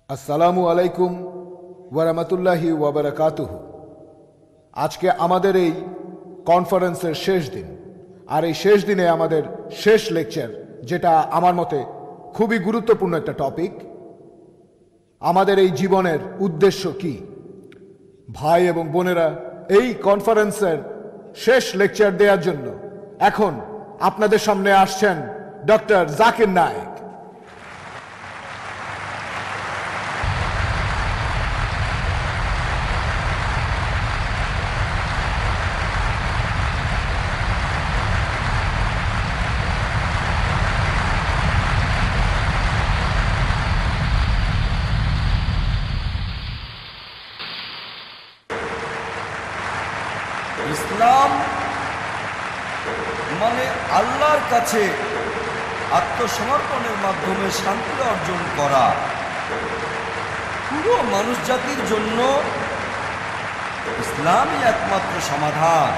আসসালামু আলাইকুম ওয়ারাহমাতুল্লাহি ওয়াবারাকাতুহু। আজকে আমাদের এই কনফারেন্সের শেষ দিন, আর এই শেষ দিনে আমাদের শেষ লেকচার, যেটা আমার মতে খুবই গুরুত্বপূর্ণ একটা টপিক। আমাদের এই জীবনের উদ্দেশ্য কি? ভাই এবং বোনেরা, এই কনফারেন্সের শেষ লেকচার দেওয়ার জন্য এখন আপনাদের সামনে আসছেন ডক্টর জাকির নায়েক। ইসলাম মানে আল্লাহর কাছে আত্মসমর্পণের মাধ্যমে শান্তি অর্জন করা। পুরো মানুষ জাতির জন্য ইসলামই একমাত্র সমাধান।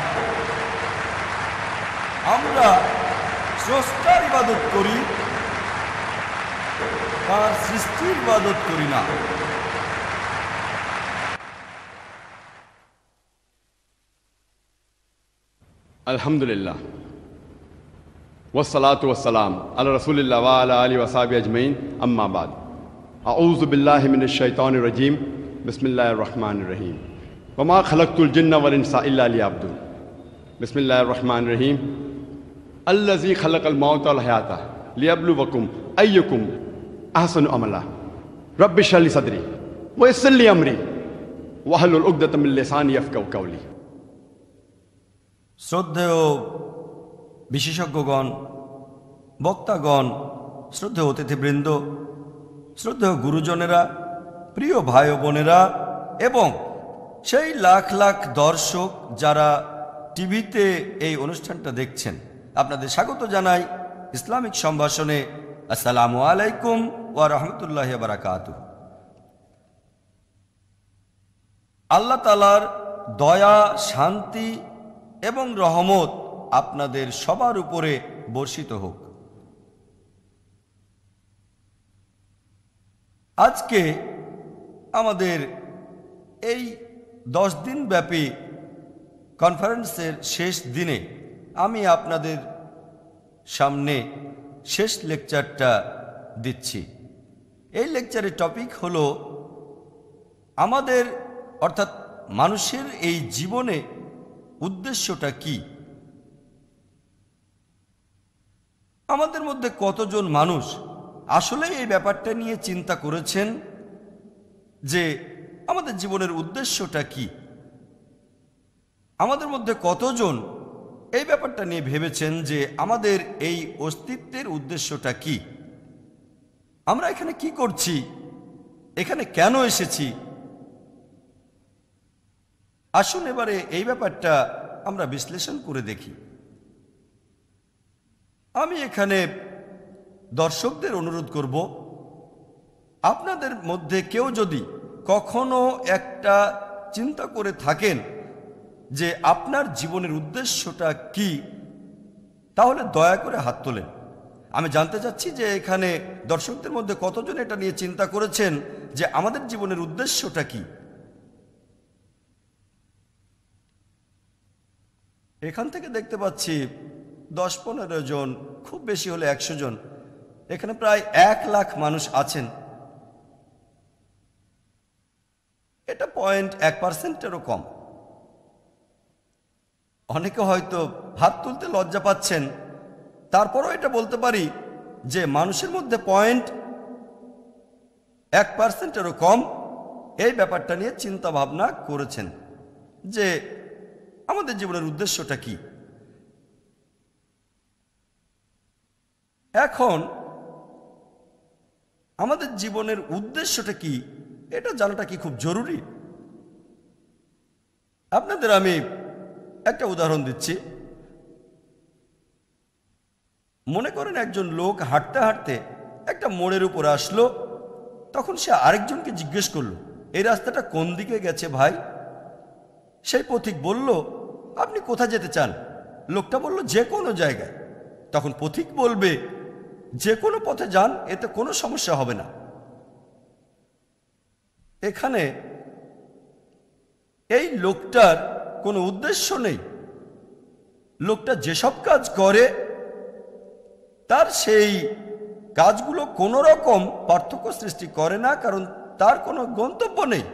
আমরা স্রষ্টার ইবাদত করি, তার সৃষ্টির ইবাদত করি না। अल्हम्दुलिल्लाह वस्सलातु वस्सलाम अला रसूलिल्लाह व अला आलिहि व अस्हाबिहि अजमईन अम्मा बाद अऊज़ु बिल्लाहि मिनश शैतानिर रजीम बिस्मिल्लाहिर रहमानिर रहीम वमा खलक़तुल जिन्ना वल इंसा इल्ला लियअब्दुन बिस्मिल्लाहिर रहमानिर रहीम अल्लज़ी खलक़ल मौता वल हयाता लियब्लुवकुम अय्युकुम अहसनु अमला रब्बि इश्रह ली सदरी व यस्सिर ली अमरी वहलुल उक़दतम मिन लिसानी यफ़क़हू क़ौली। শ্রদ্ধেয় বিশেষজ্ঞগণ, বক্তাগণ, শ্রদ্ধেয় অতিথিবৃন্দ, শ্রদ্ধেয় গুরুজনেরা, প্রিয় ভাই ও বোনেরা এবং সেই লাখ লাখ দর্শক যারা টিভিতে এই অনুষ্ঠানটা দেখছেন, আপনাদের স্বাগত জানাই ইসলামিক সম্ভাষণে। আসসালামু আলাইকুম ওয়া রাহমাতুল্লাহি ওয়া বারাকাতুহু। আল্লাহ তাআলার দয়া, শান্তি এবং রহমত আপনাদের সবার উপরে বর্ষিত হোক। আজকে আমাদের এই 10 দিন ব্যাপী কনফারেন্সের শেষ দিনে আমি আপনাদের সামনে শেষ লেকচারটা দিচ্ছি। এই লেকচারের টপিক হলো আমাদের অর্থাৎ মানুষের এই জীবনে উদ্দেশ্যটা কি। আমাদের মধ্যে কতজন মানুষ আসলে এই ব্যাপারটা নিয়ে চিন্তা করেছেন যে আমাদের জীবনের উদ্দেশ্যটা কি? আমাদের মধ্যে কতজন এই ব্যাপারটা নিয়ে ভেবেছেন যে আমাদের এই অস্তিত্বের উদ্দেশ্যটা কি? আমরা এখানে কি করছি? এখানে কেন এসেছি? আসুন এবারে এই ব্যাপারটা আমরা বিশ্লেষণ করে দেখি। আমি এখানে দর্শকদের অনুরোধ করব, আপনাদের মধ্যে কেউ যদি কখনো একটা চিন্তা করে থাকেন যে আপনার জীবনের উদ্দেশ্যটা কি, তাহলে দয়া করে হাত তোলেন। আমি জানতে চাচ্ছি যে এখানে দর্শকদের মধ্যে কতজন এটা নিয়ে চিন্তা করেছেন যে আমাদের জীবনের উদ্দেশ্যটা কি। এখান থেকে দেখতে পাচ্ছি 10-15 জন, খুব বেশি হলে 100 জন। এখানে প্রায় 1 লাখ মানুষ আছেন। এটা 0.1%-এরও কম। অনেকে হয়তো হাত তুলতে লজ্জা পাচ্ছেন, তারপরও এটা বলতে পারি যে মানুষের মধ্যে 0.1%-এরও কম এই ব্যাপারটা নিয়ে চিন্তা ভাবনা করেছেন যে আমাদের জীবনের উদ্দেশ্যটা কি। এখন আমাদের জীবনের উদ্দেশ্যটা কি এটা জানাটা কি খুব জরুরি? আপনাদের আমি একটা উদাহরণ দিচ্ছি। মনে করেন একজন লোক হাঁটতে হাঁটতে একটা মোড়ের উপর আসলো। তখন সে আরেকজনকে জিজ্ঞেস করলো, এই রাস্তাটা কোন দিকে গেছে ভাই? সেই পথিক বলল, আপনি কোথায় যেতে চান? লোকটা বলল, যে কোনো জায়গায়। তখন পথিক বলবে, যে কোনো পথে যান, এতে কোনো সমস্যা হবে না। এখানে এই লোকটার কোনো উদ্দেশ্য নেই। লোকটা যেসব কাজ করে তার সেই কাজগুলো কোনো রকম পার্থক্য সৃষ্টি করে না, কারণ তার কোনো গন্তব্য নেই।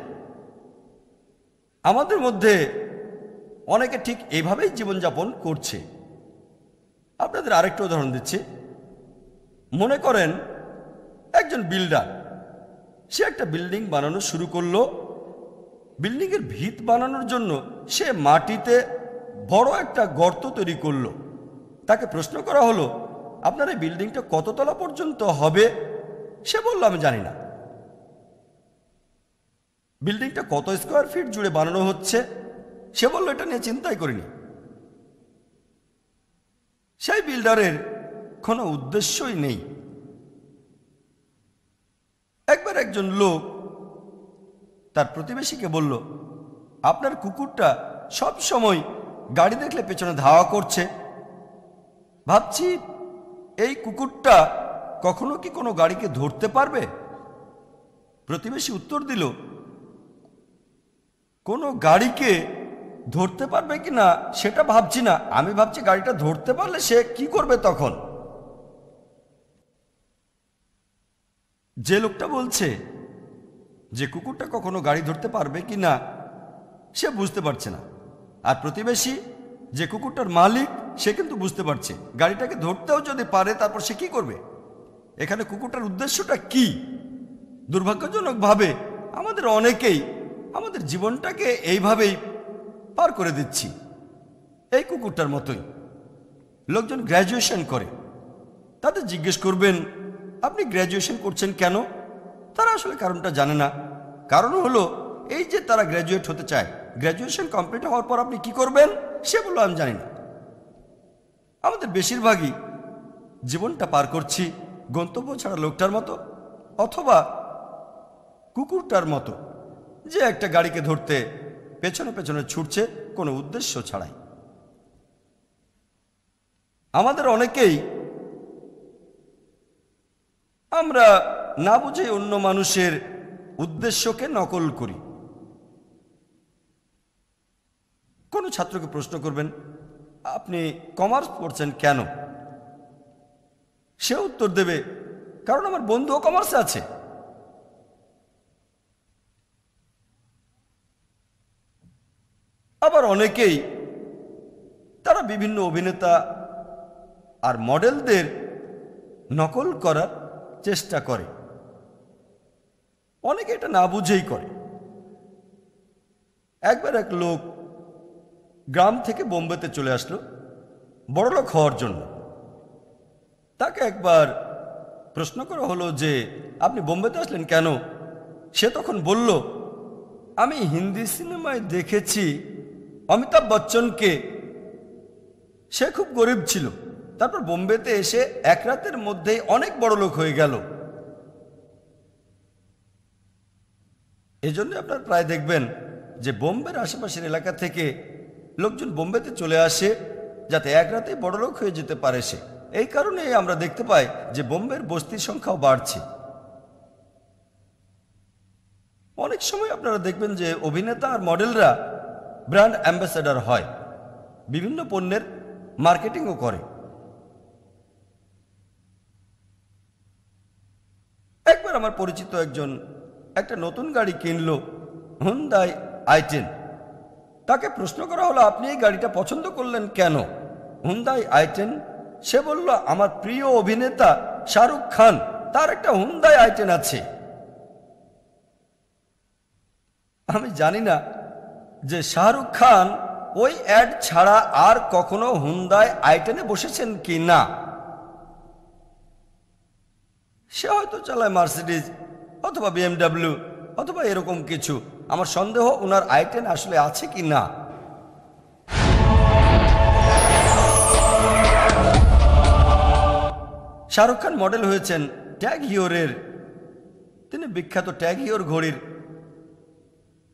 আমাদের মধ্যে অনেকে ঠিক এইভাবেই জীবনযাপন করছে। আপনাদের আরেকটা উদাহরণ দিচ্ছি। মনে করেন একজন বিল্ডার, সে একটা বিল্ডিং বানানো শুরু করলো। বিল্ডিংয়ের ভিত বানানোর জন্য সে মাটিতে বড় একটা গর্ত তৈরি করলো। তাকে প্রশ্ন করা হলো, আপনার এই বিল্ডিংটা কত তলা পর্যন্ত হবে? সে বলল, আমি জানি না। বিল্ডিংটা কত স্কোয়ার ফিট জুড়ে বানানো হচ্ছে? সে বলল, এটা নিয়ে চিন্তাই করিনি। সেই বিল্ডারের কোনো উদ্দেশ্যই নেই। একবার একজন লোক তার প্রতিবেশীকে বলল, আপনার কুকুরটা সব সময় গাড়ি দেখলে পেছনে ধাওয়া করছে। ভাবছি এই কুকুরটা কখনো কি কোনো গাড়িকে ধরতে পারবে? প্রতিবেশী উত্তর দিল, কোনো গাড়িকে ধরতে পারবে কি না সেটা ভাবছি না, আমি ভাবছি গাড়িটা ধরতে পারলে সে কি করবে তখন। যে লোকটা বলছে যে কুকুরটা কখনো গাড়ি ধরতে পারবে কি না সে বুঝতে পারছে না, আর প্রতিবেশী যে কুকুরটার মালিক সে কিন্তু বুঝতে পারছে গাড়িটাকে ধরতেও যদি পারে তারপর সে কি করবে। এখানে কুকুরটার উদ্দেশ্যটা কি? দুর্ভাগ্যজনকভাবে আমাদের অনেকেই আমাদের জীবনটাকে এইভাবেই পার করে দিচ্ছি, এই কুকুরটার মতোই। লোকজন গ্র্যাজুয়েশন করে, তাদের জিজ্ঞেস করবেন, আপনি গ্র্যাজুয়েশন করছেন কেন? তারা আসলে কারণটা জানে না। কারণ হলো এই যে তারা গ্র্যাজুয়েট হতে চায়, গ্র্যাজুয়েশন কমপ্লিট হওয়ার পর আপনি কি করবেন সে বলল, আমি জানি না। আমাদের বেশিরভাগই জীবনটা পার করছি গন্তব্য ছাড়া লোকটার মতো, অথবা কুকুরটার মতো যে একটা গাড়িকে ধরতে পেছনে পেছনে ছুটছে কোনো উদ্দেশ্য ছাড়াই। আমাদের অনেকেই আমরা না বুঝে অন্য মানুষের উদ্দেশ্যকে নকল করি। কোনো ছাত্রকে প্রশ্ন করবেন, আপনি কমার্স পড়ছেন কেন? সে উত্তর দেবে, কারণ আমার বন্ধুও কমার্সে আছে। আবার অনেকেই তারা বিভিন্ন অভিনেতা আর মডেলদের নকল করার চেষ্টা করে। অনেকে এটা না বুঝেই করে। একবার এক লোক গ্রাম থেকে বোম্বেতে চলে আসলো বড়লোক হওয়ার জন্য। তাকে একবার প্রশ্ন করা হলো যে আপনি বোম্বেতে আসলেন কেন? সে তখন বলল, আমি হিন্দি সিনেমায় দেখেছি অমিতাভ বচ্চনকে, সে খুব গরিব ছিল, তারপর বোম্বেতে এসে এক রাতের মধ্যেই অনেক বড় লোক হয়ে গেল। এজন্য আপনার প্রায় দেখবেন যে বোম্বের আশেপাশের এলাকা থেকে লোকজন বোম্বেতে চলে আসে যাতে এক রাতেই বড় লোক হয়ে যেতে পারে সে। এই কারণে আমরা দেখতে পাই যে বোম্বের বস্তির সংখ্যাও বাড়ছে। অনেক সময় আপনারা দেখবেন যে অভিনেতা আর মডেলরা ব্র্যান্ড অ্যাম্বাসেডর হয়, বিভিন্ন পণ্যের মার্কেটিংও করে। একবার আমার পরিচিত একজন একটা নতুন গাড়ি কিনলো, হুন্ডাই i10। তাকে প্রশ্ন করা হলো, আপনি এই গাড়িটা পছন্দ করলেন কেন? Hyundai i10। সে বলল, আমার প্রিয় অভিনেতা শাহরুখ খান, তার একটা হুন্ডাই i10 আছে। আমি জানি না যে শাহরুখ খান ওই অ্যাড ছাড়া আর কখনো হুন্ডাই i10-এ বসেছেন কি না। সে হয়তো চালায় মার্সিডিজ অথবা BMW অথবা এরকম কিছু। আমার সন্দেহ ওনার i10 আসলে আছে কি না। শাহরুখ খান মডেল হয়েছেন ট্যাগ হিওরের। তিনি বিখ্যাত ট্যাগ হিওর ঘড়ির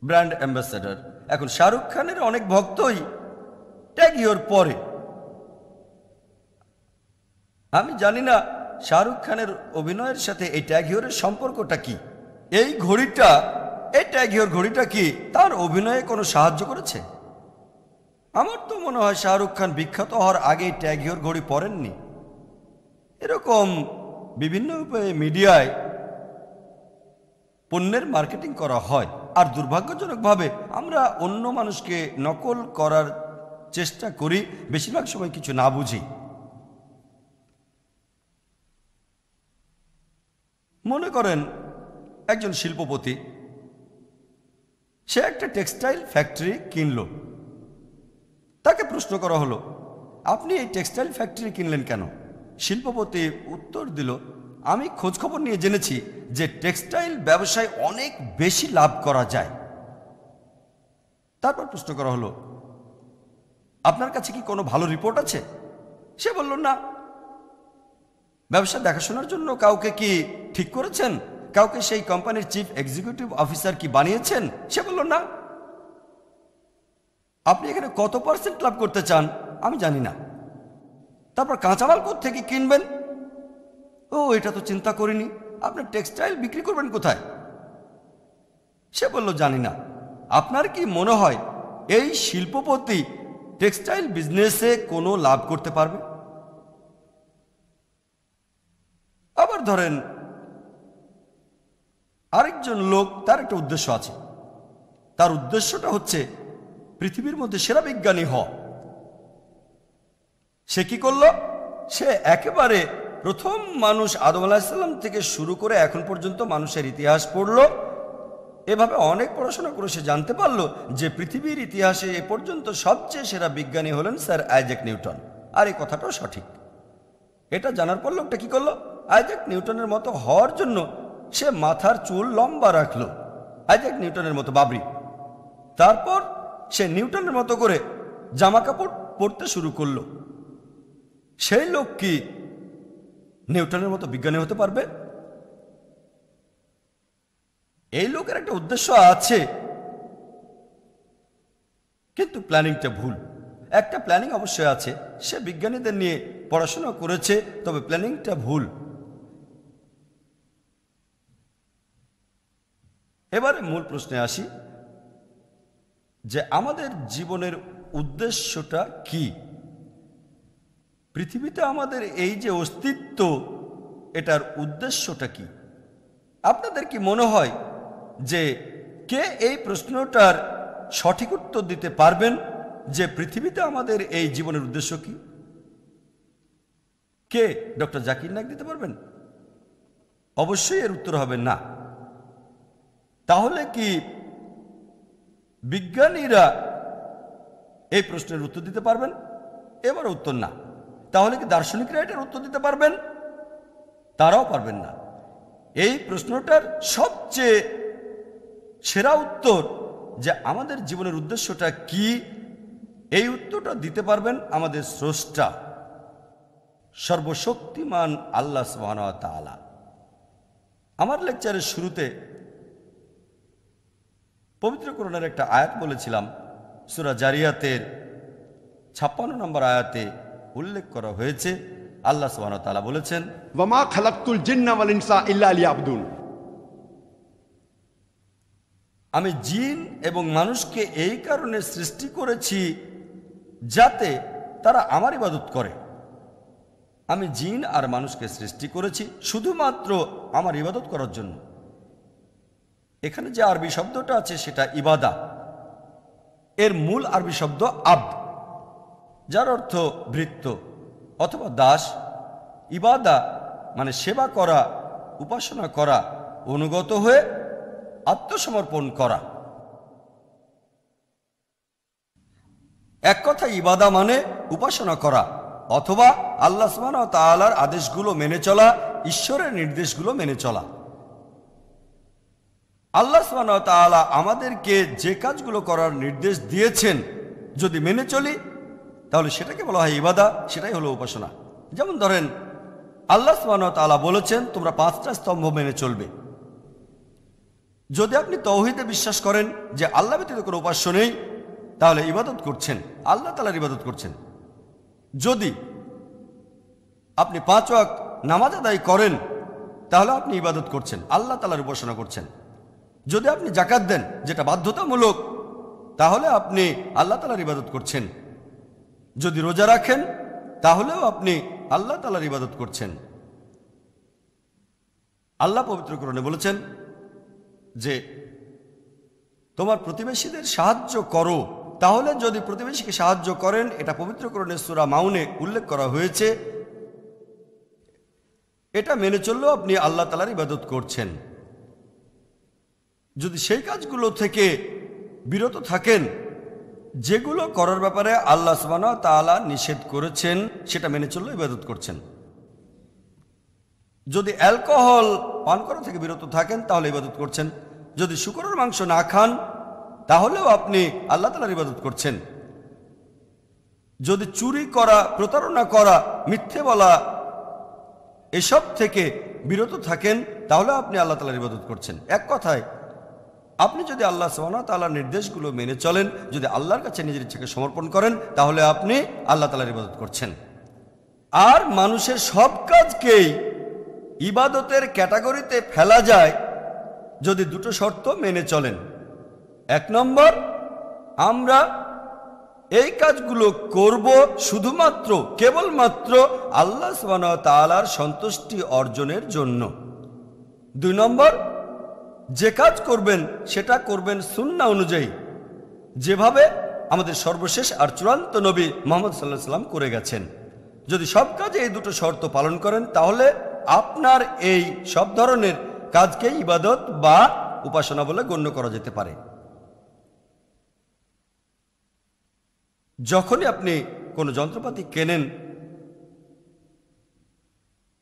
ব্র্যান্ড অ্যাম্বাসেডর। এখন শাহরুখ খানের অনেক ভক্তই ট্যাগ হিওর পরে। আমি জানি না শাহরুখ খানের অভিনয়ের সাথে এই ট্যাগ হিওরের সম্পর্কটা কি। এই ঘড়িটা এই ট্যাগ ইয়োর ঘড়িটা কি তার অভিনয়ে কোনো সাহায্য করেছে? আমার তো মনে হয় শাহরুখ খান বিখ্যাত হওয়ার আগেই ট্যাগ ইয়োর ঘড়ি পরেননি। এরকম বিভিন্ন উপায়ে মিডিয়ায় পণ্যের মার্কেটিং করা হয়, আর দুর্ভাগ্যজনকভাবে আমরা অন্য মানুষকে নকল করার চেষ্টা করি, বেশিরভাগ সময় কিছু না বুঝি। মনে করেন একজন শিল্পপতি, সে একটা টেক্সটাইল ফ্যাক্টরি কিনল। তাকে প্রশ্ন করা হলো, আপনি এই টেক্সটাইল ফ্যাক্টরি কিনলেন কেন? শিল্পপতি উত্তর দিল, আমি খোঁজখবর নিয়ে জেনেছি যে টেক্সটাইল ব্যবসায় অনেক বেশি লাভ করা যায়। তারপর প্রশ্ন করা হলো, আপনার কাছে কি কোনো ভালো রিপোর্ট আছে? সে বলল, না। ব্যবসা দেখাশোনার জন্য কাউকে কি ঠিক করেছেন? কাউকে সেই কোম্পানির চিফ এক্সিকিউটিভ অফিসার কি বানিয়েছেন? সে বলল, না। আপনি এখানে কত পার্সেন্ট লাভ করতে চান? আমি জানি না। তারপর কাঁচামাল কোত্থেকে কিনবেন? ও, এটা তো চিন্তা করিনি। আপনার টেক্সটাইল বিক্রি করবেন কোথায়? সে বলল, জানি না। আপনার কি মনে হয় এই শিল্পপতি টেক্সটাইল বিজনেসে কোনো লাভ করতে পারবে? আবার ধরেন আরেকজন লোক, তার একটা উদ্দেশ্য আছে। তার উদ্দেশ্যটা হচ্ছে পৃথিবীর মধ্যে সেরা বিজ্ঞানী হওয়া। সে কি করল? সে একেবারে প্রথম মানুষ আদম আলাইহিস সালাম থেকে শুরু করে এখন পর্যন্ত মানুষের ইতিহাস পড়ল। এভাবে অনেক পড়াশোনা করে সে জানতে পারল যে পৃথিবীর ইতিহাসে এ পর্যন্ত সবচেয়ে সেরা বিজ্ঞানী হলেন স্যার আইজ্যাক নিউটন। আর এই কথাটাও সঠিক। এটা জানার পর লোকটা কি করলো? আইজ্যাক নিউটনের মতো হওয়ার জন্য সে মাথার চুল লম্বা রাখলো, আইজ্যাক নিউটনের মতো বাবরি। তারপর সে নিউটনের মতো করে জামা কাপড় পরতে শুরু করলো। সেই লোক কি নিউটনের মতো বিজ্ঞানী হতে পারবে? এই লোকের একটা উদ্দেশ্য আছে, কিন্তু প্ল্যানিংটা ভুল। একটা প্ল্যানিং অবশ্যই আছে, সে বিজ্ঞানীদের নিয়ে পড়াশোনা করেছে, তবে প্ল্যানিংটা ভুল। এবারে মূল প্রশ্নে আসি যে আমাদের জীবনের উদ্দেশ্যটা কি? পৃথিবীতে আমাদের এই যে অস্তিত্ব, এটার উদ্দেশ্যটা কি? আপনাদের কি মনে হয় যে কে এই প্রশ্নটার সঠিক উত্তর দিতে পারবেন যে পৃথিবীতে আমাদের এই জীবনের উদ্দেশ্য কি? কে? ডক্টর জাকির নায়েক দিতে পারবেন? অবশ্যই এর উত্তর হবে না। তাহলে কি বিজ্ঞানীরা এই প্রশ্নের উত্তর দিতে পারবেন? এবার উত্তর না। তাহলে কি দার্শনিকরা এটার উত্তর দিতে পারবেন? তারাও পারবেন না। এই প্রশ্নটার সবচেয়ে সেরা উত্তর যে আমাদের জীবনের উদ্দেশ্যটা কি, এই উত্তরটা দিতে পারবেন আমাদের স্রষ্টা, সর্বশক্তিমান আল্লাহ সুবহানাহু ওয়া তাআলা। আমার লেকচারের শুরুতে পবিত্র কোরআনের একটা আয়াত বলেছিলাম। সূরা জারিয়াতের 56 নম্বর আয়াতে উল্লেখ করা হয়েছে, আল্লাহ সুবহানাহু ওয়া তাআলা বলেছেন, ওয়ামা খালাকতুল জিন্না ওয়াল ইনসা ইল্লা লিয়াবুদুন। আমি জিন এবং মানুষকে এই কারণে সৃষ্টি করেছি যাতে তারা আমার ইবাদত করে। আমি জিন আর মানুষকে সৃষ্টি করেছি শুধুমাত্র আমার ইবাদত করার জন্য। এখানে যে আরবি শব্দটা আছে সেটা ইবাদা। এর মূল আরবি শব্দ আব্দ, যার অর্থ ভৃত্য অথবা দাস। ইবাদা মানে সেবা করা, উপাসনা করা, অনুগত হয়ে আত্মসমর্পণ করা। এক কথা ইবাদা মানে উপাসনা করা অথবা আল্লাহ সুবহানাহু ওয়া তাআলার আদেশগুলো মেনে চলা, ঈশ্বরের নির্দেশগুলো মেনে চলা। আল্লাহ সুবহানাহু ওয়া তাআলা আমাদেরকে যে কাজগুলো করার নির্দেশ দিয়েছেন যদি মেনে চলি তাহলে সেটাকে বলা হয় ইবাদা, সেটাই হলো উপাসনা। যেমন ধরেন আল্লাহ সুবহানাহু ওয়া তাআলা বলেছেন তোমরা 5টা স্তম্ভ মেনে চলবে। যদি আপনি তাওহীদে বিশ্বাস করেন যে আল্লাহ ব্যতীত কোনো উপাস্য নেই, তাহলে ইবাদত করছেন, আল্লাহ তাআলার ইবাদত করছেন। যদি আপনি 5 ওয়াক্ত নামাজ আদায় করেন তাহলে আপনি ইবাদত করছেন, আল্লাহ তাআলার উপাসনা করছেন। যদি আপনি জাকাত দেন যেটা বাধ্যতামূলক, তাহলে আপনি আল্লাহ তাআলার ইবাদত করছেন। যদি রোজা রাখেন তাহলেও আপনি আল্লাহ তাআলার ইবাদত করছেন। আল্লাহ পবিত্র কোরআনে বলেছেন যে তোমার প্রতিবেশীদের সাহায্য করো। তাহলে যদি প্রতিবেশীকে সাহায্য করেন, এটা পবিত্র কোরআনে সূরা মাউনে উল্লেখ করা হয়েছে, এটা মেনে চললেও আপনি আল্লাহ তাআলার ইবাদত করছেন। যদি সেই কাজগুলো থেকে বিরত থাকেন যেগুলো করার ব্যাপারে আল্লাহ সুবহানাহু ওয়া তাআলা নিষেধ করেছেন, সেটা মেনে চললেও ইবাদত করছেন। যদি অ্যালকোহল পান করা থেকে বিরত থাকেন তাহলে ইবাদত করছেন। যদি শূকরের মাংস না খান তাহলেও আপনি আল্লাহ তাআলার ইবাদত করছেন। যদি চুরি করা, প্রতারণা করা, মিথ্যে বলা এসব থেকে বিরত থাকেন তাহলে আপনি আল্লাহ তাআলার ইবাদত করছেন। এক কথায়, আপনি যদি আল্লাহ সুবহানাহু ওয়া তাআলার নির্দেশগুলো মেনে চলেন, যদি আল্লাহর কাছে নিজের ইচ্ছাকে সমর্পণ করেন, তাহলে আপনি আল্লাহ তাআলার ইবাদত করছেন। আর মানুষের সব কাজকেই ইবাদতের ক্যাটাগরিতে ফেলা যায় যদি দুটো শর্ত মেনে চলেন। এক নম্বর, আমরা এই কাজগুলো করব শুধুমাত্র কেবলমাত্র আল্লাহ সুবহানাহু ওয়া তাআলার সন্তুষ্টি অর্জনের জন্য। দুই নম্বর, যে কাজ করবেন সেটা করবেন সুন্নাহ অনুযায়ী, যেভাবে আমাদের সর্বশেষ আর চূড়ান্ত নবী মুহাম্মদ সাল্লাল্লাহু আলাইহি ওয়াসাল্লাম করে গেছেন। যদি সব কাজে এই দুটো শর্ত পালন করেন তাহলে আপনার এই সব ধরনের কাজকে ইবাদত বা উপাসনা বলে গণ্য করা যেতে পারে। যখনই আপনি কোনো যন্ত্রপাতি কেনেন,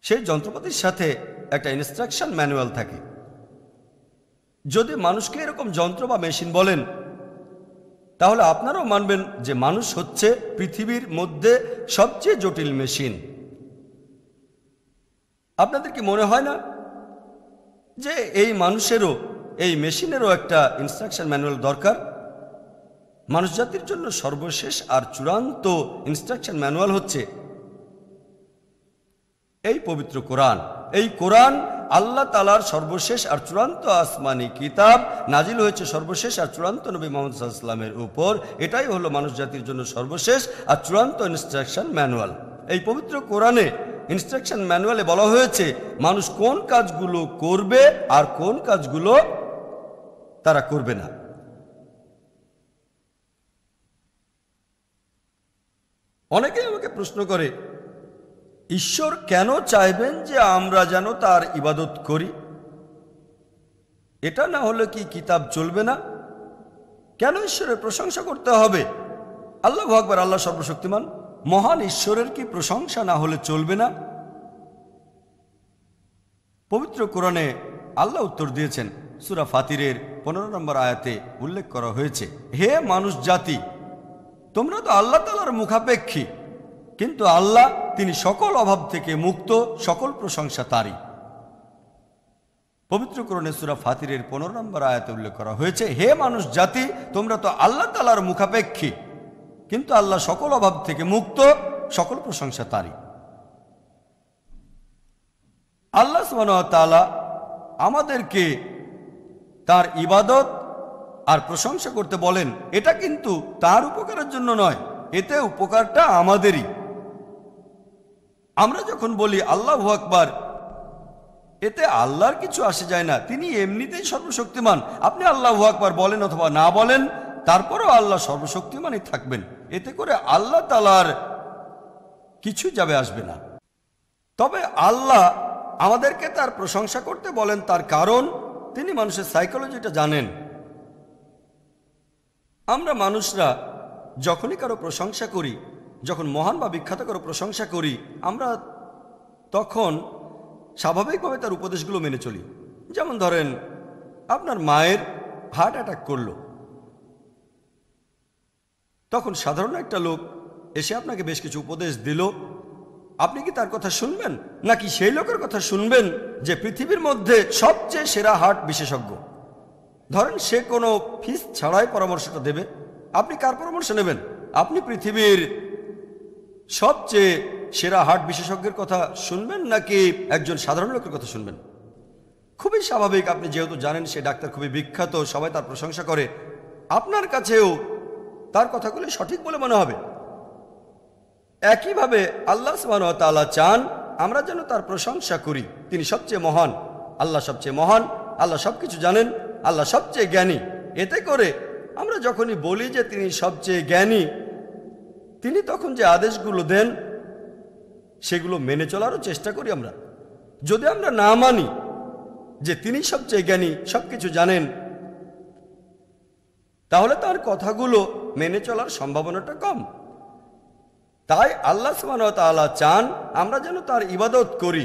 সেই যন্ত্রপাতির সাথে একটা ইনস্ট্রাকশন ম্যানুয়াল থাকে। যদি মানুষকে এরকম যন্ত্র বা মেশিন বলেন, তাহলে আপনারাও মানবেন যে মানুষ হচ্ছে পৃথিবীর মধ্যে সবচেয়ে জটিল মেশিন। আপনাদের কি মনে হয় না যে এই মানুষেরও, এই মেশিনেরও একটা ইনস্ট্রাকশন ম্যানুয়াল দরকার? মানুষ জাতির জন্য সর্বশেষ আর চূড়ান্ত ইনস্ট্রাকশন ম্যানুয়াল হচ্ছে এই পবিত্র কোরআন। এই কোরআন আল্লাহ তাআলার সর্বশেষ আর চূড়ান্ত আসমানি কিতাব, নাজিল হয়েছে সর্বশেষ আর চূড়ান্ত নবী মুহাম্মদ সাল্লাল্লাহু আলাইহি ওয়াসাল্লামের উপর। এটাই হলো মানুষ জাতির জন্য সর্বশেষ আর চূড়ান্ত ইনস্ট্রাকশন ম্যানুয়াল। এই পবিত্র কোরআনে ইনস্ট্রাকশন ম্যানুয়ালে বলা হয়েছে মানুষ কোন কাজগুলো করবে আর কোন কাজগুলো তারা করবে না। অনেকেই আমাকে প্রশ্ন করে, ঈশ্বর কেন চাইবেন যে আমরা যেন তার ইবাদত করি? এটা না হলে কি কিতাব চলবে না? কেন ঈশ্বরের প্রশংসা করতে হবে? আল্লাহু আকবার, আল্লাহ সর্বশক্তিমান, মহান ঈশ্বরের কি প্রশংসা না হলে চলবে না? পবিত্র কোরআনে আল্লাহ উত্তর দিয়েছেন। সূরা ফাতিরের 15 নম্বর আয়াতে উল্লেখ করা হয়েছে, হে মানুষ জাতি, তোমরা তো আল্লাহ তাআলার মুখাপেক্ষী, কিন্তু আল্লাহ তিনি সকল অভাব থেকে মুক্ত, সকল প্রশংসা তারই। পবিত্র কোরআনে সূরা ফাতিরের 15 নম্বর আয়াতে উল্লেখ করা হয়েছে, হে মানুষ জাতি, তোমরা তো আল্লাহ তাআলার মুখাপেক্ষী, কিন্তু আল্লাহ সকল অভাব থেকে মুক্ত, সকল প্রশংসা তারই। আল্লাহ সুবহানাহু ওয়া তাআলা আমাদেরকে তার ইবাদত আর প্রশংসা করতে বলেন, এটা কিন্তু তার উপকারের জন্য নয়, এতে উপকারটা আমাদেরই। আমরা যখন বলি আল্লাহু আকবার, এতে আল্লাহর কিছু আসে যায় না, তিনি এমনিতেই সর্বশক্তিমান। আপনি আল্লাহু আকবার বলেন অথবা না বলেন, তারপরেও আল্লাহ সর্বশক্তিমানই থাকবেন, এতে করে আল্লাহ তাআলার কিছু যাবে আসবে না। তবে আল্লাহ আমাদেরকে তার প্রশংসা করতে বলেন, তার কারণ তিনি মানুষের সাইকোলজিটা জানেন। আমরা মানুষরা যখনই কারো প্রশংসা করি, যখন মহান বা বিখ্যাত কারো প্রশংসা করি, আমরা তখন স্বাভাবিকভাবে তার উপদেশগুলো মেনে চলি। যেমন ধরেন, আপনার মায়ের হার্ট অ্যাটাক করলো, তখন সাধারণ একটা লোক এসে আপনাকে বেশ কিছু উপদেশ দিল, আপনি কি তার কথা শুনবেন, নাকি সেই লোকের কথা শুনবেন যে পৃথিবীর মধ্যে সবচেয়ে সেরা হার্ট বিশেষজ্ঞ? ধরেন সে কোনো ফিস ছাড়াই পরামর্শটা দেবে, আপনি কার পরামর্শ নেবেন? আপনি পৃথিবীর সবচেয়ে সেরা হার্ট বিশেষজ্ঞের কথা শুনবেন নাকি একজন সাধারণ লোকের কথা শুনবেন? খুবই স্বাভাবিক, আপনি যেহেতু জানেন সে ডাক্তার খুবই বিখ্যাত, সবাই তার প্রশংসা করে, আপনার কাছেও তার কথাগুলি সঠিক বলে মনে হবে। একইভাবে আল্লাহ সুবহানাহু ওয়া তাআলা চান আমরা যেন তার প্রশংসা করি। তিনি সবচেয়ে মহান, আল্লাহ সবচেয়ে মহান, আল্লাহ সবকিছু জানেন, আল্লাহ সবচেয়ে জ্ঞানী। এতে করে আমরা যখনই বলি যে তিনি সবচেয়ে জ্ঞানী, তিনি তখন যে আদেশগুলো দেন সেগুলো মেনে চলারও চেষ্টা করি আমরা। যদি আমরা না মানি যে তিনি সবচেয়ে জ্ঞানী, সবকিছু জানেন, তাহলে তার কথাগুলো মেনে চলার সম্ভাবনাটা কম। তাই আল্লাহ সুবহানাহু ওয়া তাআলা চান আমরা যেন তার ইবাদত করি,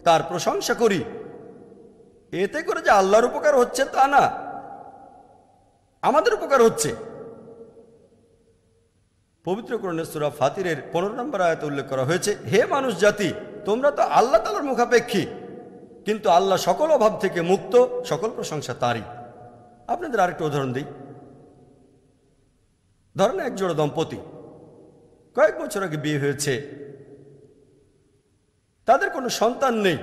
তার প্রশংসা করি। এতে করে যে আল্লাহর উপকার হচ্ছে তা না, আমাদের উপকার হচ্ছে। পবিত্র কোরআনের সূরা ফাতিরের 15 নম্বর আয়াতে উল্লেখ করা হয়েছে, হে মানুষ জাতি, তোমরা তো আল্লাহ তাআলার মুখাপেক্ষী, কিন্তু আল্লাহ সকল অভাব থেকে মুক্ত, সকল প্রশংসা তারই। আপনাদের আরেকটা উদাহরণ দিই। ধরেন এক জোড়া দম্পতি, কয়েক বছর আগে বিয়ে হয়েছে, তাদের কোনো সন্তান নেই।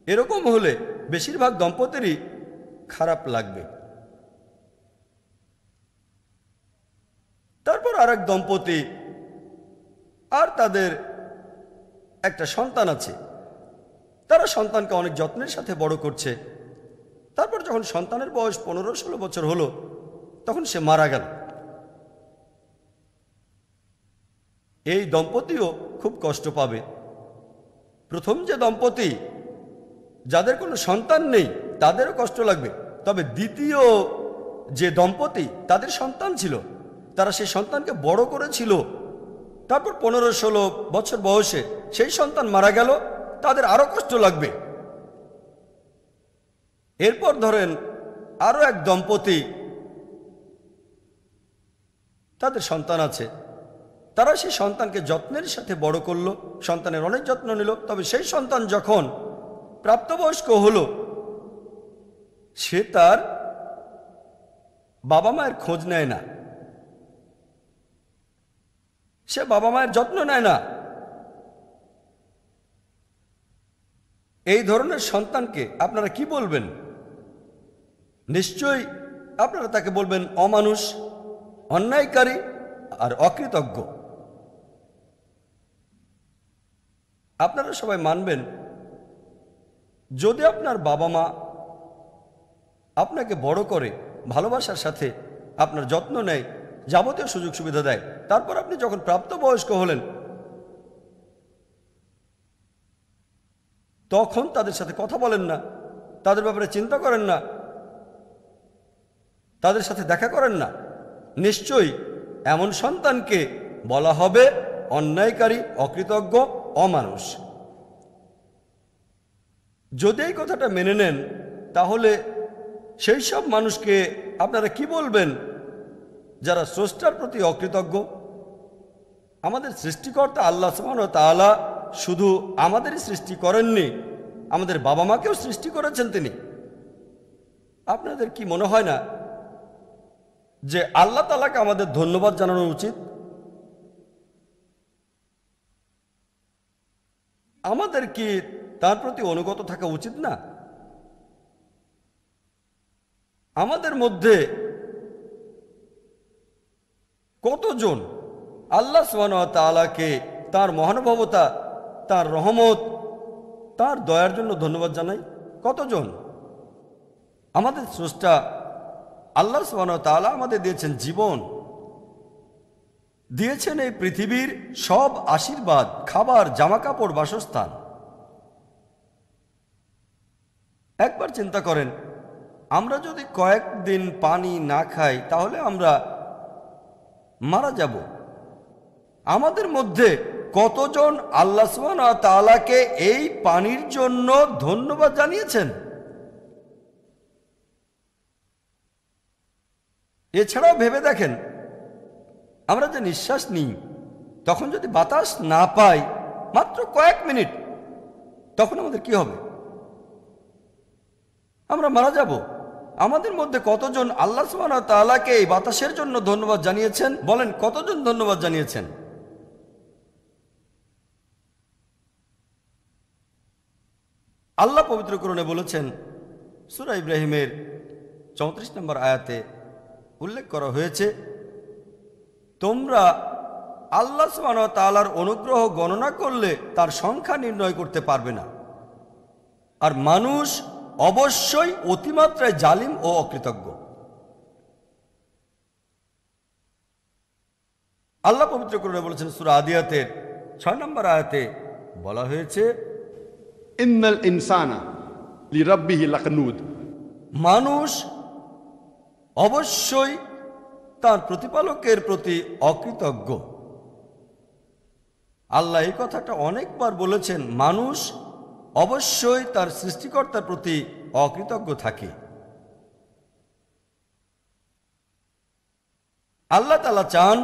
এরকম হলে বেশিরভাগ দম্পতিরই খারাপ লাগবে। তারপর আর এক দম্পতি, আর তাদের একটা সন্তান আছে, তারা সন্তানকে অনেক যত্নের সাথে বড় করছে। তারপর যখন সন্তানের বয়স 15-16 বছর হলো, তখন সে মারা গেল। এই দম্পতিও খুব কষ্ট পাবে। প্রথম যে দম্পতি, যাদের কোনো সন্তান নেই, তাদেরও কষ্ট লাগবে। তবে দ্বিতীয় যে দম্পতি, তাদের সন্তান ছিল, তারা সেই সন্তানকে বড় করেছিল, তারপর 15-16 বছর বয়সে সেই সন্তান মারা গেল, তাদের আরো কষ্ট লাগবে। এরপর ধরেন আরো এক দম্পতি, তাদের সন্তান আছে, তারা সেই সন্তানকে যত্নের সাথে বড় করলো, সন্তানের অনেক যত্ন নিল। তবে সেই সন্তান যখন প্রাপ্তবয়স্ক হলো, সে তার বাবা মায়ের খোঁজ নেয় না, সে বাবা মায়ের যত্ন নেয় না। এই ধরনের সন্তানকে আপনারা কি বলবেন? নিশ্চয়ই আপনারা তাকে বলবেন অমানুষ, অন্যায়কারী আর অকৃতজ্ঞ। আপনারা সবাই মানবেন, যদি আপনার বাবা মা আপনাকে বড় করে, ভালোবাসার সাথে আপনার যত্ন নেয়, যাবতীয় সুযোগ সুবিধা দেয়, তারপর আপনি যখন প্রাপ্তবয়স্ক হলেন, তখন তাদের সাথে কথা বলেন না, তাদের ব্যাপারে চিন্তা করেন না, তাদের সাথে দেখা করেন না, নিশ্চয়ই এমন সন্তানকে বলা হবে অন্যায়কারী, অকৃতজ্ঞ, অমানুষ। যদি এই কথাটা মেনে নেন, তাহলে সেই সব মানুষকে আপনারা কি বলবেন যারা স্রষ্টার প্রতি অকৃতজ্ঞ? আমাদের সৃষ্টিকর্তা আল্লাহ সুবহানাহু ওয়া তাআলা শুধু আমাদেরই সৃষ্টি করেননি, আমাদের বাবা মাকেও সৃষ্টি করেছেন তিনি। আপনাদের কি মনে হয় না যে আল্লাহ তাআলাকে আমাদের ধন্যবাদ জানানো উচিত? আমাদের কি তার প্রতি অনুগত থাকা উচিত না? আমাদের মধ্যে কতজন আল্লাহ সুবহানাহু ওয়া তাআলাকে তার মহানুভবতা, তার রহমত, তার দয়ার জন্য ধন্যবাদ জানাই? কতজন? আমাদের স্রষ্টা আল্লাহ সুবহানাহু ওয়া তাআলা আমাদের দিয়েছেন জীবন, দিয়েছেন এই পৃথিবীর সব আশীর্বাদ, খাবার, জামাকাপড়, বাসস্থান। একবার চিন্তা করেন, আমরা যদি কয়েকদিন পানি না খাই, তাহলে আমরা মারা যাব। আমাদের মধ্যে কতজন আল্লাহ সুবহানাহু ওয়া তাআলাকে এই পানির জন্য ধন্যবাদ জানিয়েছেন? এছাড়াও ভেবে দেখেন, আমরা যে নিঃশ্বাস নিই, তখন যদি বাতাস না পাই মাত্র কয়েক মিনিট, তখন আমাদের কি হবে? আমরা মারা যাব। আমাদের মধ্যে কতজন আল্লাহ সুবহানাহু ওয়া তাআলাকে এই বাতাসের জন্য ধন্যবাদ জানিয়েছেন? বলেন, কতজন ধন্যবাদ জানিয়েছেন? আল্লাহ পবিত্র কোরআনে বলেছেন, সূরা ইব্রাহিমের 34 নম্বর আয়াতে উল্লেখ করা হয়েছে, তোমরা আল্লাহ সুবহানাহু ওয়া তাআলার অনুগ্রহ গণনা করলে তার সংখ্যা নির্ণয় করতে পারবে না, আর মানুষ অবশ্যই অতিমাত্রায় জালিম ও অকৃতজ্ঞ। আল্লাহ পবিত্র কোরআনে বলেছেন, সূরা আদিয়াতের 6 নম্বর আয়াতে বলা হয়েছে, ইন্নাল ইনসানা লিরাব্বিহি লাকানুদ, মানুষ অবশ্যই তার প্রতিপালকের প্রতি অকৃতজ্ঞ। আল্লাহ এই কথাটা অনেকবার বলেছেন, মানুষ অবশ্যই তার সৃষ্টিকর্তার প্রতি অকৃতজ্ঞ থাকে। আল্লাহ তাআলা চান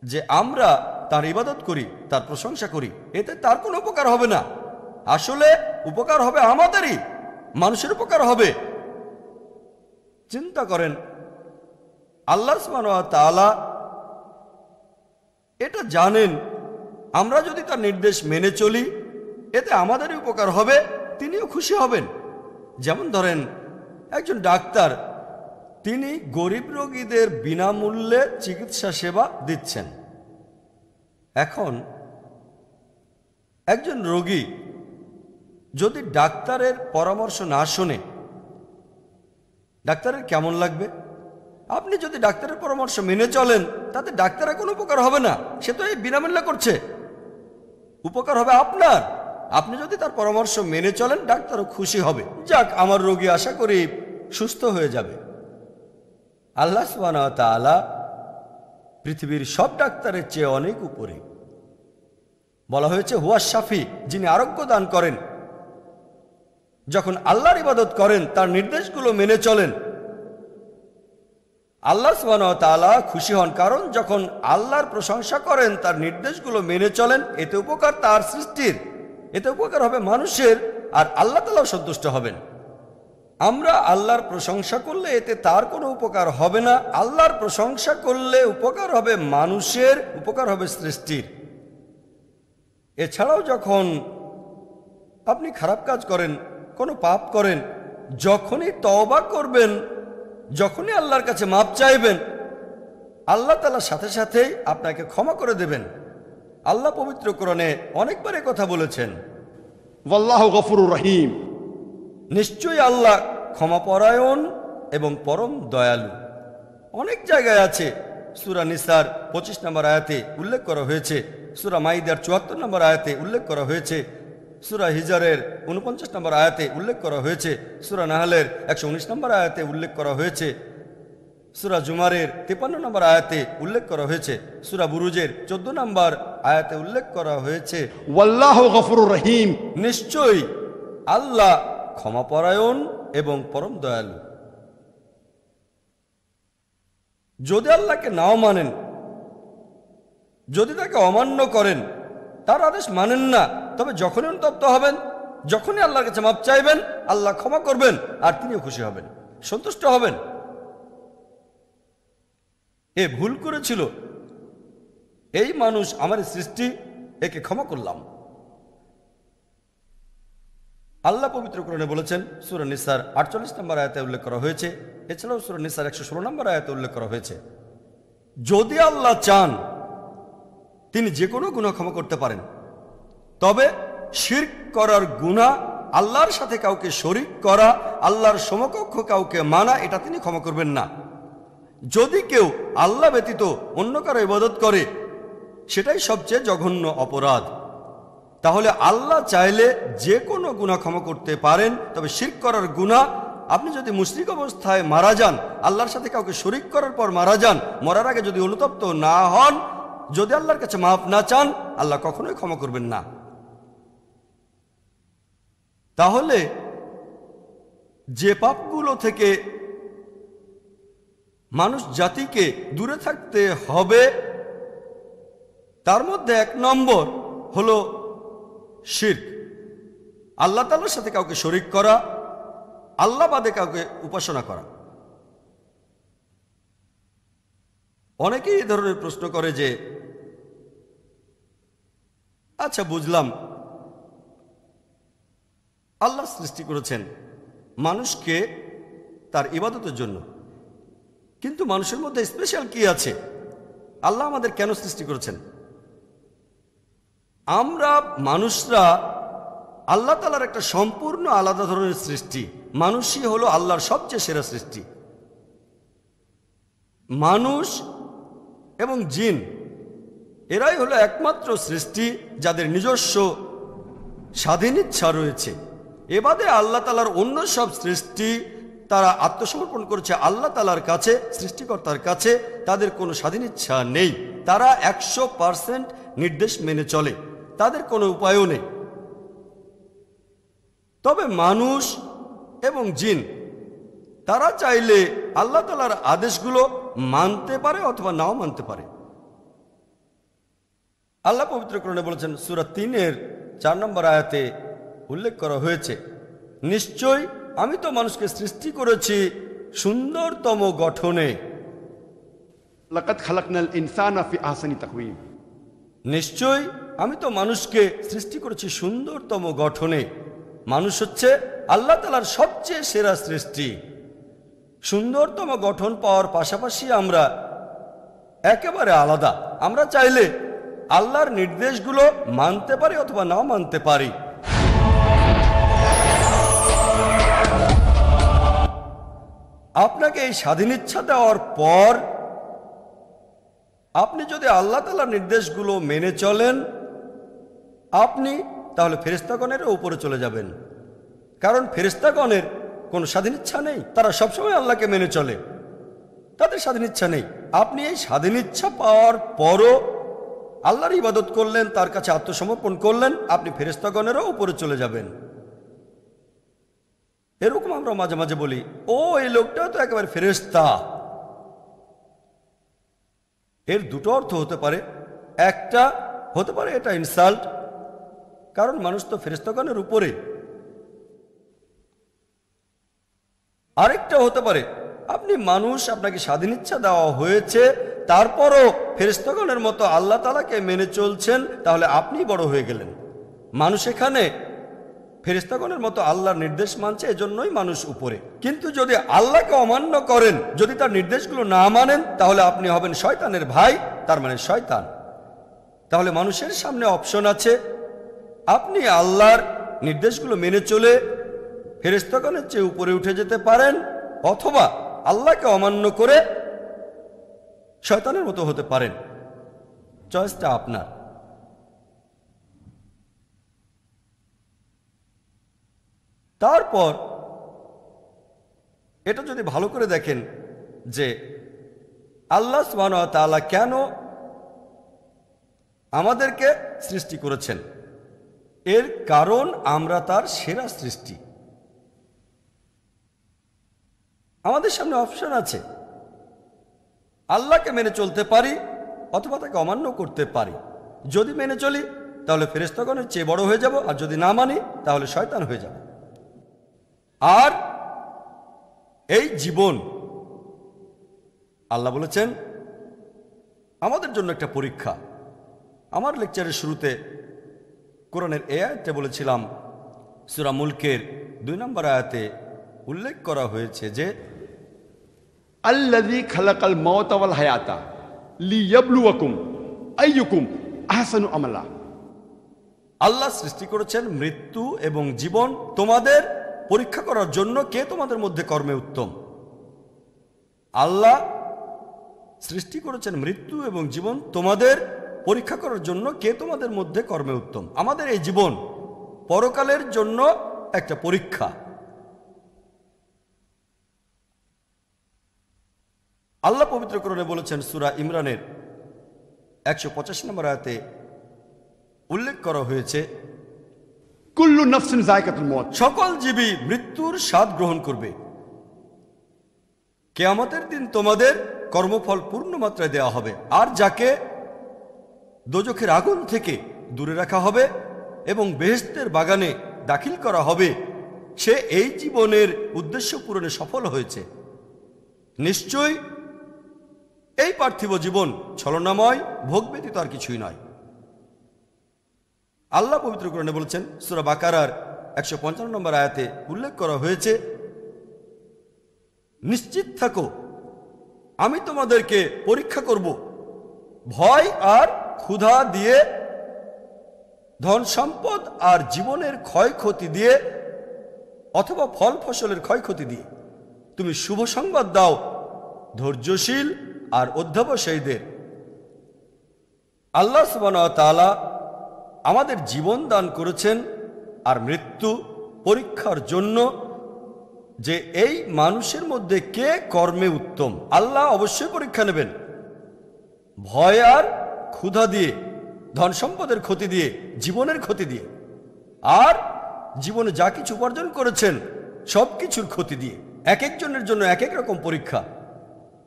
যে আমরা তার ইবাদত করি, তার প্রশংসা করি, এতে তার কোনো উপকার হবে না, আসলে উপকার হবে আমাদেরই, মানুষের উপকার হবে। চিন্তা করেন, আল্লাহ সুবহানাহু ওয়া তাআলা এটা জানেন আমরা যদি তার নির্দেশ মেনে চলি এতে আমাদেরই উপকার হবে, তিনিও খুশি হবেন। যেমন ধরেন, একজন ডাক্তার, তিনি গরিব রোগীদের বিনামূল্যে চিকিৎসা সেবা দিচ্ছেন। এখন একজন রোগী যদি ডাক্তারের পরামর্শ না শোনে, ডাক্তারের কেমন লাগবে? আপনি যদি ডাক্তারের পরামর্শ মেনে চলেন তাতে ডাক্তারের কোনো উপকার হবে না, সে তো এই বিনামূল্যে করছে। উপকার হবে আপনার, আপনি যদি তার পরামর্শ মেনে চলেন ডাক্তারও খুশি হবে, যাক আমার রোগী আশা করি সুস্থ হয়ে যাবে। আল্লাহ সুবহানাহু ওয়া তাআলা পৃথিবীর সব ডাক্তারের চেয়ে অনেক উপরে। বলা হয়েছে, হুয়া শাফি, যিনি আরোগ্য দান করেন। যখন আল্লাহর ইবাদত করেন, তার নির্দেশগুলো মেনে চলেন, আল্লাহ সুবহানাহু ওয়া তাআলা খুশি হন। কারণ যখন আল্লাহর প্রশংসা করেন, তার নির্দেশগুলো মেনে চলেন, এতে উপকার তার সৃষ্টির, এতে উপকার হবে মানুষের, আর আল্লাহ তাআলাও সন্তুষ্ট হবেন। আমরা আল্লাহর প্রশংসা করলে এতে তার কোনো উপকার হবে না, আল্লাহর প্রশংসা করলে উপকার হবে মানুষের, উপকার হবে সৃষ্টির। এছাড়াও যখন আপনি খারাপ কাজ করেন, কোনো পাপ করেন, যখনই তওবা করবেন, যখনই আল্লাহর কাছে মাপ চাইবেন, আল্লাহ তাআলা সাথে সাথেই আপনাকে ক্ষমা করে দেবেন। আল্লাহ পবিত্র কোরআনে অনেকবার এ কথা বলেছেন, ওয়াল্লাহু গফুরুর রহিম, নিশ্চয়ই আল্লাহ ক্ষমাপরায়ণ এবং পরম দয়ালু। অনেক জায়গায় আছে, সূরা নিসার 25 নম্বর আয়াতে উল্লেখ করা হয়েছে, সূরা মাইদার 74 নম্বর আয়াতে উল্লেখ করা হয়েছে, সূরা হিজরের 49 নম্বর আয়াতে উল্লেখ করা হয়েছে, সূরা নাহলের 119 নম্বর আয়াতে উল্লেখ করা হয়েছে, সূরা জুমারের 53 নম্বর আয়াতে উল্লেখ করা হয়েছে, সূরা বুরুজের 14 নম্বর আয়াতে উল্লেখ করা হয়েছে, ওয়াল্লাহু গফুরুর রহিম, নিশ্চয়ই আল্লাহ ক্ষমাপরায়ণ এবং পরম দয়ালু। যদি আল্লাহকে নাও মানেন, যদি তাকে অমান্য করেন, তার আদেশ মানেন না, তবে যখনই অনুতপ্ত হবেন, যখনই আল্লাহর কাছে মাপ চাইবেন, আল্লাহ ক্ষমা করবেন আর তিনিও খুশি হবেন, সন্তুষ্ট হবেন। এ ভুল করেছিল, এই মানুষ আমার সৃষ্টি, একে ক্ষমা করলাম। আল্লাহ পবিত্র কোরআনে বলেছেন, সূরা নিসার 48 নম্বর আয়াতে উল্লেখ করা হয়েছে, এছাড়াও সূরা নিসার 116 নম্বর আয়াতে উল্লেখ করা হয়েছে, যদি আল্লাহ চান তিনি যে কোনো গুনাহ ক্ষমা করতে পারেন, তবে শিরক করার গুনাহ, আল্লাহর সাথে কাউকে শরীক করা, আল্লাহর সমকক্ষ কাউকে মানা, এটা তিনি ক্ষমা করবেন না। যদি কেউ আল্লাহ ব্যতীত অন্য কারো ইবাদত করে, সেটাই সবচেয়ে জঘন্য অপরাধ। তাহলে আল্লাহ চাইলে যে কোনো গুনাহ ক্ষমা করতে পারেন, তবে শিরক করার গুনাহ, আপনি যদি মুশরিক অবস্থায় মারা যান, আল্লাহর সাথে কাউকে শরীক করার পর মারা যান, মরার আগে যদি অনুতপ্ত না হন, যদি আল্লাহর কাছে মাফ না চান, আল্লাহ কখনোই ক্ষমা করবেন না। তাহলে যে পাপগুলো থেকে মানুষ জাতিকে দূরে থাকতে হবে, তার মধ্যে 1 নম্বর হলো শিরক, আল্লাহ তাআলার সাথে কাউকে শরীক করা, আল্লাহ বাদে কাউকে উপাসনা করা। অনেকেই এই ধরনের প্রশ্ন করে যে, আচ্ছা বুঝলাম, আল্লাহ সৃষ্টি করেছেন মানুষকে তার ইবাদতের জন্য, কিন্তু মানুষের মধ্যে স্পেশাল কি আছে? আল্লাহ আমাদের কেন সৃষ্টি করেছেন? আমরা মানুষরা আল্লাহ তাআলার একটা সম্পূর্ণ আলাদা ধরনের সৃষ্টি। মানুষই হলো আল্লাহর সবচেয়ে সেরা সৃষ্টি। মানুষ এবং জিন এরাই হলো একমাত্র সৃষ্টি যাদের নিজস্ব স্বাধীন ইচ্ছা রয়েছে। এবাদে আল্লাহ তাআলার অন্য সব সৃষ্টি তারা আত্মসমর্পণ করেছে আল্লাহ তাআলার কাছে, সৃষ্টিকর্তার কাছে। তাদের কোনো স্বাধীন ইচ্ছা নেই, তারা 100% নির্দেশ মেনে চলে, তাদের কোনো উপায়ও নেই। তবে মানুষ এবং জিন তারা চাইলে আল্লাহ তাআলার আদেশগুলো মানতে পারে অথবা নাও মানতে পারে। আল্লাহ পবিত্র কোরআনে বলেছেন, সূরা 3-4 নম্বর আয়াতে উল্লেখ করা হয়েছে, নিশ্চয় আমি তো মানুষকে সৃষ্টি করেছি সুন্দরতম গঠনে। लक़द खलक़नल इंसान फी अहसनी तक़वीम। নিশ্চয় আমি তো মানুষকে সৃষ্টি করেছি সুন্দরতম গঠনে। মানুষ হচ্ছে আল্লাহ তাআলার সবচেয়ে সেরা সৃষ্টি। সুন্দরতম গঠন পাওয়ার পাশাপাশি আমরা একেবারে আলাদা। আমরা চাইলে আল্লাহর নির্দেশগুলো মানতে পারি অথবা নাও মানতে পারি। আপনাকে এই স্বাধীন ইচ্ছা দেওয়ার পর আপনি যদি আল্লাহ তাআলার নির্দেশগুলো মেনে চলেন, আপনি তাহলে ফেরেশতাগণের উপরে চলে যাবেন। কারণ ফেরেশতাগণের কোনো স্বাধীন ইচ্ছা নেই, তারা সবসময় আল্লাহকে মেনে চলে, তাদের স্বাধীন ইচ্ছা নেই। আপনি এই স্বাধীন ইচ্ছা পাওয়ার পরও আল্লাহর ইবাদত করলেন, তার কাছে আত্মসমর্পণ করলেন, আপনি ফেরেশতাগণেরও উপরে চলে যাবেন। এরকম আমরা মাঝে মাঝে বলি, ও এই লোকটা তো একেবারে ফেরেশতা। এর দুটো অর্থ হতে পারে। একটা হতে পারে এটা ইনসাল্ট, কারণ মানুষ তো ফেরেশতাগণের উপরে। আরেকটা হতে পারে আপনি মানুষ, আপনাকে স্বাধীন ইচ্ছা দেওয়া হয়েছে, তারপরও ফেরেশতাগণের মতো আল্লাহ তাআলাকে মেনে চলছেন, তাহলে আপনি বড় হয়ে গেলেন। মানুষ এখানে ফেরেশতাগণের মতো আল্লাহর নির্দেশ মানছে, এজন্যই মানুষ উপরে। কিন্তু যদি আল্লাহকে অমান্য করেন, যদি তার নির্দেশগুলো না মানেন, তাহলে আপনি হবেন শয়তানের ভাই, তার মানে শয়তান। তাহলে মানুষের সামনে অপশন আছে, আপনি আল্লাহর নির্দেশগুলো মেনে চলে ফেরেশতাগণের চেয়ে উপরে উঠে যেতে পারেন, অথবা আল্লাহকে অমান্য করে শয়তানের মতো হতে পারেন। চয়েসটা আপনার। তারপর এটা যদি ভালো করে দেখেন যে আল্লাহ সুবহানাহু ওয়া তাআলা কেন আমাদেরকে সৃষ্টি করেছেন, এর কারণ আমরা তার সেরা সৃষ্টি। আমাদের সামনে অপশন আছে, আল্লাহকে মেনে চলতে পারি অথবা তাকে অমান্য করতে পারি। যদি মেনে চলি তাহলে ফেরেশতাগণের চেয়ে বড় হয়ে যাব, আর যদি না মানি তাহলে শয়তান হয়ে যাব। আর এই জীবন আল্লাহ বলেছেন আমাদের জন্য একটা পরীক্ষা। আমার লেকচারের শুরুতে কোরআনের এই আয়াতটা বলেছিলাম, সূরা মুলকের 2 নম্বর আয়াতে উল্লেখ করা হয়েছে যে अल्लज़ी खलक़ल मौत वल हयाता लियब्लुवकुम अय्युकुम अहसनु अमला। আল্লাহ সৃষ্টি করেছেন মৃত্যু এবং জীবন তোমাদের পরীক্ষা করার জন্য কে তোমাদের মধ্যে কর্মে উত্তম। আল্লাহ সৃষ্টি করেছেন মৃত্যু এবং জীবন তোমাদের পরীক্ষা করার জন্য কে তোমাদের মধ্যে কর্মে উত্তম। আমাদের এই জীবন পরকালের জন্য একটা পরীক্ষা। আল্লাহ পবিত্র কোরআনে বলেছেন, সূরা ইমরানের 185 নম্বর আয়াতে উল্লেখ করা হয়েছে, कुल्लु नफ्सिन जायकातुल मौत। সকল জীবী মৃত্যুর স্বাদ গ্রহণ করবে। কিয়ামতের দিন তোমাদের কর্মফল পূর্ণ মাত্রায় দেওয়া হবে, আর যাকে দোজখের আগুন থেকে দূরে রাখা হবে এবং বেহেশতের বাগানে দাখিল করা হবে, সে এই জীবনের উদ্দেশ্য পূরণে সফল হয়েছে। নিশ্চয় এই পার্থিব জীবন ছলনাময়, ভোগ ব্যতীত আর কিছুই নয়। আল্লাহ পবিত্র কোরআনে বলেছেন, সূরা বাকারার 155 নম্বর আয়াতে উল্লেখ করা হয়েছে, নিশ্চিত থাকো আমি তোমাদেরকে পরীক্ষা করব ভয় আর ক্ষুধা দিয়ে, ধন সম্পদ আর জীবনের ক্ষয়ক্ষতি দিয়ে, অথবা ফল ফসলের ক্ষয়ক্ষতি দিয়ে। তুমি শুভ সংবাদ দাও ধৈর্যশীল আর অধ্যবসায়ীদের। আল্লাহ সুবহানাহু ওয়া তাআলা আমাদের জীবন দান করেছেন আর মৃত্যু পরীক্ষার জন্য, যে এই মানুষের মধ্যে কে কর্মে উত্তম। আল্লাহ অবশ্যই পরীক্ষা নেবেন ভয় আর ক্ষুধা দিয়ে, ধন সম্পদের ক্ষতি দিয়ে, জীবনের ক্ষতি দিয়ে, আর জীবনে যা কিছু উপার্জন করেছেন সব কিছুর ক্ষতি দিয়ে। এক একজনের জন্য এক এক রকম পরীক্ষা।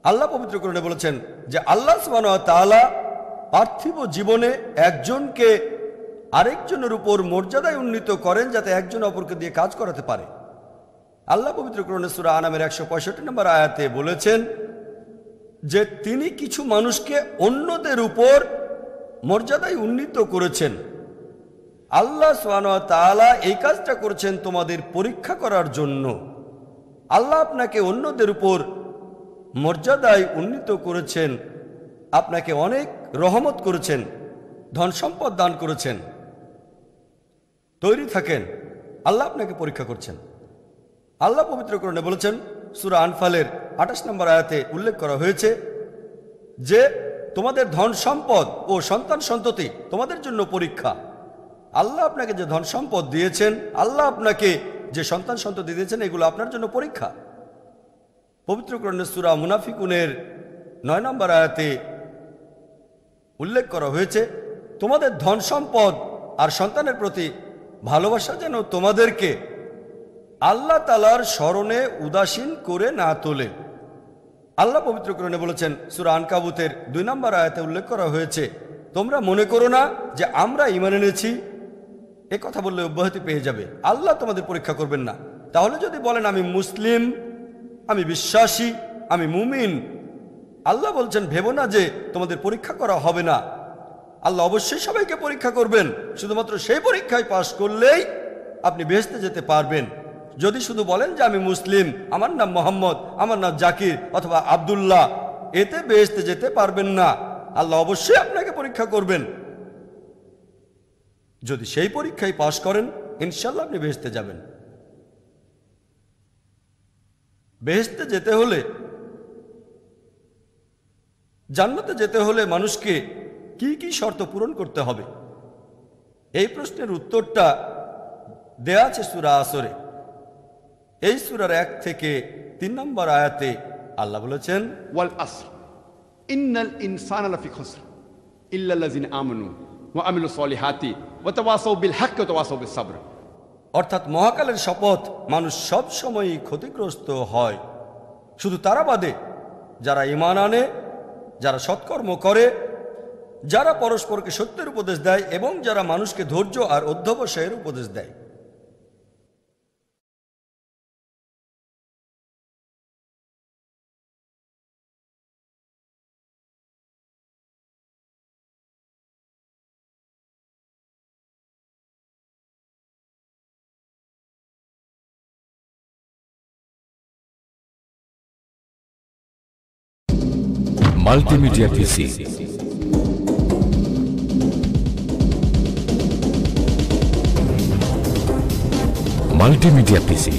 আল্লাহ পবিত্র কোরআনে বলেছেন যে আল্লাহ সুবহানাহু ওয়া তাআলা পার্থিব জীবনে একজনকে আরেকজনের উপর মর্যাদায় উন্নীত করেন, যাতে একজন অপরকে দিয়ে কাজ করাতে পারে। আল্লাহ পবিত্র কোরআনে সূরা আনামের 165 নম্বর আয়াতে বলেছেন যে তিনি কিছু মানুষকে অন্যদের উপর মর্যাদায় উন্নীত করেছেন। আল্লাহ সুবহানাহু ওয়া তাআলা এই কাজটা করেছেন তোমাদের পরীক্ষা করার জন্য। আল্লাহ আপনাকে অন্যদের উপর মর্যাদায় উন্নীত করেছেন, আপনাকে অনেক রহমত করেছেন, ধন সম্পদ দান করেছেন। তৈরি থাকেন, আল্লাহ আপনাকে পরীক্ষা করছেন। আল্লাহ পবিত্র কোরআনে বলেছেন সূরা আনফালের 28 নম্বর আয়াতে উল্লেখ করা হয়েছে যে তোমাদের ধন সম্পদ ও সন্তান সন্ততি তোমাদের জন্য পরীক্ষা। আল্লাহ আপনাকে যে ধন সম্পদ দিয়েছেন, আল্লাহ আপনাকে যে সন্তান সন্ততি দিয়েছেন, এগুলো আপনার জন্য পরীক্ষা। পবিত্র কোরআনে সূরা মুনাফিকুনের 9 নম্বর আয়াতে উল্লেখ করা হয়েছে তোমাদের ধন সম্পদ আর সন্তানের প্রতি ভালোবাসা যেন তোমাদেরকে আল্লাহ তাআলার স্মরণে উদাসীন করে না তোলে। আল্লাহ পবিত্র কোরআনে বলেছেন সূরা আনকাবুতের 2 নম্বর আয়াতে উল্লেখ করা হয়েছে তোমরা মনে করো না যে আমরা ঈমান এনেছি, এ কথা বললে অব্যাহতি পেয়ে যাবে, আল্লাহ তোমাদের পরীক্ষা করবেন না। তাহলে যদি বলেন আমি মুসলিম, আমি বিশ্বাসী, আমি মুমিন, আল্লাহ বলছেন ভেবো না যে তোমাদের পরীক্ষা করা হবে না। আল্লাহ অবশ্যই সবাইকে পরীক্ষা করবেন, শুধুমাত্র সেই পরীক্ষায় পাশ করলেই আপনি বেহেশতে যেতে পারবেন। যদি শুধু বলেন যে আমি মুসলিম, আমার নাম মোহাম্মদ, আমার নাম জাকির অথবা আব্দুল্লাহ, এতে বেহেশতে যেতে পারবেন না। আল্লাহ অবশ্যই আপনাকে পরীক্ষা করবেন। যদি সেই পরীক্ষায় পাশ করেন ইনশাআল্লাহ আপনি বেহেশতে যাবেন। বেহেশতে যেতে হলে, জান্নাতে যেতে হলে মানুষকে কি কি শর্ত পূরণ করতে হবে, এই প্রশ্নের উত্তরটা দেয়া আছে সূরা আসরে। এই সূরার 1 থেকে 3 নম্বর আয়াতে আল্লাহ বলেছেন ওয়াল আসর ইন্নাল ইনসানা লাফি খুসর ইল্লা আল্লাযিনা আমানু ওয়া আমিলুস সলিহাতি ওয়া তাওয়াসাউ বিল হাক্কি ওয়া তাওয়াসাউ বিস সাবর। অর্থাৎ মহাকালের শপথ, মানুষ সব সময়ই ক্ষতিগ্রস্ত হয়, শুধু তারা বাদে যারা ঈমান আনে, যারা সৎকর্ম করে, যারা পরস্পরকে সত্যের উপদেশ দেয় এবং যারা মানুষকে ধৈর্য আর অধ্যবসায়ের উপদেশ দেয়। Multimedia PC, multimedia PC.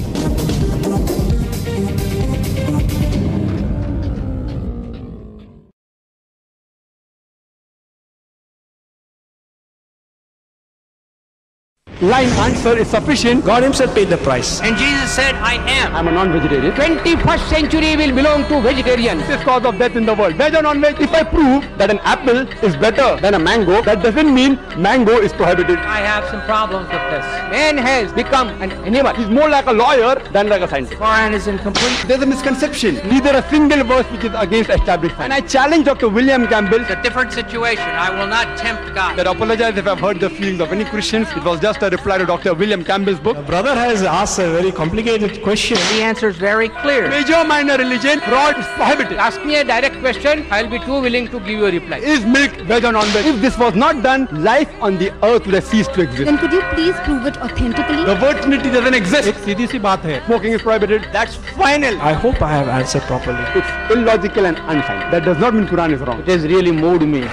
Line answer is sufficient. God himself paid the price. And Jesus said, I am. I'm a non-vegetarian. 21st century will belong to vegetarians. This cause of death in the world. Veg or non-veg? If I prove that an apple is better than a mango, that doesn't mean mango is prohibited. I have some problems with this. Man has become an animal. He's more like a lawyer than like a scientist. Quran is incomplete. There's a misconception. Neither a single verse which is against established science. And I challenge Dr. William Campbell It's a different situation. I will not tempt God. that apologize if I've hurt the feelings of any Christians. It was just a a reply to Dr. William Campbell's book. Brother has asked a very complicated question. The answer is very clear. Major, minor religion, fraud is prohibited. Ask me a direct question, I'll be too willing to give you a reply. Is milk veg or non-veg? If this was not done, life on the earth would have ceased to exist. Then could you please prove it authentically? The word Trinity doesn't exist. एक सीधी सी बात है. Smoking is prohibited. That's final. I hope I have answered properly. It's illogical and unsound. That does not mean Quran is wrong. It has really moved me.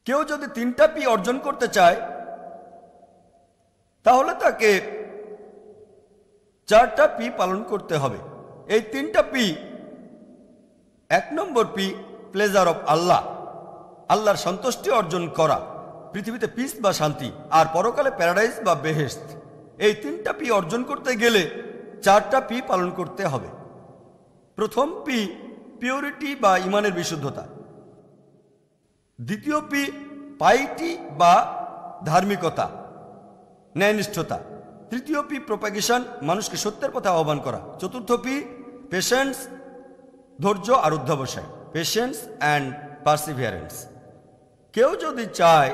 কেউ যদি 3টা P অর্জন করতে চায় তাহলে তাকে 4টা পি পালন করতে হবে। এই 3টা পি, 1 নম্বর পি প্লেজার অফ আল্লাহ, আল্লাহর সন্তুষ্টি অর্জন করা, পৃথিবীতে পিস বা শান্তি, আর পরকালে প্যারাডাইস বা বেহেশত। এই 3টা পি অর্জন করতে গেলে 4টা পি পালন করতে হবে। প্রথম পি পিউরিটি বা ইমানের বিশুদ্ধতা, দ্বিতীয় পি পাইটি বা ধার্মিকতা, ন্যায়নিষ্ঠতা, তৃতীয় পি প্রোপাগেশন, মানুষকে সত্যের পথে আহ্বান করা, চতুর্থ পি পেশেন্স, ধৈর্য আর অধ্যবসায়, পেশেন্স অ্যান্ড পারসিভিয়ারেন্স। কেউ যদি চায়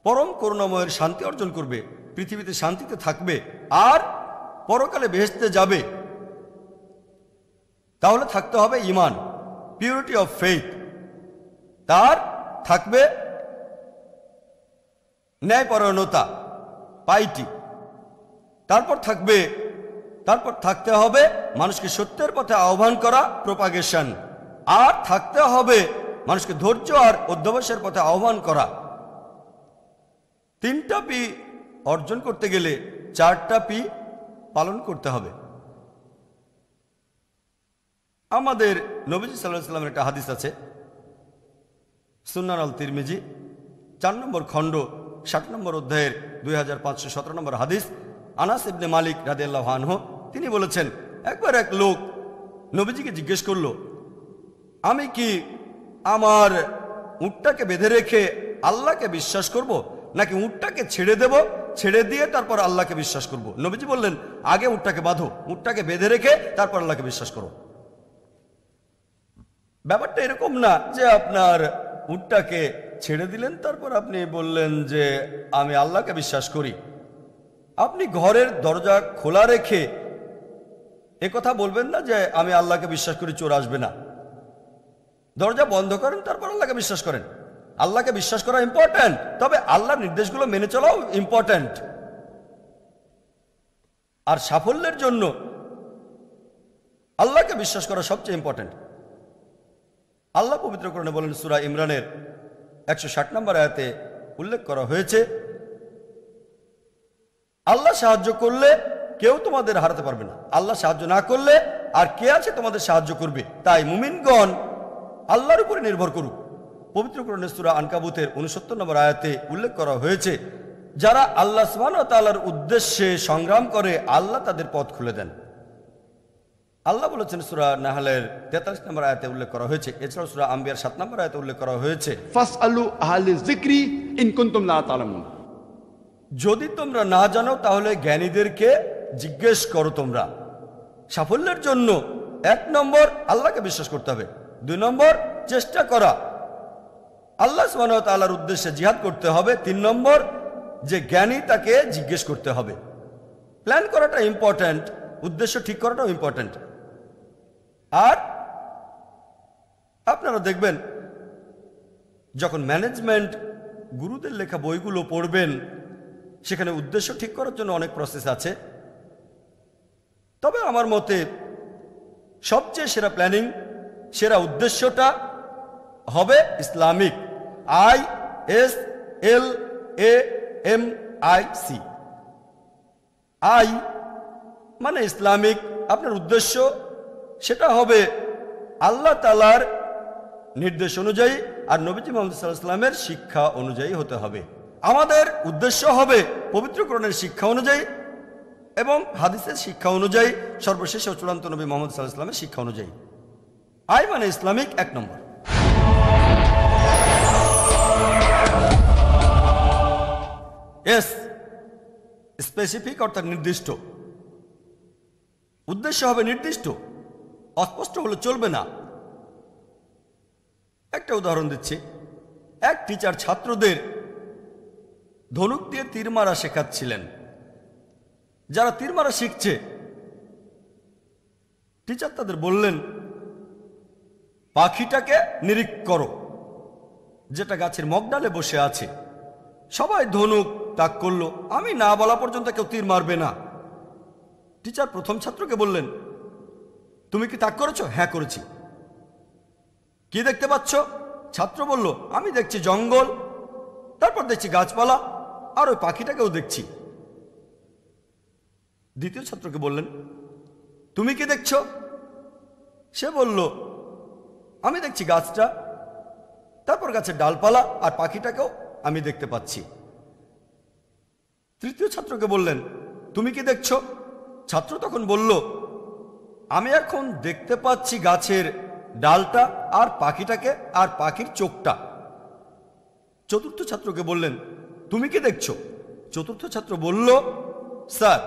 পরম করুণাময়ের শান্তি অর্জন করবে, পৃথিবীতে শান্তিতে থাকবে আর পরকালে বেহেশতে যাবে, তাহলে থাকতে হবে ঈমান, পিউরিটি অফ ফেইথ, তার থাকবে ন্যায়পরায়ণতা, পাইটি, তারপর থাকতে হবে মানুষকে সত্যের পথে আহ্বান করা, প্রোপাগেশন, আর থাকতে হবে মানুষকে ধৈর্য আর অধ্যবসায়ের পথে আহ্বান করা। 3টা পি অর্জন করতে গেলে 4টা পি পালন করতে হবে। আমাদের নবীজি সাল্লাল্লাহু আলাইহি ওয়াসাল্লামের একটা হাদিস আছে, সুনান আল তিরমিজি 4 নম্বর খণ্ড 60 নম্বর অধ্যায়ের 2517 নম্বর হাদিস। আনাস ইবনে মালিক রাদিয়াল্লাহু আনহু তিনি বলেছেন, একবার এক লোক নবীজিকে জিজ্ঞেস করল, আমি কি আমার উটটাকে বেঁধে রেখে আল্লাহকে বিশ্বাস করব, নাকি উটটাকে ছেড়ে দেব, ছেড়ে দিয়ে তারপর আল্লাহকে বিশ্বাস করব? নবীজি বললেন, আগে উটটাকে বাঁধো, উটটাকে বেঁধে রেখে তারপর আল্লাহকে বিশ্বাস করো। ব্যাপারটা এরকম না যে আপনার উটটাকে ছেড়ে দিলেন তারপর আপনি বললেন যে আমি আল্লাহকে বিশ্বাস করি। আপনি ঘরের দরজা খোলা রেখে একথা বলবেন না যে আমি আল্লাহকে বিশ্বাস করি, চোর আসবে না। দরজা বন্ধ করেন তারপর আল্লাহকে বিশ্বাস করেন। আল্লাহকে বিশ্বাস করা ইম্পর্ট্যান্ট, তবে আল্লাহর নির্দেশগুলো মেনে চলাও ইম্পর্ট্যান্ট। আর সাফল্যের জন্য আল্লাহকে বিশ্বাস করা সবচেয়ে ইম্পর্ট্যান্ট। আল্লাহ পবিত্র কোরআনে বলেন, সূরা ইমরানের 160 নম্বর আয়াতে উল্লেখ করা হয়েছে, আল্লাহ সাহায্য করলে কেউ তোমাদের হারাতে পারবে না, আল্লাহ সাহায্য না করলে আর কে আছে তোমাদের সাহায্য করবে? তাই মুমিনগণ আল্লাহর উপরে নির্ভর করুক। পবিত্র কোরআনে সূরা আনকাবুতের 69 নম্বর আয়াতে উল্লেখ করা হয়েছে, যারা আল্লাহ সুবহানাহু ওয়া তাআলার উদ্দেশ্যে সংগ্রাম করে আল্লাহ তাদের পথ খুলে দেন। আল্লাহ বলেছেন সূরা নাহলের 43 নম্বর আয়াতে উল্লেখ করা হয়েছে। এছাড়াও সূরা আম্বিয়ার 7 নম্বর আয়াতে উল্লেখ করা হয়েছে, ফাসআলু আহলা যিকরি ইন কুনতুম লা তা'লামুন। যদি তোমরা না জানো তাহলে জ্ঞানীদেরকে জিজ্ঞেস করো। তোমরা সাফল্যের জন্য 1 নম্বর আল্লাহকে বিশ্বাস করতে হবে, 2 নম্বর চেষ্টা করা, আল্লাহ সুবহানাহু ওয়া তাআলার উদ্দেশ্যে জিহাদ করতে হবে, 3 নম্বর যে জ্ঞানী তাকে জিজ্ঞেস করতে হবে। প্ল্যান করাটা ইম্পর্ট্যান্ট, উদ্দেশ্য ঠিক করাটাও ইম্পর্ট্যান্ট। আর আপনারা দেখবেন যখন ম্যানেজমেন্ট গুরুদের লেখা বইগুলো পড়বেন, সেখানে উদ্দেশ্য ঠিক করার জন্য অনেক প্রসেস আছে। তবে আমার মতে সবচেয়ে সেরা প্ল্যানিং, সেরা উদ্দেশ্যটা হবে ইসলামিক, ISLAMIC। আই মানে ইসলামিক, আপনার উদ্দেশ্য সেটা হবে আল্লাহ তাআলার নির্দেশ অনুযায়ী আর নবীজি মুহাম্মদ সাল্লাল্লাহু আলাইহি ওয়াসাল্লামের শিক্ষা অনুযায়ী হতে হবে। আমাদের উদ্দেশ্য হবে পবিত্র কোরআনের শিক্ষা অনুযায়ী এবং হাদিসের শিক্ষা অনুযায়ী সর্বশেষ ও চূড়ান্ত নবী মুহাম্মদ সাল্লাল্লাহু আলাইহি ওয়াসাল্লামের শিক্ষা অনুযায়ী। আই মানে ইসলামিক 1 নম্বর। এস স্পেসিফিক অর্থাৎ নির্দিষ্ট। উদ্দেশ্য হবে নির্দিষ্ট, অস্পষ্ট হলে চলবে না। একটা উদাহরণ দিচ্ছি। এক টিচার ছাত্রদের ধনুক দিয়ে তীর মারা শেখাচ্ছিলেন। যারা তীর মারা শিখছে, টিচার তাদের বললেন, পাখিটাকে নিরীক্ষণ করো যেটা গাছের মগডালে বসে আছে। সবাই ধনুক তাক করলো। আমি না বলা পর্যন্ত কেউ তীর মারবে না। টিচার প্রথম ছাত্রকে বললেন, তুমি কি তাক করেছো? হ্যাঁ করেছি। কি দেখতে পাচ্ছ? ছাত্র বলল, আমি দেখছি জঙ্গল, তারপর দেখছি গাছপালা, আর ওই পাখিটাকেও দেখছি। দ্বিতীয় ছাত্রকে বললেন, তুমি কি দেখছো? সে বলল, আমি দেখছি গাছটা, তারপর গাছের ডালপালা আর পাখিটাকেও আমি দেখতে পাচ্ছি। তৃতীয় ছাত্রকে বললেন, তুমি কি দেখছো? ছাত্র তখন বলল, আমি এখন দেখতে পাচ্ছি গাছের ডালটা আর পাখিটাকে আর পাখির চোখটা। চতুর্থ ছাত্রকে বললেন, তুমি কি দেখছো? চতুর্থ ছাত্র বলল, স্যার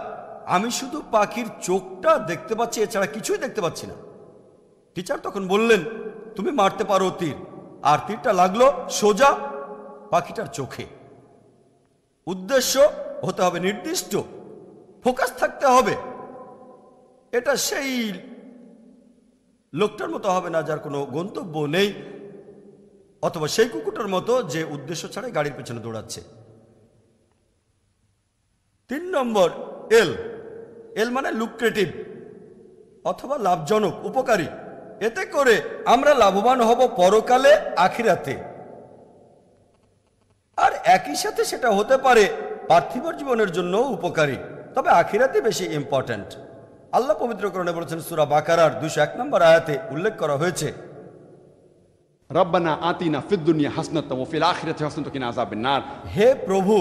আমি শুধু পাখির চোখটা দেখতে পাচ্ছি, এছাড়া কিছুই দেখতে পাচ্ছি না। টিচার তখন বললেন, তুমি মারতে পারো তীর, আর তীরটা লাগলো সোজা পাখিটার চোখে। উদ্দেশ্য হতে হবে নির্দিষ্ট, ফোকাস থাকতে হবে। এটা সেই লোকটার মতো হবে না যার কোনো গন্তব্য নেই, অথবা সেই কুকুরটার মতো যে উদ্দেশ্য ছাড়াই গাড়ির পেছনে দৌড়াচ্ছে। 3 নম্বর এল। এল মানে লুক্রেটিভ অথবা লাভজনক, উপকারী। এতে করে আমরা লাভবান হব পরকালে, আখিরাতে। আর একই সাথে সেটা হতে পারে পার্থিব জীবনের জন্য উপকারী, তবে আখিরাতে বেশি ইম্পর্ট্যান্ট। আল্লাহ পবিত্র কোরআনে বলেছেন, সূরা বাকারার 201 নম্বর আয়াতে উল্লেখ করা হয়েছে, রব্বানা আতিনা ফিদ দুনিয়া হাসনাতাও ওয়া ফিল আখিরাতি হাসনাতাও ওয়া কিনা আযাবান নার। হে প্রভু,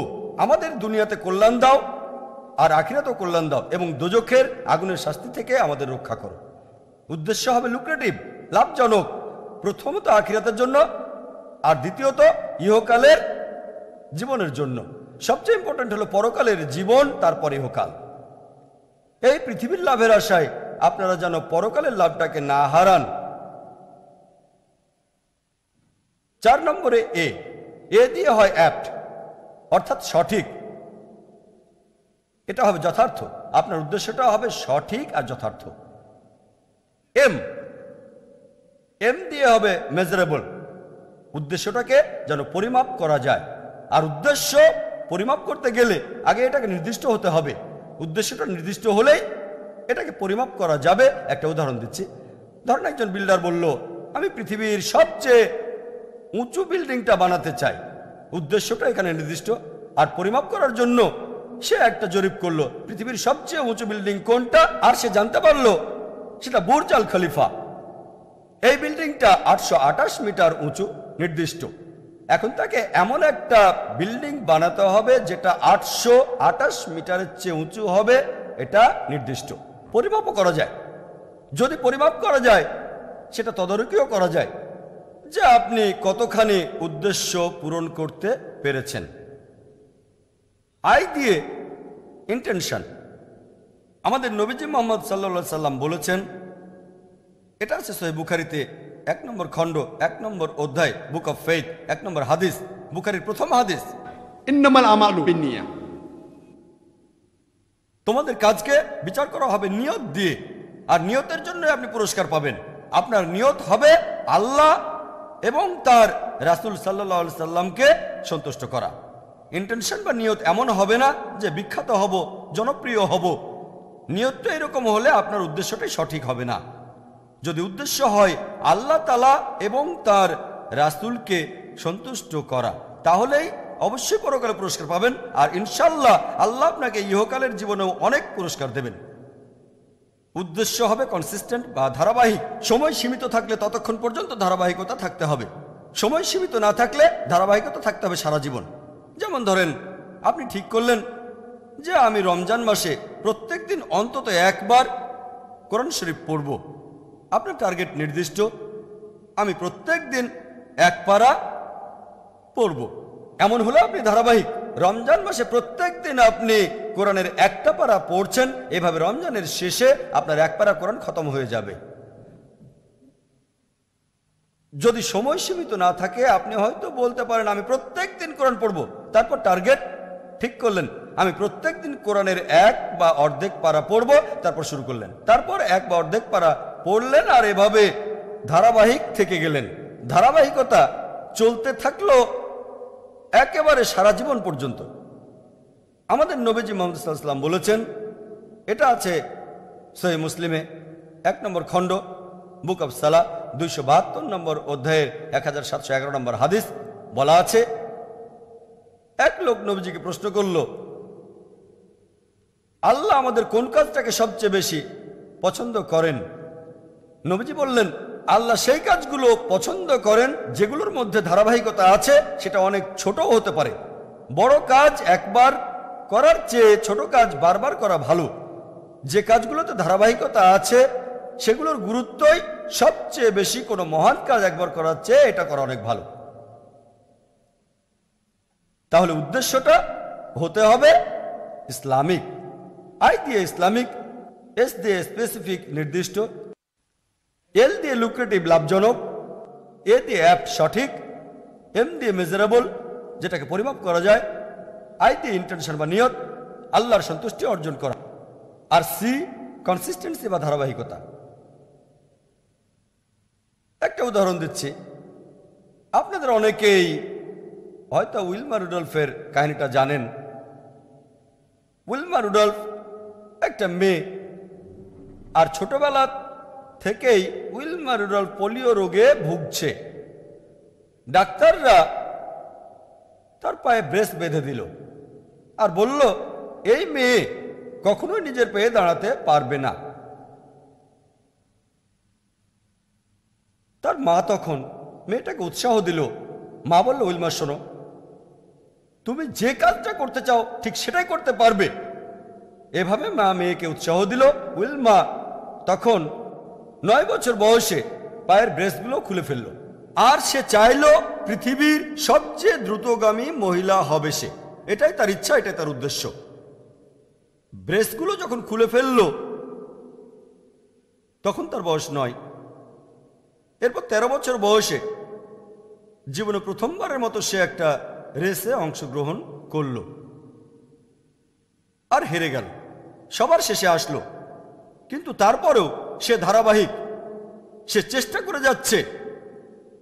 আমাদের দুনিয়াতে কল্যাণ দাও আর আখিরাতেও কল্যাণ দাও, এবং দোজখের আগুনের শাস্তি থেকে আমাদের রক্ষা করো। উদ্দেশ্য হবে লুক্রেটিভ, লাভজনক, প্রথমত আখিরাতের জন্য, আর দ্বিতীয়ত ইহকালের জীবনের জন্য। সবচেয়ে ইম্পর্টেন্ট হলো পরকালের জীবন, তারপর ইহকাল। এই পৃথিবীর লাভের আশায় আপনারা যেন পরকালের লাভটাকে না হারান। 4 নম্বরে এ। এ দিয়ে হয় অ্যাপ্ট, অর্থাৎ সঠিক। এটা হবে যথার্থ, আপনার উদ্দেশ্যটা হবে সঠিক আর যথার্থ। এম। এম দিয়ে হবে মেজারেবল, উদ্দেশ্যটাকে যেন পরিমাপ করা যায়। আর উদ্দেশ্য পরিমাপ করতে গেলে আগে এটাকে নির্দিষ্ট হতে হবে। উদ্দেশ্যটা নির্দিষ্ট হলেই এটাকে পরিমাপ করা যাবে। একটা উদাহরণ দিচ্ছি। ধরেন একজন বিল্ডার বলল, আমি পৃথিবীর সবচেয়ে উঁচু বিল্ডিংটা বানাতে চাই। উদ্দেশ্যটা এখানে নির্দিষ্ট, আর পরিমাপ করার জন্য সে একটা জরিপ করলো পৃথিবীর সবচেয়ে উঁচু বিল্ডিং কোনটা, আর সে জানতে পারলো সেটা বুর্জ আল খলিফা। এই বিল্ডিংটা 828 মিটার উঁচু, নির্দিষ্ট। এখন তাকে এমন একটা বিল্ডিং বানাতে হবে যেটা 828 মিটারের চেয়ে উঁচু হবে, এটা নির্দিষ্ট। পরিমাপও করা যায়। যদি পরিমাপ করা যায়, সেটা তদারকিও করা যায় যে আপনি কতখানি উদ্দেশ্য পূরণ করতে পেরেছেন। আই দিয়ে ইন্টেনশন। আমাদের নবীজি মুহাম্মদ সাল্লাল্লাহু আলাইহি সাল্লাম বলেছেন, এটা আছে সহিহ বুখারীতে 1 নম্বর খণ্ড 1 নম্বর অধ্যায়, বুক অফ ফেইথ, 1 নম্বর হাদিস, বুখারীর প্রথম হাদিস, ইন্নামাল আমালু বিন্নিয়া। তোমাদের কাজকে বিচার করা হবে নিয়ত দিয়ে, আর নিয়তের জন্য আপনি পুরস্কার পাবেন। আপনার নিয়ত হবে আল্লাহ এবং তার রাসূল সাল্লাল্লাহু আলাইহি সাল্লামকে সন্তুষ্ট করা। ইন্টেনশন বা নিয়ত এমন হবে না যে বিখ্যাত হব, জনপ্রিয় হব। নিয়তটা এরকম হলে আপনার উদ্দেশ্যটাই সঠিক হবে না। যদি উদ্দেশ্য হয় আল্লাহ তাআলা এবং তার রাসূলকে সন্তুষ্ট করা, তাহলেই অবশ্যই পরকালে পুরস্কার পাবেন। আর ইনশাআল্লাহ আল্লাহ আপনাকে ইহকালের জীবনেও অনেক পুরস্কার দেবেন। উদ্দেশ্য হবে কনসিস্টেন্ট বা ধারাবাহিক। সময় সীমিত থাকলে ততক্ষণ পর্যন্ত ধারাবাহিকতা থাকতে হবে। সময় সীমিত না থাকলে ধারাবাহিকতা থাকতে হবে সারা জীবন। যেমন ধরেন, আপনি ঠিক করলেন যে আমি রমজান মাসে প্রত্যেক দিন অন্তত একবার কোরআন শরীফ পড়ব। আপনার টার্গেট নির্দিষ্ট, আমি প্রত্যেক দিন এক পারা পড়ব। এমন হলে আপনি ধারাবাহিক রমজান মাসে প্রত্যেক দিন আপনি কোরআনের একটা পারা পড়ছেন। এভাবে রমজানের শেষে আপনার এক পারা কোরআন খতম হয়ে যাবে। যদি সময় সীমিত না থাকে আপনি হয়তো বলতে পারেন আমি প্রত্যেক দিন কোরআন পড়ব। তারপর টার্গেট ঠিক করলেন, আমি প্রত্যেক দিন কোরআনের এক বা অর্ধেক পারা পড়ব। তারপর শুরু করলেন, তারপর এক বা অর্ধেক পারা পড়লেন, আর এভাবে ধারাবাহিক থেকে গেলেন। ধারাবাহিকতা চলতে থাকলো একেবারে সারা জীবন পর্যন্ত। আমাদের নবীজি মুহাম্মদ সাল্লাল্লাহু আলাইহি ওয়াসাল্লাম বলেছেন, এটা আছে সহিহ মুসলিমে 1 নম্বর খণ্ড, বুক অব সালাহ, 272 নম্বর অধ্যায়ের 1711 নম্বর হাদিস। বলা আছে, এক লোক নবীজিকে প্রশ্ন করল, আল্লাহ আমাদের কোন কাজটাকে সবচেয়ে বেশি পছন্দ করেন? নবীজি বললেন, আল্লাহ সেই কাজগুলো পছন্দ করেন যেগুলোর মধ্যে ধারাবাহিকতা আছে। সেটা অনেক ছোট হতে পারে। বড় কাজ একবার করার চেয়ে ছোট কাজ বারবার করা ভালো। যে কাজগুলোতে ধারাবাহিকতা আছে সেগুলোর গুরুত্বই সবচেয়ে বেশি। কোনো মহান কাজ একবার করার চেয়ে এটা করা অনেক ভালো। তাহলে উদ্দেশ্যটা হতে হবে ইসলামিক। আই দিয়ে ইসলামিক, এস দিয়ে স্পেসিফিক নির্দিষ্ট, এল দিয়ে লুক্রেটিভ লাভজনক, এ দিয়ে অ্যাপ্ট সঠিক, এম দিয়ে মেজারেবল যেটাকে পরিমাপ করা যায়, আই দিয়ে ইন্টেনশন বা নিয়ত আল্লাহর সন্তুষ্টি অর্জন করা, আর সি কনসিস্টেন্সি বা ধারাবাহিকতা। একটা উদাহরণ দিচ্ছি, আপনাদের অনেকেই হয়তো উইলমা রুডলফের কাহিনীটা জানেন। উইলমা রুডলফ একটা মেয়ে, আর ছোটবেলা থেকেই উইলমা রুডলফ পোলিও রোগে ভুগছে। ডাক্তাররা তার পায়ে ব্রেস বেঁধে দিল আর বলল, এই মেয়ে কখনোই নিজের পায়ে দাঁড়াতে পারবে না। তার মা তখন মেয়েটাকে উৎসাহ দিল। মা বলল, উইলমা শোনো, তুমি যে কাজটা করতে চাও ঠিক সেটাই করতে পারবে। এভাবে মা মেয়েকে উৎসাহ দিল। উইলমা তখন 9 বছর বয়সে পায়ের ব্রেসগুলো খুলে ফেলল, আর সে চাইল পৃথিবীর সবচেয়ে দ্রুতগামী মহিলা হবে সে। এটাই তার ইচ্ছা, এটাই তার উদ্দেশ্য। ব্রেসগুলো যখন খুলে ফেলল তখন তার বয়স 9। এরপর 13 বছর বয়সে জীবনে প্রথমবারের মতো সে একটা রেসে অংশগ্রহণ করল আর হেরে গেল। সবার শেষে আসলো, কিন্তু তারপরেও সে ধারাবাহিক। সে চেষ্টা করে যাচ্ছে,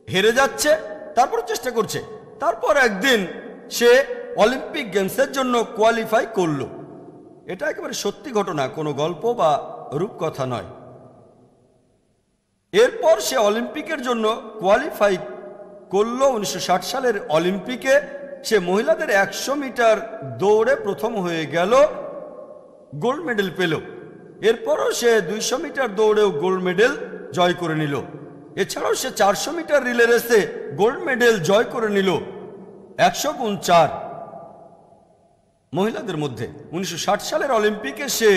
হেরে যাচ্ছে, তারপর চেষ্টা করছে। তারপর একদিন সে অলিম্পিক গেমসের জন্য কোয়ালিফাই করলো। এটা একেবারে সত্যি ঘটনা, কোনো গল্প বা রূপকথা নয়। এরপর সে অলিম্পিকের জন্য কোয়ালিফাই করলো। 1960 সালের অলিম্পিকে সে মহিলাদের 100 মিটার দৌড়ে প্রথম হয়ে গেল, গোল্ড মেডেল পেল। এরপরও সে 200 মিটার দৌড়েও গোল্ড মেডেল জয় করে নিল। এছাড়াও সে 400 মিটার রিলে রেসে গোল্ড মেডেল জয় করে নিল। 100 গুণ 4 মহিলাদের মধ্যে 1960 সালের অলিম্পিকে সে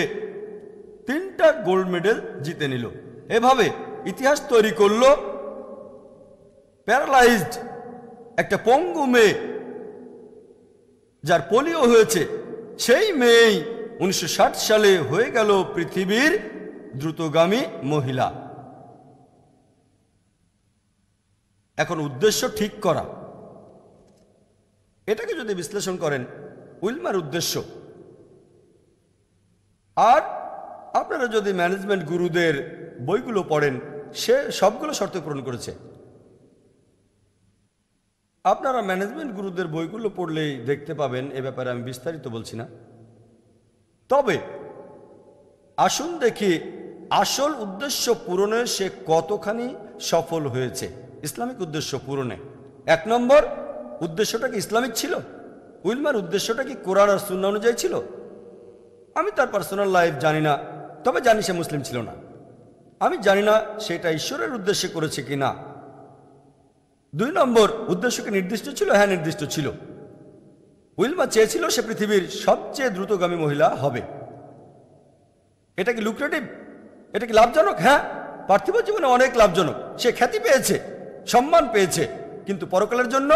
3টা গোল্ড মেডেল জিতে নিল। এভাবে ইতিহাস তৈরি করল। প্যারালাইজড একটা পঙ্গু মেয়ে যার পোলিও হয়েছে, সেই মেয়েই 1960 সালে হয়ে গেল পৃথিবীর দ্রুতগামী মহিলা। এখন উদ্দেশ্য ঠিক করা, এটাকে যদি বিশ্লেষণ করেন, উইলমার উদ্দেশ্য। আর আপনারা যদি ম্যানেজমেন্ট গুরুদের বইগুলো পড়েন, সে সবগুলো শর্ত পূরণ করেছে। আপনারা ম্যানেজমেন্ট গুরুদের বইগুলো পড়লেই দেখতে পাবেন। এ ব্যাপারে আমি বিস্তারিত বলছি না। তবে আসুন দেখি আসল উদ্দেশ্য পূরণে সে কতখানি সফল হয়েছে। ইসলামিক উদ্দেশ্য পূরণে 1 নম্বর, উদ্দেশ্যটা কি ইসলামিক ছিল? উইলমার উদ্দেশ্যটা কি কোরআন আর সুন্নাহ অনুযায়ী ছিল? আমি তার পার্সোনাল লাইফ জানি না, তবে জানি সে মুসলিম ছিল না। আমি জানি না সেটা ঈশ্বরের উদ্দেশ্যে করেছে কি না। 2 নম্বর, উদ্দেশ্য কি নির্দিষ্ট ছিল? হ্যাঁ, নির্দিষ্ট ছিল। উইলমা চেয়েছিল সে পৃথিবীর সবচেয়ে দ্রুতগামী মহিলা হবে। এটা কি লুক্রেটিভ? এটা কি লাভজনক? হ্যাঁ, পার্থিব জীবনে অনেক লাভজনক। সে খ্যাতি পেয়েছে, সম্মান পেয়েছে, কিন্তু পরকালের জন্য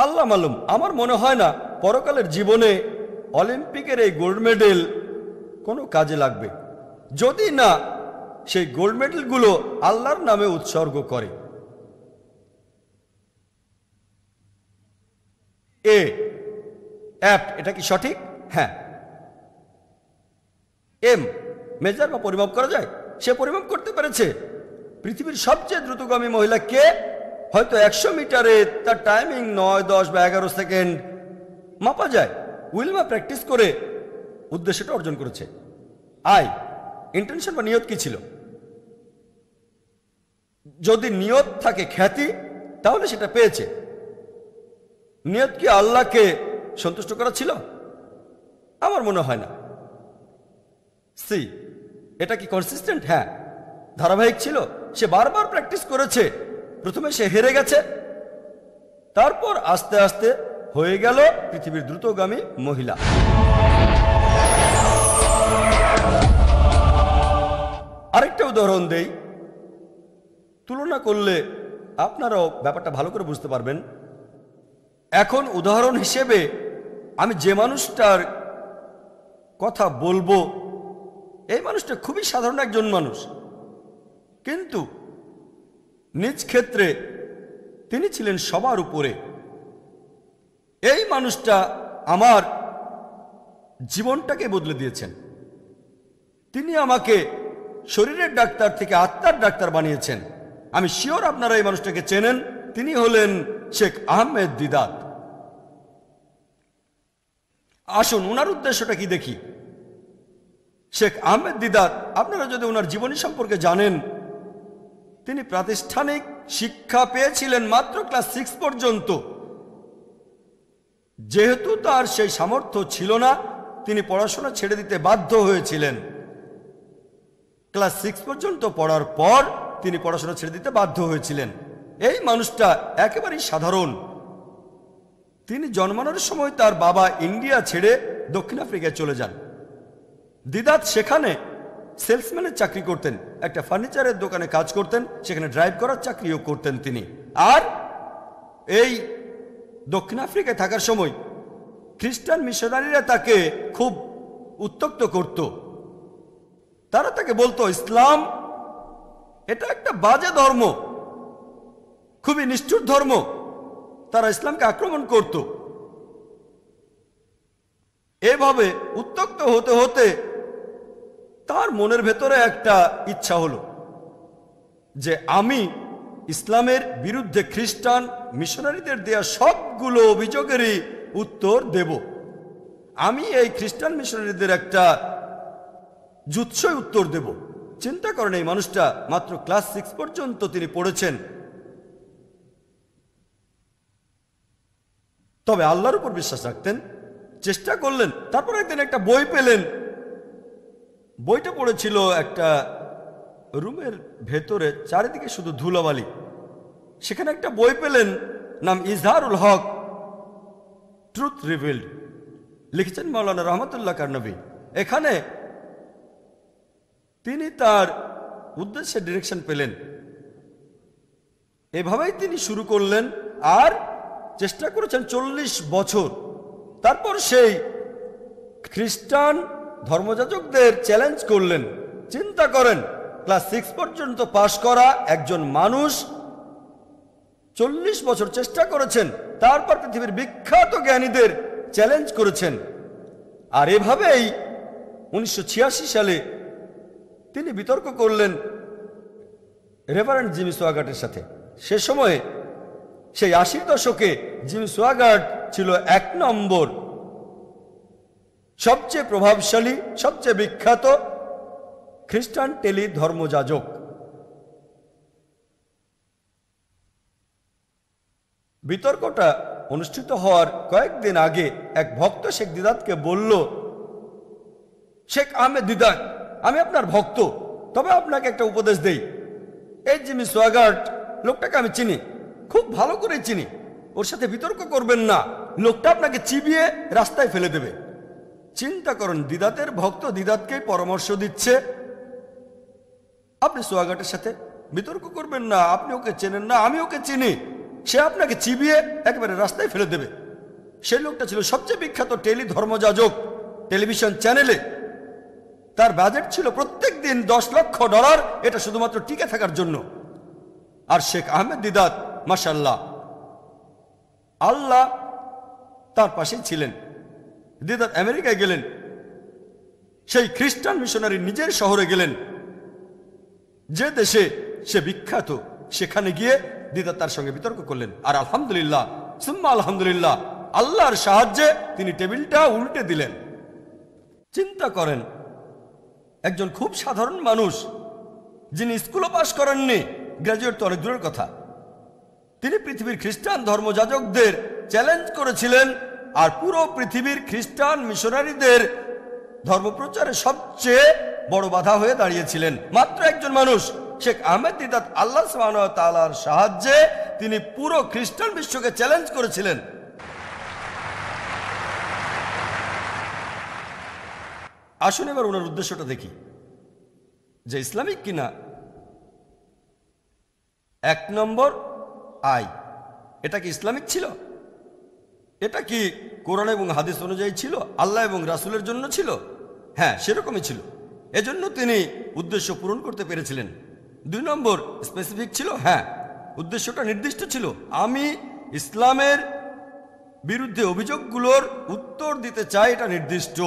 আল্লাহ মালুম। আমার মনে হয় না পরকালের জীবনে অলিম্পিকের এই গোল্ড মেডেল কোনো কাজে লাগবে, যদি না সেই গোল্ড মেডেলগুলো আল্লাহর নামে উৎসর্গ করে। অ্যাপ্ট, এটা কি সঠিক? হ্যাঁ। এম, মেজার বা পরিমাপ করা যায়। সে পরিমাপ করতে পেরেছে পৃথিবীর সবচেয়ে দ্রুতগামী মহিলা কে। হয়তো 100 মিটারে তার টাইমিং 9, 10 বা 11 সেকেন্ড মাপা যায়। উইলমা প্র্যাকটিস করে উদ্দেশ্যটা অর্জন করেছে। ইন্টেনশন বা নিয়ত কি ছিল? যদি নিয়ত থাকে খ্যাতি, তাহলে সেটা পেয়েছে। নিয়ত কি আল্লাহকে সন্তুষ্ট করা ছিল? আমার মনে হয় না। সি, এটা কি কনসিস্টেন্ট? হ্যাঁ, ধারাবাহিক ছিল। সে বারবার প্র্যাকটিস করেছে। প্রথমে সে হেরে গেছে, তারপর আস্তে আস্তে হয়ে গেল পৃথিবীর দ্রুতগামী মহিলা। আরেকটা উদাহরণ দেই, তুলনা করলে আপনারাও ব্যাপারটা ভালো করে বুঝতে পারবেন। এখন উদাহরণ হিসেবে আমি যে মানুষটার কথা বলবো, এই মানুষটা খুবই সাধারণ একজন মানুষ, কিন্তু নিজ ক্ষেত্রে তিনি ছিলেন সবার উপরে। এই মানুষটা আমার জীবনটাকে বদলে দিয়েছেন। তিনি আমাকে শরীরের ডাক্তার থেকে আত্মার ডাক্তার বানিয়েছেন। আমি শিওর আপনারা এই মানুষটাকে চেনেন। তিনি হলেন শেখ আহমেদ দিদাত। আসুন ওনার উদ্দেশ্যটা কি দেখি। শেখ আহমেদ দিদাত, আপনারা যদি ওনার জীবনী সম্পর্কে জানেন, তিনি প্রাতিষ্ঠানিক শিক্ষা পেয়েছিলেন মাত্র ক্লাস 6 পর্যন্ত। যেহেতু তার সেই সামর্থ্য ছিল না, তিনি পড়াশোনা ছেড়ে দিতে বাধ্য হয়েছিলেন। ক্লাস 6 পর্যন্ত পড়ার পর তিনি পড়াশোনা ছেড়ে দিতে বাধ্য হয়েছিলেন। এই মানুষটা একেবারেই সাধারণ। তিনি জন্মানোর সময় তার বাবা ইন্ডিয়া ছেড়ে দক্ষিণ আফ্রিকায় চলে যান। দিদাত সেখানে সেলসম্যানের চাকরি করতেন, একটা ফার্নিচারের দোকানে কাজ করতেন, সেখানে ড্রাইভ করার চাকরিও করতেন তিনি। আর এই দক্ষিণ আফ্রিকায় থাকার সময় খ্রিস্টান মিশনারিরা তাকে খুব উত্ত্যক্ত করত। তারা তাকে বলতো ইসলাম এটা একটা বাজে ধর্ম, খুবই নিষ্ঠুর ধর্ম। তারা ইসলামকে আক্রমণ করত। এভাবে উত্ত্যক্ত হতে হতে তার মনের ভেতরে একটা ইচ্ছা হলো যে আমি ইসলামের বিরুদ্ধে খ্রিস্টান মিশনারিদের দেয়া সবগুলো অভিযোগেরই উত্তর দেব। আমি এই খ্রিস্টান মিশনারিদের একটা জুৎসই উত্তর দেব। চিন্তা করেন, এই মানুষটা মাত্র ক্লাস 6 পর্যন্ত তিনি পড়েছেন, তবে আল্লাহর উপর বিশ্বাস রাখতেন, চেষ্টা করলেন। তারপর একদিন একটা বই পেলেন। বইটা পড়েছিল একটা রুমের ভেতরে, চারিদিকে শুধু ধুলোবালি। সেখানে একটা বই পেলেন, নাম ইজহারুল হক, ট্রুথ রিভিলড, লিখেছেন মাওলানা রহমতুল্লাহ কারনবী। এখানে তিনি তার উদ্দেশ্যে ডিরেকশন পেলেন। এভাবেই তিনি শুরু করলেন আর চেষ্টা করেছেন 40 বছর। তারপর সেই খ্রিস্টান ধর্মযাজকদের চ্যালেঞ্জ করলেন। চিন্তা করেন, ক্লাস 6 পর্যন্ত পাশ করা একজন মানুষ 40 বছর চেষ্টা করেছেন, তারপর পৃথিবীর বিখ্যাত জ্ঞানীদের চ্যালেঞ্জ করেছেন। আর এভাবেই 1986 সালে তিনি বিতর্ক করলেন রেভারেন্ড জিমি সোয়াগার্টের সাথে। সে সময়ে সেই 80 দশকে জিমি সোয়াগার্ট ছিল 1 নম্বর সবচেয়ে প্রভাবশালী, সবচেয়ে বিখ্যাত খ্রিস্টান টেলি ধর্মযাজক। বিতর্কটা অনুষ্ঠিত হওয়ার কয়েকদিন আগে এক ভক্ত শেখ দিদাতকে বলল, শেখ আহমেদ দিদাত, আমি আপনার ভক্ত, তবে আপনাকে একটা উপদেশ দেই। এই জিমি সোয়াগার্ট লোকটাকে আমি চিনি, খুব ভালো করে চিনি, ওর সাথে বিতর্ক করবেন না। লোকটা আপনাকে চিবিয়ে রাস্তায় ফেলে দেবে। চিন্তা করুন, দিদাতের ভক্ত দিদাতকেই পরামর্শ দিচ্ছে। আপনি সোয়াগাটের সাথে বিতর্ক করবেন না, আপনি ওকে চেনেন না, আমি ওকে চিনি। সে আপনাকে চিবিয়ে একেবারে রাস্তায় ফেলে দেবে। সেই লোকটা ছিল সবচেয়ে বিখ্যাত টেলি ধর্মযাজক টেলিভিশন চ্যানেলে। তার বাজেট ছিল প্রত্যেক দিন $10 লক্ষ, এটা শুধুমাত্র টিকে থাকার জন্য। আর শেখ আহমেদ দিদাত, মাশাআল্লাহ, আল্লাহ তার পাশেই ছিলেন। দিদাত আমেরিকায় গেলেন, সেই খ্রিস্টান মিশনারি নিজের শহরে গেলেন, যে দেশে সে বিখ্যাত। সেখানে গিয়ে দিদাত তার সঙ্গে বিতর্ক করলেন। আর আলহামদুলিল্লাহ, সুম্মা আলহামদুলিল্লাহ, আল্লাহর সাহায্যে তিনি টেবিলটা উল্টে দিলেন। চিন্তা করেন, একজন খুব সাধারণ মানুষ, যিনি স্কুলও পাশ করেননি, গ্র্যাজুয়েট তো অনেক দূরের কথা, তিনি পৃথিবীর খ্রিস্টান ধর্মযাজকদের চ্যালেঞ্জ করেছিলেন। আর পুরো পৃথিবীর খ্রিস্টান মিশনারিদের ধর্মপ্রচারে সবচেয়ে বড় বাধা হয়ে দাঁড়িয়েছিলেন মাত্র একজন মানুষ, শেখ আহমেদ দিদাত। আল্লাহ সুবহানাহু ওয়া তাআলার সাহায্যে তিনি পুরো খ্রিস্টান বিশ্বকে চ্যালেঞ্জ করেছিলেন। আসুন এবার ওনার উদ্দেশ্যটা দেখি, যে ইসলামিক কিনা। 1 নম্বর, এটা কি ইসলামিক ছিল? এটা কি কোরআন এবং হাদিস অনুযায়ী ছিল? আল্লাহ এবং রাসূলের জন্য ছিল? হ্যাঁ, সেরকমই ছিল। এজন্য তিনি উদ্দেশ্য পূরণ করতে পেরেছিলেন। 2 নম্বর, স্পেসিফিক ছিল। হ্যাঁ, উদ্দেশ্যটা নির্দিষ্ট ছিল। আমি ইসলামের বিরুদ্ধে অভিযোগগুলোর উত্তর দিতে চাই, এটা নির্দিষ্ট।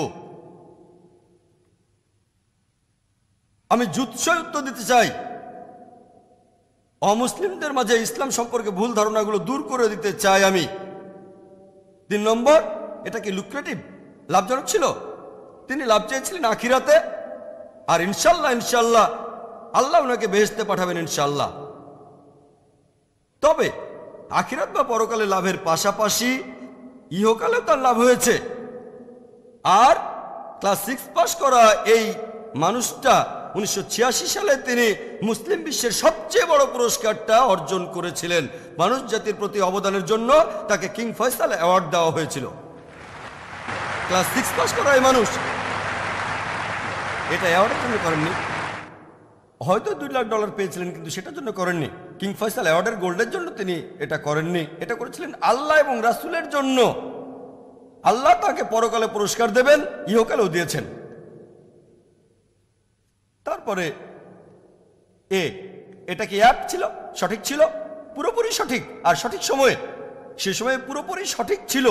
আমি জুৎসই উত্তর দিতে চাই। অমুসলিমদের মাঝে ইসলাম সম্পর্কে ভুল ধারণাগুলো দূর করে দিতে চাই আমি। 3 নম্বর, এটা কি লুক্রেটিভ, লাভজনক ছিল? তিনি লাভ চেয়েছিলেন আখিরাতে। আর ইনশাল্লাহ ইনশাল্লাহ আল্লাহ ওনাকে বেহেশতে পাঠাবেন ইনশাল্লাহ। তবে আখিরাত বা পরকালে লাভের পাশাপাশি ইহকালেও তার লাভ হয়েছে। আর ক্লাস 6 পাস করা এই মানুষটা 1986 সালে তিনি মুসলিম বিশ্বের সবচেয়ে বড় পুরস্কারটা অর্জন করেছিলেন। মানুষ জাতির প্রতি অবদানের জন্য তাকে কিং ফয়সাল অ্যাওয়ার্ড দেওয়া হয়েছিল। ক্লাস 6 পাস করা এই মানুষ এটা অ্যাওয়ার্ডের জন্য করেননি, হয়তো $2 লাখ পেয়েছিলেন, কিন্তু সেটার জন্য করেননি। কিং ফয়সাল অ্যাওয়ার্ডের গোল্ডের জন্য তিনি এটা করেননি, এটা করেছিলেন আল্লাহ এবং রাসূলের জন্য। আল্লাহ তাকে পরকালে পুরস্কার দেবেন, ইহকালেও দিয়েছেন। তারপরে এটা কি অ্যাপ ছিল? সঠিক ছিল, পুরোপুরি সঠিক। আর সঠিক সময়ে, সে সময়ে পুরোপুরি সঠিক ছিল।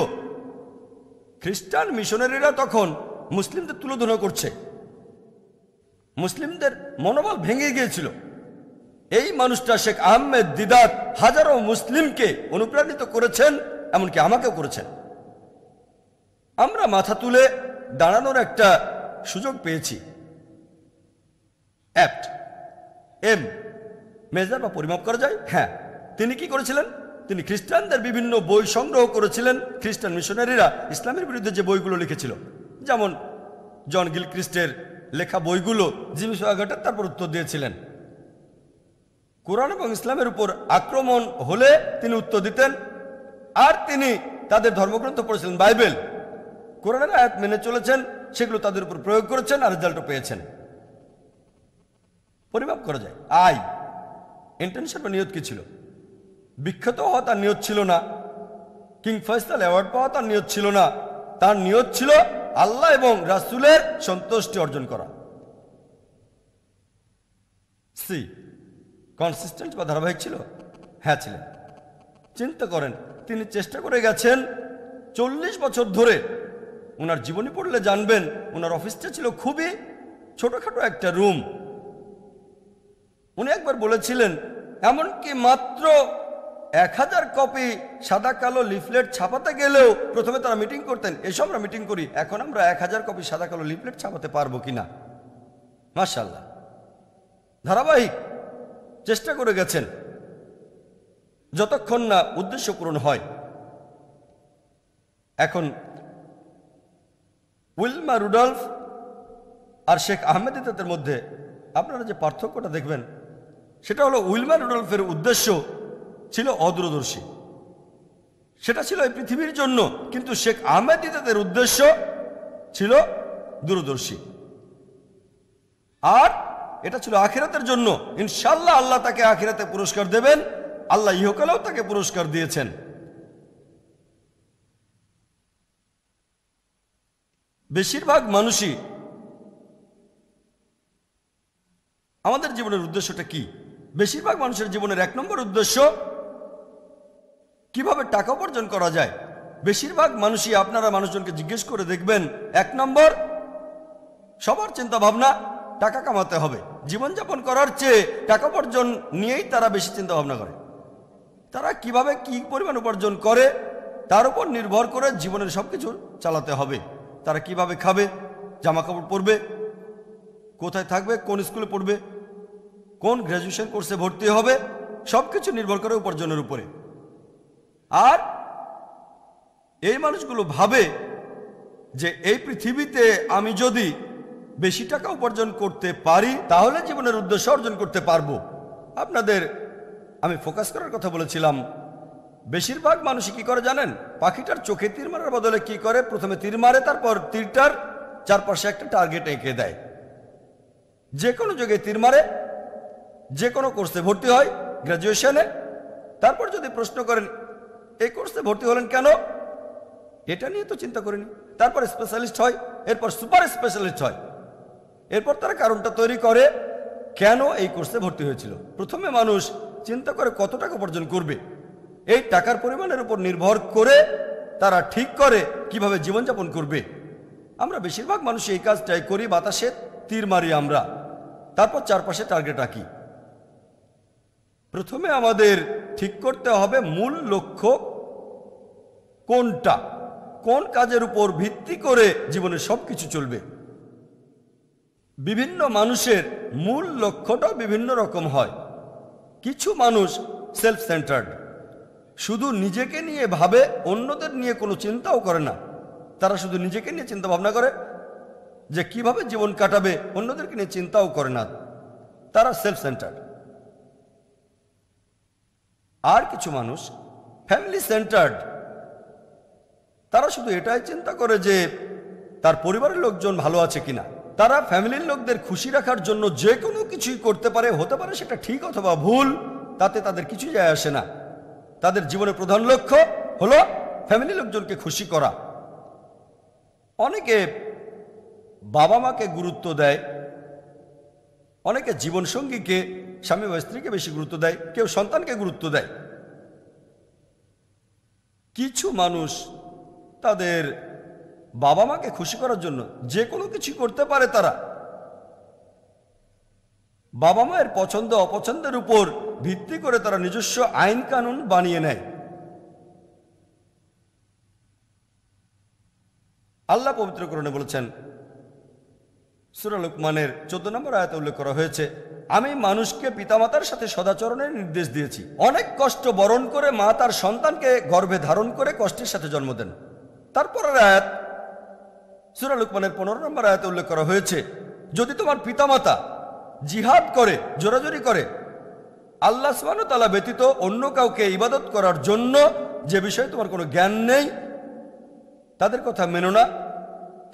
খ্রিস্টান মিশনারিরা তখন মুসলিমদের তুলোধনা করছে, মুসলিমদের মনোবল ভেঙে গিয়েছিল। এই মানুষটা শেখ আহমেদ দিদাত হাজারো মুসলিমকে অনুপ্রাণিত করেছেন, এমনকি আমাকেও করেছেন। আমরা মাথা তুলে দাঁড়ানোর একটা সুযোগ পেয়েছি। অ্যাপ্ট, মেজার বা পরিমাপ করা যায়। হ্যাঁ, তিনি কি করেছিলেন? তিনি খ্রিস্টানদের বিভিন্ন বই সংগ্রহ করেছিলেন। খ্রিস্টান মিশনারিরা ইসলামের বিরুদ্ধে যে বইগুলো লিখেছিল, যেমন জন গিলক্রিস্টের লেখা বইগুলো, জিমি সোয়াগাটার তারপর উত্তর দিয়েছিলেন। কোরআন এবং ইসলামের উপর আক্রমণ হলে তিনি উত্তর দিতেন। আর তিনি তাদের ধর্মগ্রন্থ পড়েছিলেন, বাইবেল, কোরআনের আয়াত মেনে চলেছেন, সেগুলো তাদের উপর প্রয়োগ করেছেন আর রেজাল্টও পেয়েছেন। পরিমাপ করা যায়। ইন্টেনশন বা নিয়ত কি ছিল? বিখ্যাত হওয়া তার নিয়ত ছিল না, কিং ফয়সাল অ্যাওয়ার্ড পাওয়া তার নিয়ত ছিল না। তার নিয়ত ছিল আল্লাহ এবং রাসূলের সন্তুষ্টি অর্জন করা। কনসিস্টেন্ট বা ধারাবাহিক ছিল? হ্যাঁ, ছিলেন। চিন্তা করেন, তিনি চেষ্টা করে গেছেন 40 বছর ধরে। ওনার জীবনী পড়লে জানবেন, ওনার অফিসটা ছিল খুবই ছোটখাটো একটা রুম। উনি একবার বলেছিলেন, এমনকি মাত্র 1000 কপি সাদা কালো লিফলেট ছাপাতে গেলেও প্রথমে তারা মিটিং করতেন, এসব আমরা মিটিং করি, এখন আমরা 1000 কপি সাদা কালো লিফলেট ছাপাতে পারবো কিনা। মাশাআল্লাহ, ধারাবাহিক চেষ্টা করে গেছেন যতক্ষণ না উদ্দেশ্য পূরণ হয়। এখন উইলমা রুডলফ আর শেখ আহমেদ দিদাতের মধ্যে আপনারা যে পার্থক্যটা দেখবেন, সেটা হলো উইলমা রুডলফের উদ্দেশ্য ছিল অদূরদর্শী। সেটা ছিল এই পৃথিবীর জন্য, কিন্তু শেখ আহমেদ দিদাতের উদ্দেশ্য ছিল দূরদর্শী, আর এটা ছিল আখিরাতের জন্য। ইনশাআল্লাহ আল্লাহ তাকে আখিরাতে পুরস্কার দেবেন, আল্লাহ ইহকালেও তাকে পুরস্কার দিয়েছেন। বেশিরভাগ মানুষই আমাদের জীবনের উদ্দেশ্যটা কি? বেশিরভাগ মানুষের জীবনের 1 নম্বর উদ্দেশ্য কিভাবে টাকা উপার্জন করা যায়। বেশিরভাগ মানুষই, আপনারা মানুষজনকে জিজ্ঞেস করে দেখবেন, 1 নম্বর সবার চিন্তা ভাবনা টাকা কামাতে হবে। জীবনযাপন করার চেয়ে টাকা উপার্জন নিয়েই তারা বেশি চিন্তা ভাবনা করে। তারা কিভাবে কি পরিমাণ উপার্জন করে তার উপর নির্ভর করে জীবনের সবকিছু চালাতে হবে। তারা কিভাবে খাবে, জামা কাপড় পরবে, কোথায় থাকবে, কোন স্কুলে পড়বে, কোন গ্র্যাজুয়েশন কোর্সে ভর্তি হবে, সবকিছু নির্ভর করে উপার্জনের উপরে। আর এই মানুষগুলো ভাবে যে এই পৃথিবীতে আমি যদি বেশি টাকা উপার্জন করতে পারি তাহলে জীবনের উদ্দেশ্য অর্জন করতে পারবো। আপনাদের আমি ফোকাস করার কথা বলেছিলাম, বেশিরভাগ মানুষই কি করে জানেন? পাখিটার চোখে তীর মারার বদলে কি করে, প্রথমে তীর মারে, তারপর তীরটার চারপাশে একটা টার্গেট এঁকে দেয়। যে কোনো জায়গায় তীর মারে, যে কোনো কোর্সে ভর্তি হয়, গ্র্যাজুয়েশনে, তারপর যদি প্রশ্ন করেন এই কোর্সে ভর্তি হলেন কেন, এটা নিয়ে তো চিন্তা করেনি, তারপর স্পেশালিস্ট হয়, এরপর সুপার স্পেশালিস্ট হয়, এরপর তারা কারণটা তৈরি করে কেন এই কোর্সে ভর্তি হয়েছিল। প্রথমে মানুষ চিন্তা করে কত টাকা উপার্জন করবে, এই টাকার পরিমাণের উপর নির্ভর করে তারা ঠিক করে কিভাবে জীবনযাপন করবে। আমরা বেশিরভাগ মানুষ এই কাজটাই করি, বাতাসে তীর মারি আমরা, তারপর চারপাশে টার্গেট আঁকি। প্রথমে আমাদের ঠিক করতে হবে মূল লক্ষ্য কোনটা, কোন কাজের উপর ভিত্তি করে জীবনের সবকিছু চলবে। বিভিন্ন মানুষের মূল লক্ষ্যটা বিভিন্ন রকম হয়। কিছু মানুষ সেলফ সেন্টার্ড, শুধু নিজেকে নিয়ে ভাবে, অন্যদের নিয়ে কোনো চিন্তাও করে না। তারা শুধু নিজেকে নিয়ে চিন্তা ভাবনা করে যে কিভাবে জীবন কাটাবে, অন্যদেরকে নিয়ে চিন্তাও করে না, তারা সেলফ সেন্টার্ড। আর কিছু মানুষ ফ্যামিলি সেন্টার্ড, তারা শুধু এটাই চিন্তা করে যে তার পরিবারের লোকজন ভালো আছে কিনা। তারা ফ্যামিলির লোকদের খুশি রাখার জন্য যে কোনো কিছুই করতে পারে, হতে পারে সেটা ঠিক অথবা ভুল, তাতে তাদের কিছু যায় আসে না। তাদের জীবনের প্রধান লক্ষ্য হলো ফ্যামিলি লোকজনকে খুশি করা। অনেকে বাবা মাকে গুরুত্ব দেয়, অনেকে জীবনসঙ্গীকে, স্বামী বা স্ত্রীকে বেশি গুরুত্ব দেয়, কেউ সন্তানকে গুরুত্ব দেয়। কিছু মানুষ তাদের বাবা মাকে খুশি করার জন্য যে কোনো কিছু করতে পারে। তারা বাবা মায়ের পছন্দ অপছন্দের উপর ভিত্তি করে তারা নিজস্ব আইন কানুন বানিয়ে নেয়। আল্লাহ পবিত্র কোরআনে বলেছেন, সূরা লুকমানের 14 নম্বর আয়াতে উল্লেখ করা হয়েছে, আমি মানুষকে পিতামাতার সাথে সদাচরণের নির্দেশ দিয়েছি। অনেক কষ্ট বরণ করে মা তার সন্তানকে গর্ভে ধারণ করে কষ্টের সাথে জন্ম দেন। তারপরের আয়াত সূরা লুকমানের 15 নম্বর আয়াতে উল্লেখ করা হয়েছে, যদি তোমার পিতামাতা জিহাদ করে, জোরাজোরি করে, আল্লাহ সুবহানাহু ওয়া তাআলা ব্যতীত অন্য কাউকে ইবাদত করার জন্য, যে বিষয়ে তোমার কোনো জ্ঞান নেই, তাদের কথা মেনো না,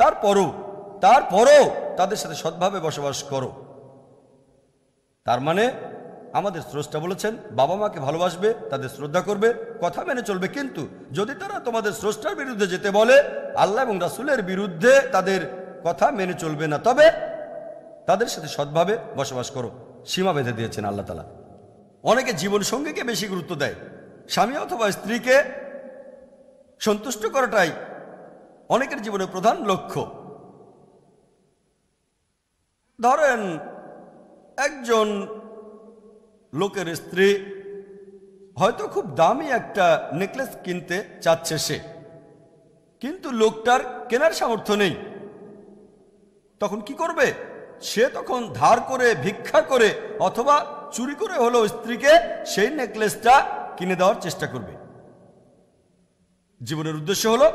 তারপরও তাদের সাথে সৎভাবে বসবাস করো। তার মানে আমাদের স্রষ্টা বলেছেন বাবা মাকে ভালোবাসবে, তাদের শ্রদ্ধা করবে, কথা মেনে চলবে। কিন্তু যদি তারা তোমাদের স্রষ্টার বিরুদ্ধে যেতে বলে, আল্লাহ এবং রাসূলের বিরুদ্ধে, তাদের কথা মেনে চলবে না, তবে তাদের সাথে সৎভাবে বসবাস করো। সীমা বেঁধে দিয়েছেন আল্লাহ তাআলা। অনেকে জীবন সঙ্গীকে বেশি গুরুত্ব দেয়, স্বামী অথবা স্ত্রীকে সন্তুষ্ট করাটাই অনেকের জীবনের প্রধান লক্ষ্য। ধরেন একজন লোকের স্ত্রী হয়তো খুব দামি একটা নেকলেস কিনতে চাচ্ছে সে, কিন্তু লোকটার কেনার সামর্থ্য নেই। তখন কি করবে সে? তখন ধার করে, ভিক্ষা করে অথবা চুরি করে হলো স্ত্রীকে সেই নেকলেসটা কিনে দেওয়ার চেষ্টা করবে। জীবনের উদ্দেশ্য হলো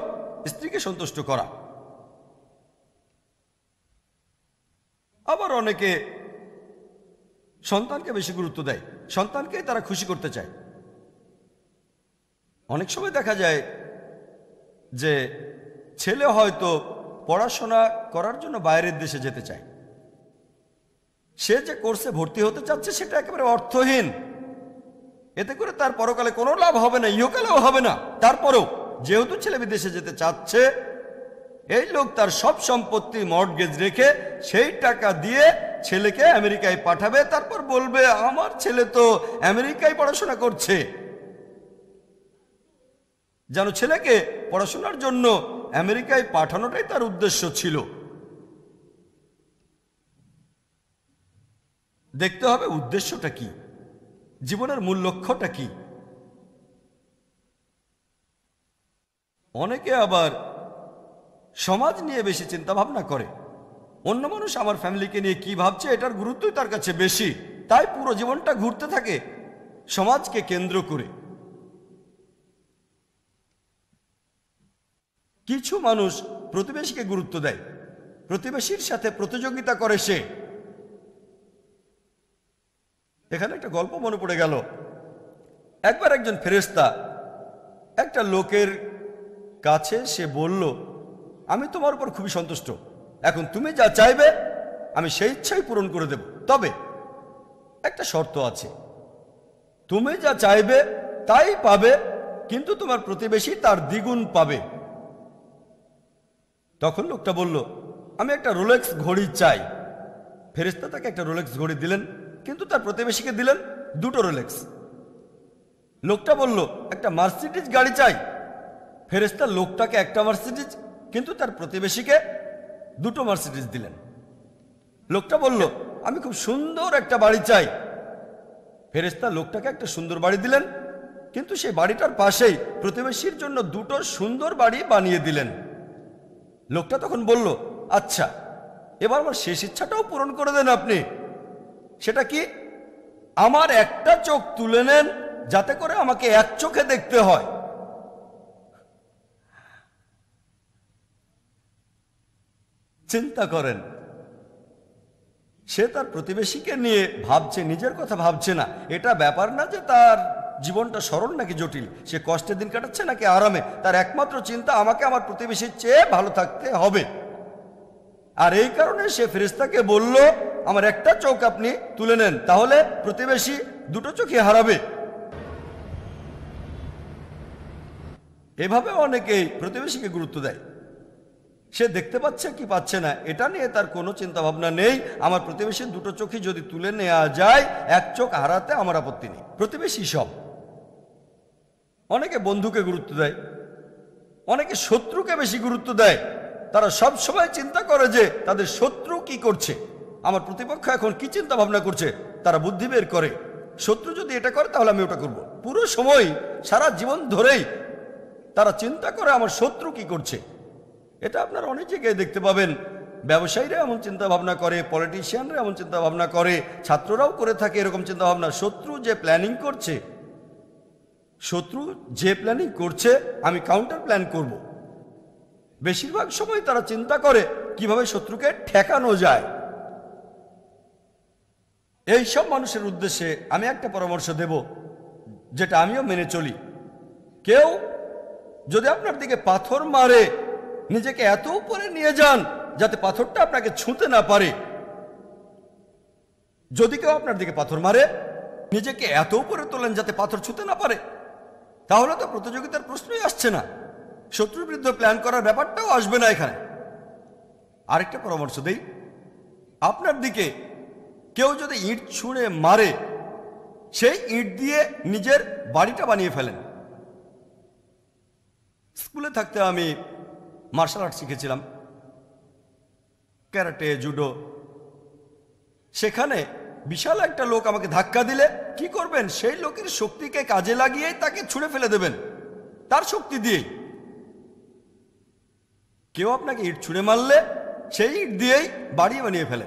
স্ত্রীকে সন্তুষ্ট করা। আবার অনেকে সন্তানকে বেশি গুরুত্ব দেয়, সন্তানকে তারা খুশি করতে চায়। অনেক সময় দেখা যায় যে ছেলে হয়তো পড়াশোনা করার জন্য বাইরের দেশে যেতে চায়, সে যে কোর্সে ভর্তি হতে চাচ্ছে সেটা একেবারে অর্থহীন, এতে করে তার পরকালে কোনো লাভ হবে না, ইহকালেও হবে না। তারপরেও যেহেতু ছেলে বিদেশে যেতে চাচ্ছে, এই লোক তার সব সম্পত্তি মর্টগেজ রেখে সেই টাকা দিয়ে ছেলেকে আমেরিকায় পাঠাবে, তারপর বলবে আমার ছেলে তো আমেরিকায় পড়াশোনা করছে। যেন ছেলেকে পড়াশোনার জন্য আমেরিকায় পাঠানোটাই তার উদ্দেশ্য ছিল। দেখতে হবে উদ্দেশ্যটা কি, জীবনের মূল লক্ষ্যটা কি। অনেকে আবার সমাজ নিয়ে বেশি চিন্তা ভাবনা করে, অন্য মানুষ আমার ফ্যামিলিকে নিয়ে কি ভাবছে এটার গুরুত্বই তার কাছে বেশি, তাই পুরো জীবনটা ঘুরতে থাকে সমাজকে কেন্দ্র করে। কিছু মানুষ প্রতিবেশীকে গুরুত্ব দেয়, প্রতিবেশীর সাথে প্রতিযোগিতা করে সে। এখানে একটা গল্প মনে পড়ে গেল। একবার একজন ফেরেশতা একটা লোকের কাছে সে বলল, আমি তোমার উপর খুবই সন্তুষ্ট, এখন তুমি যা চাইবে আমি সেই ইচ্ছাই পূরণ করে দেব, তবে একটা শর্ত আছে, তুমি যা চাইবে তাই পাবে, কিন্তু তোমার প্রতিবেশী তার দ্বিগুণ পাবে। তখন লোকটা বলল, আমি একটা রোলেক্স ঘড়ি চাই। ফেরেশতা তাকে একটা রোলেক্স ঘড়ি দিলেন, কিন্তু তার প্রতিবেশীকে দিলেন দুটো রোলেক্স। লোকটা বলল, একটা মার্সিডিজ গাড়ি চাই। ফেরেশতা লোকটাকে একটা মার্সিডিজ, কিন্তু তার প্রতিবেশীকে দুটো মার্সিডিজ দিলেন। লোকটা বলল, আমি খুব সুন্দর একটা বাড়ি চাই। ফেরেশতা লোকটাকে একটা সুন্দর বাড়ি দিলেন, কিন্তু সেই বাড়িটার পাশেই প্রতিবেশীর জন্য দুটো সুন্দর বাড়ি বানিয়ে দিলেন। লোকটা তখন বলল, আচ্ছা এবার আমার শেষ ইচ্ছাটাও পূরণ করে দেন আপনি। সেটা কি? আমার একটা চোখ তুলে নেন, যাতে করে আমাকে এক চোখে দেখতে হয়। চিন্তা করেন, সে তার প্রতিবেশীকে নিয়ে ভাবছে, নিজের কথা ভাবছে না। এটা ব্যাপার না যে তার জীবনটা সরল নাকি জটিল, সে কষ্টের দিন কাটাচ্ছে নাকি আরামে, তার একমাত্র চিন্তা আমাকে আমার প্রতিবেশীর চেয়ে ভালো থাকতে হবে। আর এই কারণে সে ফেরেশতাকে বলল, আমার একটা চোখ আপনি তুলে নেন, তাহলে প্রতিবেশী দুটো চোখই হারাবে। এভাবে অনেকেই প্রতিবেশীকে গুরুত্ব দেয়। সে দেখতে পাচ্ছে কি পাচ্ছে না এটা নিয়ে তার কোনো চিন্তা ভাবনা নেই। আমার প্রতিবেশীর দুটো চোখই যদি তুলে নেওয়া যায়, এক চোখ হারাতে আমার আপত্তি নেই। প্রতিবেশী সব। অনেকে বন্ধুকে গুরুত্ব দেয়, অনেকে শত্রুকে বেশি গুরুত্ব দেয়। তারা সব সময় চিন্তা করে যে তাদের শত্রু কি করছে, আমার প্রতিপক্ষ এখন কি চিন্তা ভাবনা করছে। তারা বুদ্ধি বের করে, শত্রু যদি এটা করে তাহলে আমি ওটা করব। পুরো সময় সারা জীবন ধরেই তারা চিন্তা করে আমার শত্রু কি করছে। এটা আপনারা অনেক জায়গায় দেখতে পাবেন। ব্যবসায়ীরা এমন চিন্তা ভাবনা করে, পলিটিশিয়ানরা এমন চিন্তা ভাবনা করে, ছাত্ররাও করে থাকে এরকম চিন্তা ভাবনা। শত্রু যে প্ল্যানিং করছে, শত্রু যে প্ল্যানিং করছে আমি কাউন্টার প্ল্যান করব। বেশিরভাগ সময় তারা চিন্তা করে কিভাবে শত্রুকে ঠেকানো যায়। এই সব মানুষের উদ্দেশ্যে আমি একটা পরামর্শ দেব, যেটা আমিও মেনে চলি। কেউ যদি আপনার দিকে পাথর মারে, নিজেকে এত উপরে নিয়ে যান যাতে পাথরটা আপনাকে ছুঁতে না পারে। যদি কেউ আপনার দিকে পাথর মারে, নিজেকে এত উপরে তোলেন যাতে পাথর ছুঁতে না পারে, তাহলে তো প্রতিযোগিতার প্রশ্নই আসছে না, শত্রুর বিরুদ্ধে প্ল্যান করার ব্যাপারটাও আসবে না এখানে। আরেকটা পরামর্শ দেই, আপনার দিকে কেউ যদি ইট ছুঁড়ে মারে, সেই ইট দিয়ে নিজের বাড়িটা বানিয়ে ফেলেন। স্কুলে থাকতে আমি মার্শাল আর্ট শিখেছিলাম, ক্যারাটে, জুডো। সেখানে বিশাল একটা লোক আমাকে ধাক্কা দিলে কি করবেন? সেই লোকের শক্তিকে কাজে লাগিয়ে তাকে ছুঁড়ে ফেলে দেবেন, তার শক্তি দিয়েই। কেউ আপনাকে ইট ছুঁড়ে মারলে সেই ইট দিয়েই বাড়ি বানিয়ে ফেলে।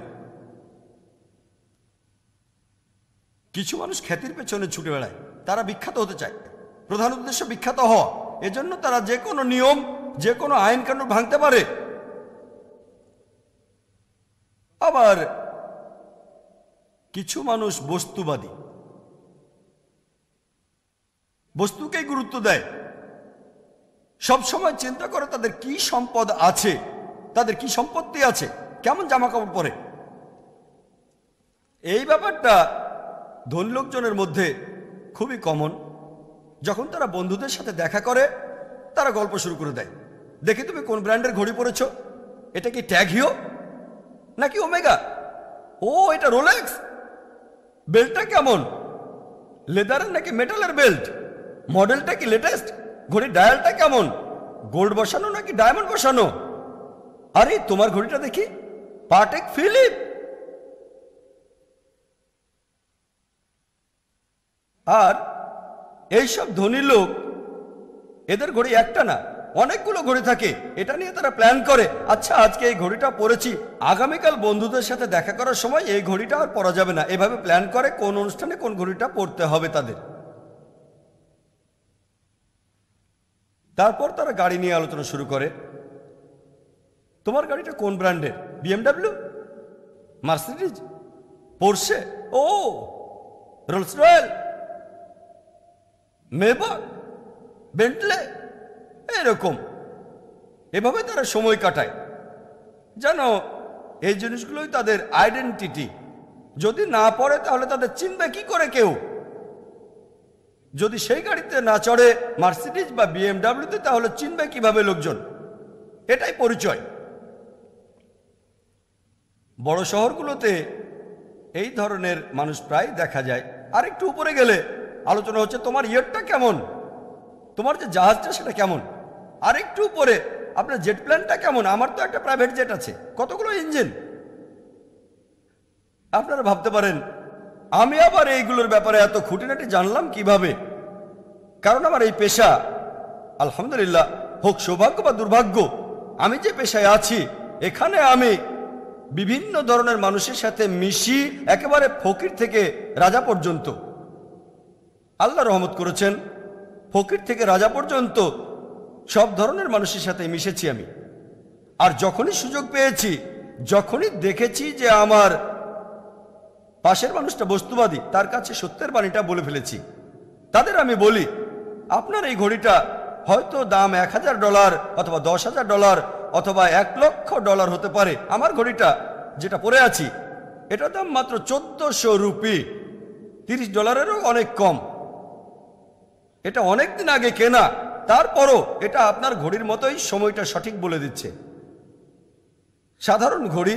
কিছু মানুষ খ্যাতির পেছনে ছুটে বেড়ায়, তারা বিখ্যাত হতে চায়, প্রধান উদ্দেশ্য বিখ্যাত হওয়া। এজন্য তারা যে কোনো নিয়ম, যে কোনো আইন কানুন ভাঙতে পারে। আবার কিছু মানুষ বস্তুবাদী, বস্তুকেই গুরুত্ব দেয়। সব সময় চিন্তা করে তাদের কি সম্পদ আছে, তাদের কি সম্পত্তি আছে, কেমন জামা কাপড় পরে। এই ব্যাপারটা ধনী লোকজনের মধ্যে খুবই কমন। যখন তারা বন্ধুদের সাথে দেখা করে তারা গল্প শুরু করে দেয়, দেখি তুমি কোন ব্র্যান্ডের ঘড়ি পরেছো, এটা কি ট্যাগ হিও নাকি ওমেগা, ও এটা রোলেক্স, বেল্টটা কেমন, লেদারের নাকি মেটালের বেল্ট, মডেলটা কি লেটেস্ট, ঘড়ির ডায়ালটা কেমন, গোল্ড বসানো নাকি ডায়মন্ড বসানো, আরে তোমার ঘড়িটা দেখি পাটেক ফিলিপ। আর এইসব ধনী লোক, এদের ঘড়ি একটা না অনেকগুলো ঘড়ি থাকে, এটা নিয়ে তারা প্ল্যান করে, আচ্ছা আজকে এই ঘড়িটা পরেছি, আগামীকাল বন্ধুদের সাথে দেখা করার সময় এই ঘড়িটা আর পরা যাবে না, এভাবে প্ল্যান করে কোন অনুষ্ঠানে কোন ঘড়িটা পরতে হবে তাদের। তারপর তারা গাড়ি নিয়ে আলোচনা শুরু করে, তোমার গাড়িটা কোন ব্র্যান্ডের, BMW, মার্সিডিজ, পোর্শে, ও রোলস রয়েল, মেবাক, বেন্টলে, এরকম। এভাবে তারা সময় কাটায়। জানো, এই জিনিসগুলোই তাদের আইডেন্টিটি। যদি না পড়ে তাহলে তাদের চিনবে কি করে কেউ? যদি সেই গাড়িতে না চড়ে মার্সিডিজ বা BMW-তে, তাহলে চিনবে কিভাবে লোকজন? এটাই পরিচয়। বড় শহরগুলোতে এই ধরনের মানুষ প্রায় দেখা যায়। আর একটু উপরে গেলে আলোচনা হচ্ছে তোমার ইয়েরটা কেমন, তোমার যে জাহাজটা সেটা কেমন, আর একটু উপরে আপনার জেট প্ল্যানটা কেমন, আমার তো একটা প্রাইভেট জেট আছে, কতগুলো ইঞ্জিন। আপনারা ভাবতে পারেন আমি আবার এইগুলোর ব্যাপারে এত খুঁটিনাটি জানলাম কিভাবে? কারণ আমার এই পেশা, আলহামদুলিল্লাহ, হোক সৌভাগ্য বা দুর্ভাগ্য, আমি যে পেশায় আছি এখানে আমি বিভিন্ন ধরনের মানুষের সাথে মিশি, একেবারে ফকির থেকে রাজা পর্যন্ত। আল্লাহ রহমত করেছেন, ফকির থেকে রাজা পর্যন্ত সব ধরনের মানুষের সাথে মিশেছি আমি। আর যখনই সুযোগ পেয়েছি, যখনই দেখেছি যে আমার পাশের মানুষটা বস্তুবাদী, তার কাছে সত্যের বাণীটা বলে ফেলেছি। তাদের আমি বলি, আপনার এই ঘড়িটা হয়তো দাম $1000 অথবা $10,000 অথবা $1,00,000 হতে পারে। আমার ঘড়িটা যেটা পরে আছি এটার দাম মাত্র 1400 রুপি, $30-এরও অনেক কম। এটা অনেক দিন আগে কেনা, তারপরও এটা আপনার ঘড়ির মতোই সময়টা সঠিক বলে দিচ্ছে। সাধারণ ঘড়ি,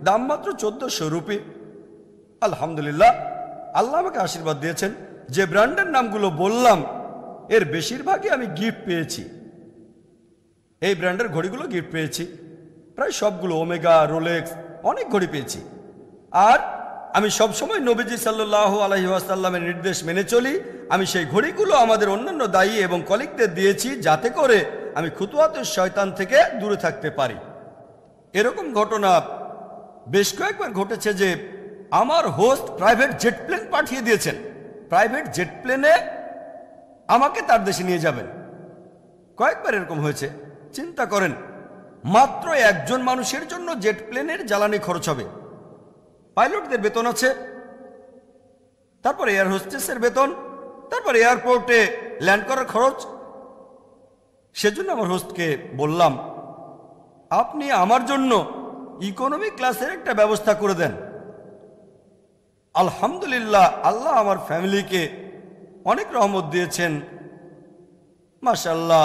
দাম মাত্র 1400 রুপি। আলহামদুলিল্লাহ, আল্লাহ আমাকে আশীর্বাদ দিয়েছেন। যে ব্র্যান্ডের নামগুলো বললাম এর বেশিরভাগই আমি গিফট পেয়েছি। এই ব্র্যান্ডের ঘড়িগুলো গিফট পেয়েছি, প্রায় সবগুলো, ওমেগা, রোলেক্স, অনেক ঘড়ি পেয়েছি। আর আমি সবসময় নবীজি সাল্লাল্লাহু আলাইহি ওয়াসাল্লামের নির্দেশ মেনে চলি। আমি সেই ঘড়িগুলো আমাদের অন্যান্য দায়ী এবং কলিগদের দিয়েছি, যাতে করে আমি খুতুয়াতুশ শয়তান থেকে দূরে থাকতে পারি। এরকম ঘটনা বেশ কয়েকবার ঘটেছে যে আমার হোস্ট প্রাইভেট জেট প্লেন পাঠিয়ে দিয়েছেন, প্রাইভেট জেট প্লেনে আমাকে তার দেশে নিয়ে যাবেন। কয়েকবার এরকম হয়েছে। চিন্তা করেন, মাত্র একজন মানুষের জন্য জেট প্লেনের জ্বালানি খরচ হবে, পাইলটদের বেতন আছে, তারপর এয়ার হোস্টেসের বেতন, তারপর এয়ারপোর্টে ল্যান্ড করার খরচ। সেজন্য আমার হোস্টকে বললাম, আপনি আমার জন্য ইকোনমি ক্লাসের একটা ব্যবস্থা করে দেন। আলহামদুলিল্লাহ, আল্লাহ আমার ফ্যামিলিকে অনেক রহমত দিয়েছেন। মাশাআল্লাহ,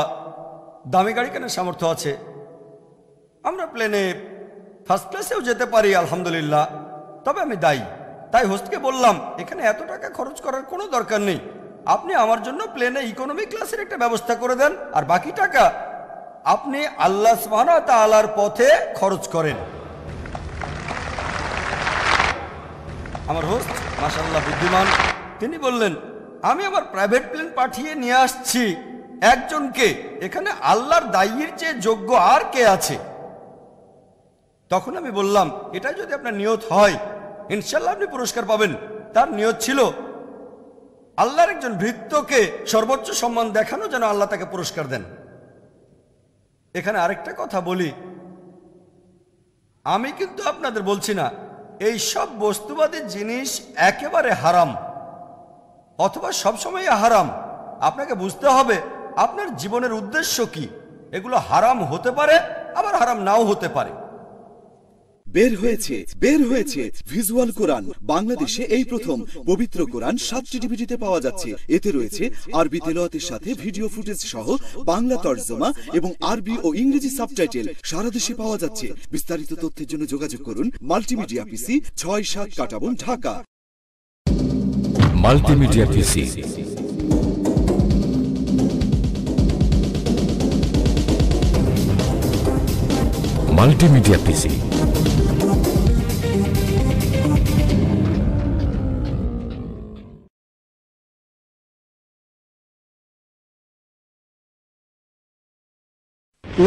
দামি গাড়ি কেনার সামর্থ্য আছে, আমরা প্লেনে ফার্স্ট ক্লাসেও যেতে পারি আলহামদুলিল্লাহ। তবে আমি দায়ী, তাই হোস্টকে বললাম, এখানে এত টাকা খরচ করার কোনো দরকার নেই, আপনি আমার জন্য প্লেনে ইকোনমি ক্লাসের একটা ব্যবস্থা করে দেন, আর বাকি টাকা আপনি আল্লাহ সুবহানাহু ওয়া তাআলার পথে খরচ করেন। আমার হোস্ট মাশাআল্লাহ বুদ্ধিমান, তিনি বললেন, আমি আমার প্রাইভেট প্লেন পাঠিয়ে নিয়ে আসছি একজনকে, এখানে আল্লাহর দায়ীর চেয়ে যোগ্য আর কে আছে? তখন আমি বললাম, এটা যদি আপনার নিয়ত হয় ইনশাআল্লাহ আপনি পুরস্কার পাবেন। তার নিয়ত ছিল আল্লাহর একজন ভৃত্যকে সর্বোচ্চ সম্মান দেখানো, যেন আল্লাহ তাকে পুরস্কার দেন। এখানে আরেকটা কথা বলি, আমি কিন্তু আপনাদের বলছি না এই সব বস্তুবাদী জিনিস একেবারে হারাম অথবা সবসময় হারাম। আপনাকে বুঝতে হবে আপনার জীবনের উদ্দেশ্য কি, এগুলো হারাম হতে পারে, আবার হারাম নাও হতে পারে। বের হয়েছে ভিজুয়াল কোরআন। বাংলাদেশে এই প্রথম পবিত্র কোরআন 7টি ডিভিডিতে পাওয়া যাচ্ছে। এতে রয়েছে আরবি তেলাওয়াতের সাথে ভিডিও ফুটেজ সহ বাংলা তরজমা এবং আরবি ও ইংরেজি সাবটাইটেল সারা দেশে পাওয়া যাচ্ছে। বিস্তারিত তথ্যের জন্য যোগাযোগ করুন multimedia PC 6-7 Katabon, Dhaka. Multimedia PC, multimedia PC.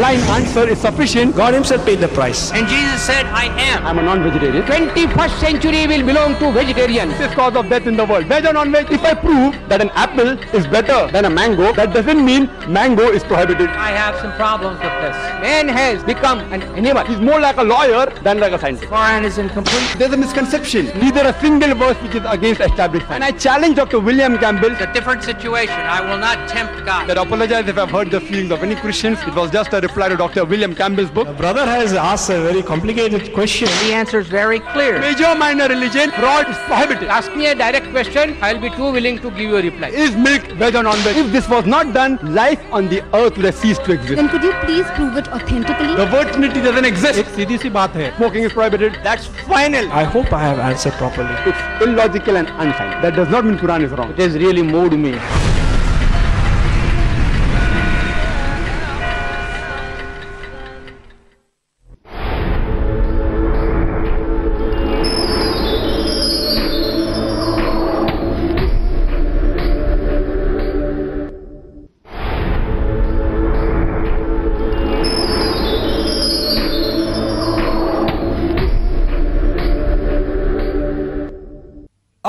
Line answer is sufficient. God himself paid the price. And Jesus said, I am. I'm a non-vegetarian. 21st century will belong to vegetarians. This cause of death in the world. Veg or non-veg? If I prove that an apple is better than a mango, that doesn't mean mango is prohibited. I have some problems with this. Man has become an animal. He's more like a lawyer than like a scientist. Quran is incomplete. There's a misconception. Neither a single verse which is against established fact. And I challenge Dr. William Campbell. It's a different situation. I will not tempt God. I apologize if I've hurt the feelings of any Christians. It was just a reply to Dr. William Campbell's book. The brother has asked a very complicated question. The answer is very clear. Major, minor religion, fraud is prohibited. Ask me a direct question, I'll be too willing to give you a reply. Is milk veg or non-veg? If this was not done, life on the earth would have ceased to exist. Then could you please prove it authentically? The word Trinity doesn't exist. एक सीधी सी बात है. Smoking is prohibited. That's final. I hope I have answered properly. It's illogical and unscientific. That does not mean Quran is wrong. It has really moved me.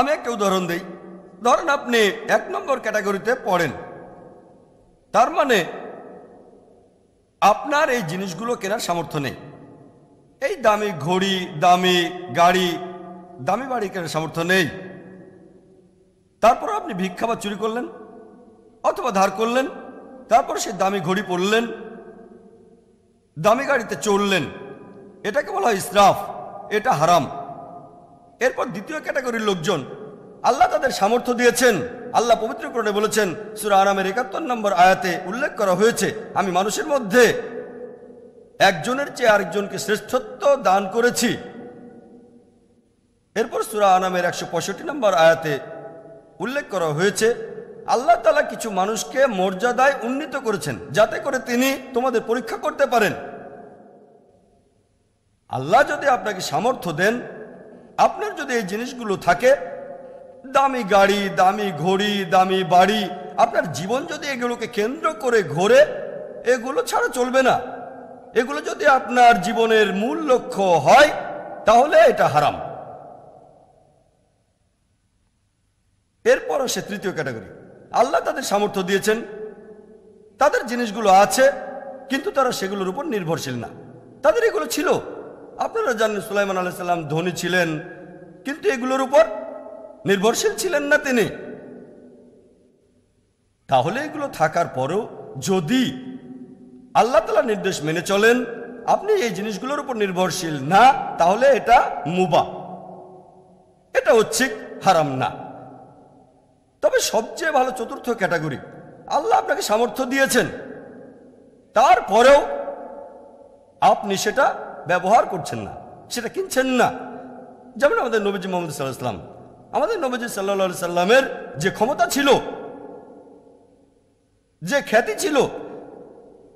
আমি একটা উদাহরণ দিই। ধরেন আপনি 1 নম্বর ক্যাটাগরিতে পড়েন, তার মানে আপনার এই জিনিসগুলো কেনার সামর্থ্য নেই। এই দামি ঘড়ি, দামি গাড়ি, দামি বাড়ি কেনার সামর্থ্য নেই। তারপর আপনি ভিক্ষা বা চুরি করলেন অথবা ধার করলেন, তারপর সেই দামি ঘড়ি পরলেন, দামি গাড়িতে চড়লেন। এটাকে বলা হয় ইসরাফ, এটা হারাম। এরপর দ্বিতীয় ক্যাটাগরির লোকজন, আল্লাহ তাদের সামর্থ্য দিয়েছেন। আল্লাহ পবিত্র কোরআনে বলেছেন, সূরা আনামের 71 নম্বর আয়াতে উল্লেখ করা হয়েছে, আমি মানুষের মধ্যে একজনের চেয়ে আরেকজনকে শ্রেষ্ঠত্ব দান করেছি। এরপর সূরা আনামের 165 নম্বর আয়াতে উল্লেখ করা হয়েছে, আল্লাহ তাআলা কিছু মানুষকে মর্যাদায় উন্নীত করেছেন যাতে করে তিনি তোমাদের পরীক্ষা করতে পারেন। আল্লাহ যদি আপনাকে সামর্থ্য দেন, আপনার যদি এই জিনিসগুলো থাকে, দামি গাড়ি, দামি ঘড়ি, দামি বাড়ি, আপনার জীবন যদি এগুলোকে কেন্দ্র করে ঘোরে, এগুলো ছাড়া চলবে না। এগুলো যদি আপনার জীবনের মূল লক্ষ্য হয়, তাহলে এটা হারাম। এরপর আসে তৃতীয় ক্যাটাগরি। আল্লাহ তাদের সামর্থ্য দিয়েছেন, তাদের জিনিসগুলো আছে, কিন্তু তারা সেগুলোর উপর নির্ভরশীল না। তাদের এগুলো ছিল। আপনারা জানেন সুলাইমান আলাইহিস সালাম ধনী ছিলেন, কিন্তু এগুলোর উপর নির্ভরশীল ছিলেন না তিনি। তাহলে এগুলো থাকার পরেও যদি আল্লাহ তাআলার নির্দেশ মেনে চলেন, আপনি এই জিনিসগুলোর উপর নির্ভরশীল না, তাহলে এটা মুবাহ, এটা ঐচ্ছিক, হারাম না। তবে সবচেয়ে ভালো চতুর্থ ক্যাটাগরি, আল্লাহ আপনাকে সামর্থ্য দিয়েছেন, তারপরেও আপনি সেটা ব্যবহার করছেন না, সেটা কিনছেন না। যেমন আমাদের নবীজি মুহাম্মদ সাল্লাল্লাহু আলাইহি ওয়াসাল্লাম, আমাদের নবীজি সাল্লাল্লাহু আলাইহি সাল্লামের যে ক্ষমতা ছিল, যে খ্যাতি ছিল,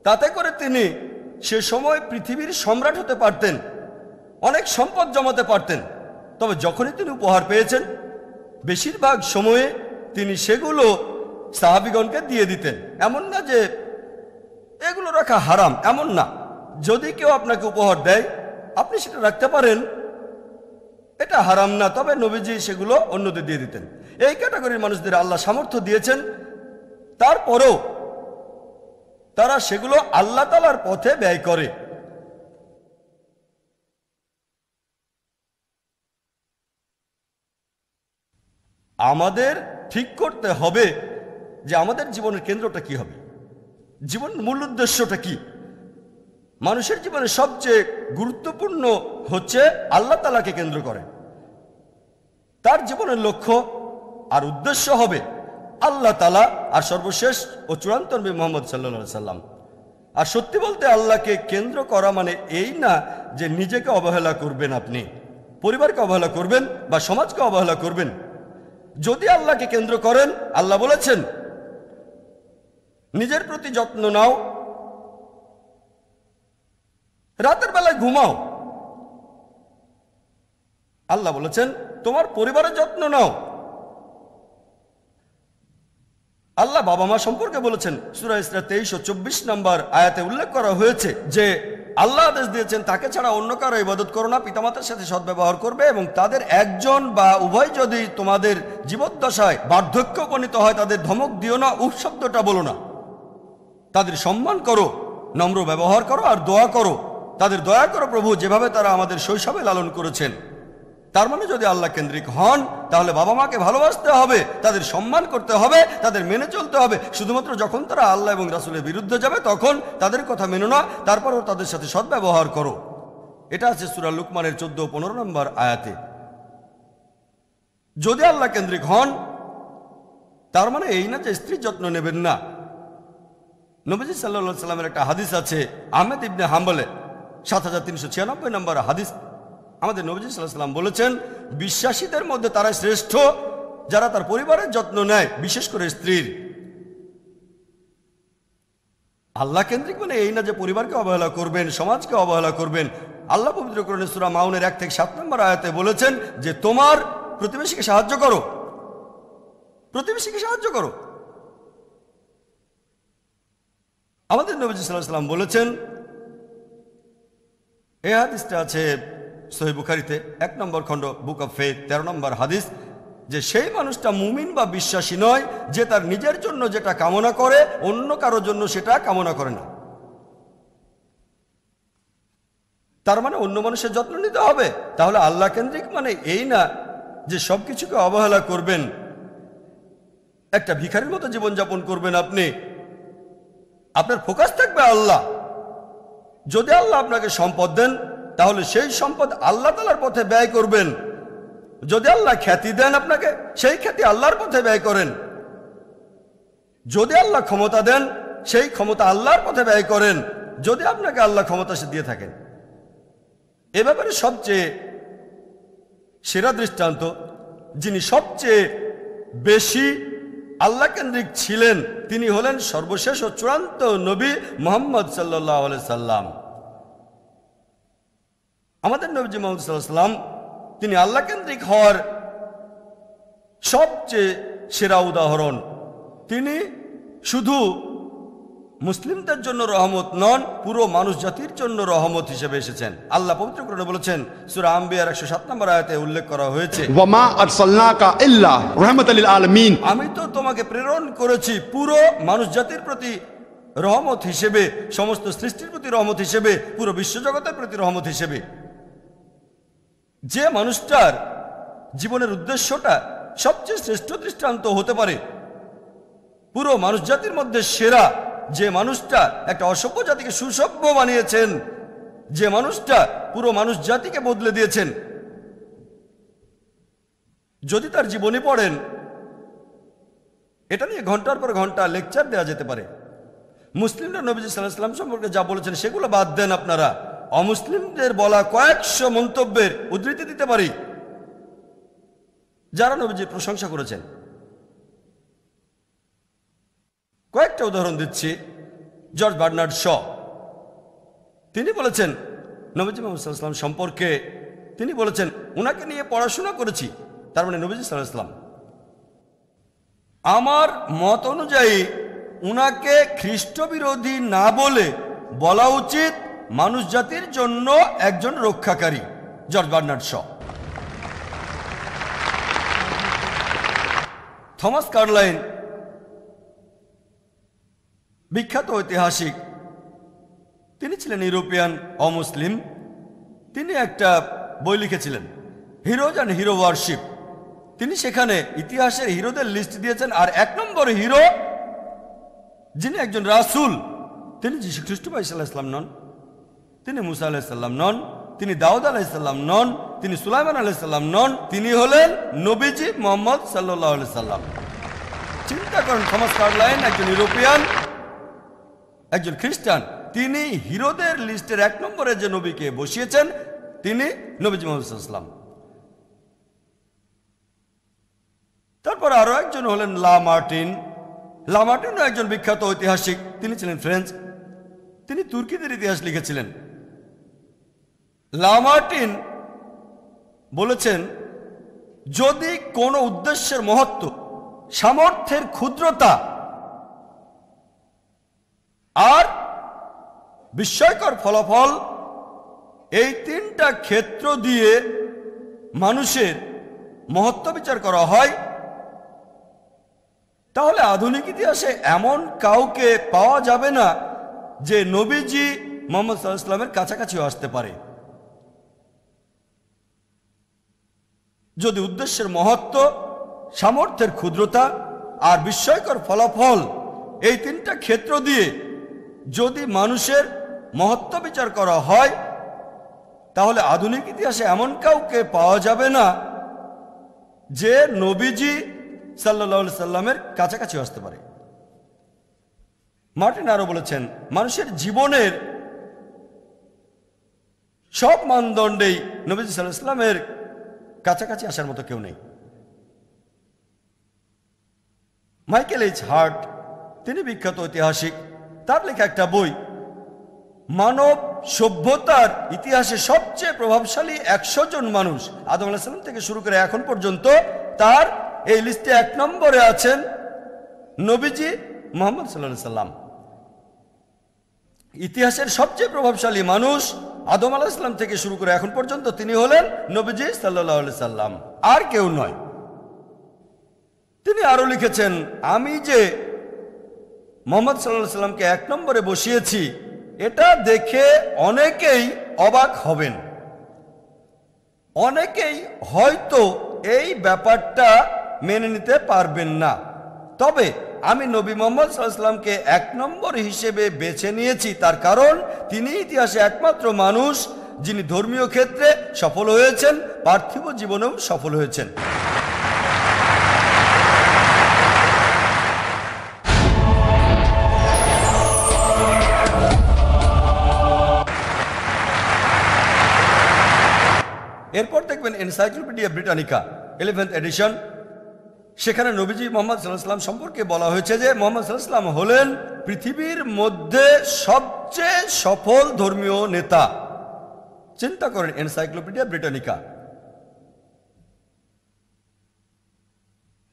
তাতে করে তিনি সে সময় পৃথিবীর সম্রাট হতে পারতেন, অনেক সম্পদ জমাতে পারতেন। তবে যখনই তিনি উপহার পেয়েছেন, বেশিরভাগ সময়ে তিনি সেগুলো সাহাবীগণকে দিয়ে দিতেন। এমন না যে এগুলো রাখা হারাম, এমন না। যদি কেউ আপনাকে উপহার দেয়, আপনি সেটা রাখতে পারেন, এটা হারাম না। তবে নবীজি সেগুলো অন্যদের দিয়ে দিতেন। এই ক্যাটাগরির মানুষদের আল্লাহ সামর্থ্য দিয়েছেন, তারপরেও তারা সেগুলো আল্লাহ তাআলার পথে ব্যয় করে। আমাদের ঠিক করতে হবে যে আমাদের জীবনের কেন্দ্রটা কি হবে। জীবন মূল উদ্দেশ্যটা কি? মানুষের জীবনে সবচেয়ে গুরুত্বপূর্ণ হচ্ছে আল্লাহ তাআলাকে কেন্দ্র করে। তার জীবনের লক্ষ্য আর উদ্দেশ্য হবে আল্লাহ তাআলা আর সর্বশেষ ও চূড়ান্ত নবী মুহাম্মদ সাল্লাল্লাহু আলাইহি সাল্লাম। আর সত্যি বলতে আল্লাহকে কেন্দ্র করা মানে এই না যে নিজেকে অবহেলা করবেন, আপনি পরিবারকে অবহেলা করবেন বা সমাজকে অবহেলা করবেন। যদি আল্লাহকে কেন্দ্র করেন, আল্লাহ বলেছেন নিজের প্রতি যত্ন নাও, রাতের বেলায় ঘুমাও। আল্লাহ বলেছেন তোমার পরিবারের যত্ন নাও। আল্লাহ বাবা মা সম্পর্কে বলেছেন, সূরা ইসরা 23 ও 24 নম্বর আয়াতে উল্লেখ করা হয়েছে যে আল্লাহ আদেশ দিয়েছেন তাকে ছাড়া অন্য কারো ইবাদত করো না, পিতামাতার সাথে সদ্ব্যবহার করবে এবং তাদের একজন বা উভয় যদি তোমাদের জীবদ্দশায় বার্ধক্য উপনীত হয় তাদের ধমক দিও না, উফ শব্দটা বলো না। তাদের সম্মান করো, নম্র ব্যবহার করো আর দোয়া করো। তাদের দয়া করো প্রভু, যেভাবে তারা আমাদের শৈশবে লালন করেছেন। তার মানে যদি আল্লাহ কেন্দ্রিক হন তাহলে বাবা মাকে ভালোবাসতে হবে, তাদের সম্মান করতে হবে, তাদের মেনে চলতে হবে। শুধুমাত্র যখন তারা আল্লাহ এবং রাসূলের বিরুদ্ধে যাবে তখন তাদের কথা মেনো না, তারপরও তাদের সাথে সদ্ব্যবহার করো। এটা আছে সূরা লুকমানের 14 ও 15 নম্বর আয়াতে। যদি আল্লাহ কেন্দ্রিক হন তার মানে এই না যে স্ত্রীর যত্ন নেবেন না। নবীজি সাল্লাল্লাহু আলাইহি সাল্লামের একটা হাদিস আছে আহমেদ ইবনে হাম্বলে 7396 নম্বর হাদিস। আমাদের নবীজি সাল্লাল্লাহু আলাইহি সাল্লাম বলেছেন, বিশ্বাসীদের মধ্যে তারা শ্রেষ্ঠ যারা তার পরিবারের যত্ন নেয়, বিশেষ করে স্ত্রীর। আল্লাহ কেন্দ্রিক মানে এই না যে পরিবারকে অবহেলা করবেন, সমাজকে অবহেলা করবেন। আল্লাহ পবিত্র কোরআনে সূরা মাউনের 1 থেকে 7 নম্বর আয়াতে বলেছেন যে তোমার প্রতিবেশীকে সাহায্য করো, প্রতিবেশীকে সাহায্য করো। আমাদের নবীজি সাল্লাল্লাহু আলাইহি সাল্লাম বলেছেন, এই হাদিসটা আছে সহিহ বুখারীতে 1 নম্বর খণ্ড বুক অফ ফেথ 13 নম্বর হাদিস, যে সেই মানুষটা মুমিন বা বিশ্বাসী নয় যে তার নিজের জন্য যেটা কামনা করে অন্য কারোর জন্য সেটা কামনা করে না। তার মানে অন্য মানুষের যত্ন নিতে হবে। তাহলে আল্লাহ কেন্দ্রিক মানে এই না যে সবকিছুকে অবহেলা করবেন, একটা ভিখারির মতো জীবনযাপন করবেন। আপনি আপনার ফোকাস থাকবে আল্লাহ। যদি আল্লাহ আপনাকে সম্পদ দেন তাহলে সেই সম্পদ আল্লাহ তাআলার পথে ব্যয় করবেন। যদি আল্লাহ খ্যাতি দেন আপনাকে, সেই খ্যাতি আল্লাহর পথে ব্যয় করেন। যদি আল্লাহ ক্ষমতা দেন সেই ক্ষমতা আল্লাহর পথে ব্যয় করেন, যদি আপনাকে আল্লাহ ক্ষমতা দিয়ে থাকেন। এ ব্যাপারে সবচেয়ে সেরা দৃষ্টান্ত, যিনি সবচেয়ে বেশি আল্লাহ কেন্দ্রিক ছিলেন, তিনি হলেন সর্বশেষ ও চূড়ান্ত নবী মুহাম্মদ সাল্লাল্লাহু আলাইহি সাল্লাম। আমাদের নবীজি মুহাম্মদ সাল্লাল্লাহু আলাইহি সাল্লাম তিনি আল্লাহ কেন্দ্রিক হওয়ার সবচেয়ে সেরা উদাহরণ। তিনি শুধু মুসলিমদের জন্য রহমত নন, পুরো মানুষ জাতির জন্য রহমত হিসেবে এসেছেন। আল্লাহ পবিত্র কোরআনে বলেছেন, সূরা আম্বিয়ার 107 নম্বর আয়াতে উল্লেখ করা হয়েছে, ওয়ামা আরসালনাকা ইল্লা রাহমাতাল লিল আলামিন, আমি তো তোমাকে প্রেরণ করেছি পুরো মানুষ জাতির প্রতি রহমত হিসেবে, সমস্ত সৃষ্টির প্রতি রহমত হিসেবে, পুরো বিশ্বজগতের প্রতি রহমত হিসেবে। যে মানুষটার জীবনের উদ্দেশ্যটা সবচেয়ে শ্রেষ্ঠ দৃষ্টান্ত হতে পারে, পুরো মানুষ জাতির মধ্যে সেরা, যে মানুষটা একটা অসভ্য জাতিকে সুসভ্য বানিয়েছেন, যে মানুষটা পুরো মানুষ জাতিকে বদলে দিয়েছেন, যদি তার জীবনী পড়েন, এটা নিয়ে ঘন্টার পর ঘন্টা লেকচার দেওয়া যেতে পারে। মুসলিমরা নবীজি সাল্লাল্লাহু আলাইহি ওয়াসাল্লাম সম্পর্কে যা বলেছেন সেগুলো বাদ দেন আপনারা, অমুসলিমদের বলা কয়েকশো মন্তব্যের উদ্ধৃতি দিতে পারি যারা নবীজির প্রশংসা করেছেন। কয়েকটা উদাহরণ দিচ্ছি। জর্জ বার্নার্ড শ, তিনি বলেছেন নবীজি মুহাম্মদ সাল্লাল্লাহু আলাইহি ওয়াসাল্লাম সম্পর্কে, তিনি বলেছেন, উনাকে নিয়ে পড়াশোনা করেছি, তার মানে নবীজি সাল্লাল্লাহু আলাইহি ওয়াসাল্লাম, আমার মত অনুযায়ী উনাকে খ্রিস্ট বিরোধী না বলে বলা উচিত মানুষ জাতির জন্য একজন রক্ষাকারী। George Bernard Shaw. Thomas Carlyle, বিখ্যাত ঐতিহাসিক, তিনি ছিলেন ইউরোপিয়ান অমুসলিম। তিনি একটা বই লিখেছিলেন, হিরোজ অ্যান্ড হিরো ওয়ারশিপ। তিনি সেখানে ইতিহাসের হিরোদের লিস্ট দিয়েছেন, আর 1 নম্বর হিরো যিনি একজন রাসূল, তিনি যীশু খ্রিস্ট আলাইহিস সালাম নন, তিনি মুসা আলাইহিস সালাম নন, তিনি দাউদ আলাইহিস সালাম নন, তিনি সুলাইমান আলাইহিস সালাম নন, তিনি হলেন নবীজি মুহাম্মদ সাল্লাল্লাহু আলাইহি সাল্লাম। চিন্তা করেন, থমাস কার্লাইন একজন ইউরোপিয়ান, একজন খ্রিস্টান, তিনি হিরোদের লিস্টের 1 নম্বরে যে নবীকে বসিয়েছেন তিনি নবীজি মুহাম্মদ সাল্লাল্লাহু আলাইহি সাল্লাম। তারপর আরো একজন হলেন লা মার্টিন। লা মার্টিনও একজন বিখ্যাত ঐতিহাসিক, তিনি ছিলেন ফ্রেঞ্চ, তিনি তুর্কিদের ইতিহাস লিখেছিলেন। লা মার্টিন বলেছেন, যদি কোনো উদ্দেশ্যের মহত্ব, সামর্থ্যের ক্ষুদ্রতা আর বিস্ময়কর ফলাফল, এই 3টা ক্ষেত্র দিয়ে মানুষের মহত্ব বিচার করা হয়, তাহলে আধুনিক ইতিহাসে এমন কাউকে পাওয়া যাবে না যে নবীজি মুহাম্মদ সাল্লাল্লাহু আলাইহি ওয়াসাল্লামের কাছাকাছিও আসতে পারে। যদি উদ্দেশ্যের মহত্ব, সামর্থ্যের ক্ষুদ্রতা আর বিস্ময়কর ফলাফল, এই 3টা ক্ষেত্র দিয়ে যদি মানুষের মহত্ব বিচার করা হয়, তাহলে আধুনিক ইতিহাসে এমন কাউকে পাওয়া যাবে না যে নবীজি সাল্লাল্লাহু আলাইহি সাল্লামের কাছাকাছি আসতে পারে। মার্টিন আরো বলেছেন, মানুষের জীবনের সব মানদণ্ডেই নবীজি সাল্লাল্লাহু আলাইহি সাল্লামের কাছাকাছি আসার মতো কেউ নেই। মাইকেল এইচ হার্ট, তিনি বিখ্যাত ঐতিহাসিক, তার লেখা একটা বই, মানব সভ্যতার ইতিহাসে সবচেয়ে প্রভাবশালী 100 জন মানুষ, আদম আলাইহিস সালাম থেকে শুরু করে এখন পর্যন্ত, তার এই লিস্টে 1 নম্বরে আছেন নবীজি মুহাম্মদ সাল্লাল্লাহু আলাইহি সাল্লাম। ইতিহাসের সবচেয়ে প্রভাবশালী মানুষ আদম আলাইহিস সালাম থেকে শুরু করে এখন পর্যন্ত তিনি হলেন নবীজি সাল্লাল্লাহু আলাইহি সাল্লাম, আর কেউ নয়। তিনি আরো লিখেছেন, আমি যে মুহাম্মদ সাল্লাল্লাহু আলাইহি সাল্লামকে 1 নম্বরে বসিয়েছি, এটা দেখে অনেকেই অবাক হবেন, অনেকেই হয়তো এই ব্যাপারটা মেনে নিতে পারবেন না, তবে আমি নবী মুহাম্মদ সাল্লাল্লাহু আলাইহি সাল্লামকে 1 নম্বর হিসেবে বেছে নিয়েছি, তার কারণ তিনি ইতিহাসে একমাত্র মানুষ যিনি ধর্মীয় ক্ষেত্রে সফল হয়েছেন, পার্থিব জীবনেও সফল হয়েছেন। এরপর দেখবেন এনসাইক্লোপিডিয়া ব্রিটানিকা 11th এডিশন, সেখানে নবীজি মুহাম্মদ সাল্লাল্লাহু আলাইহি সাল্লাম সম্পর্কে বলা হয়েছে যে মুহাম্মদ সাল্লাল্লাহু আলাইহি সাল্লাম হলেন পৃথিবীর মধ্যে সবচেয়ে সফল ধর্মীয় নেতা। চিন্তা করেন, এনসাইক্লোপিডিয়া ব্রিটানিকা,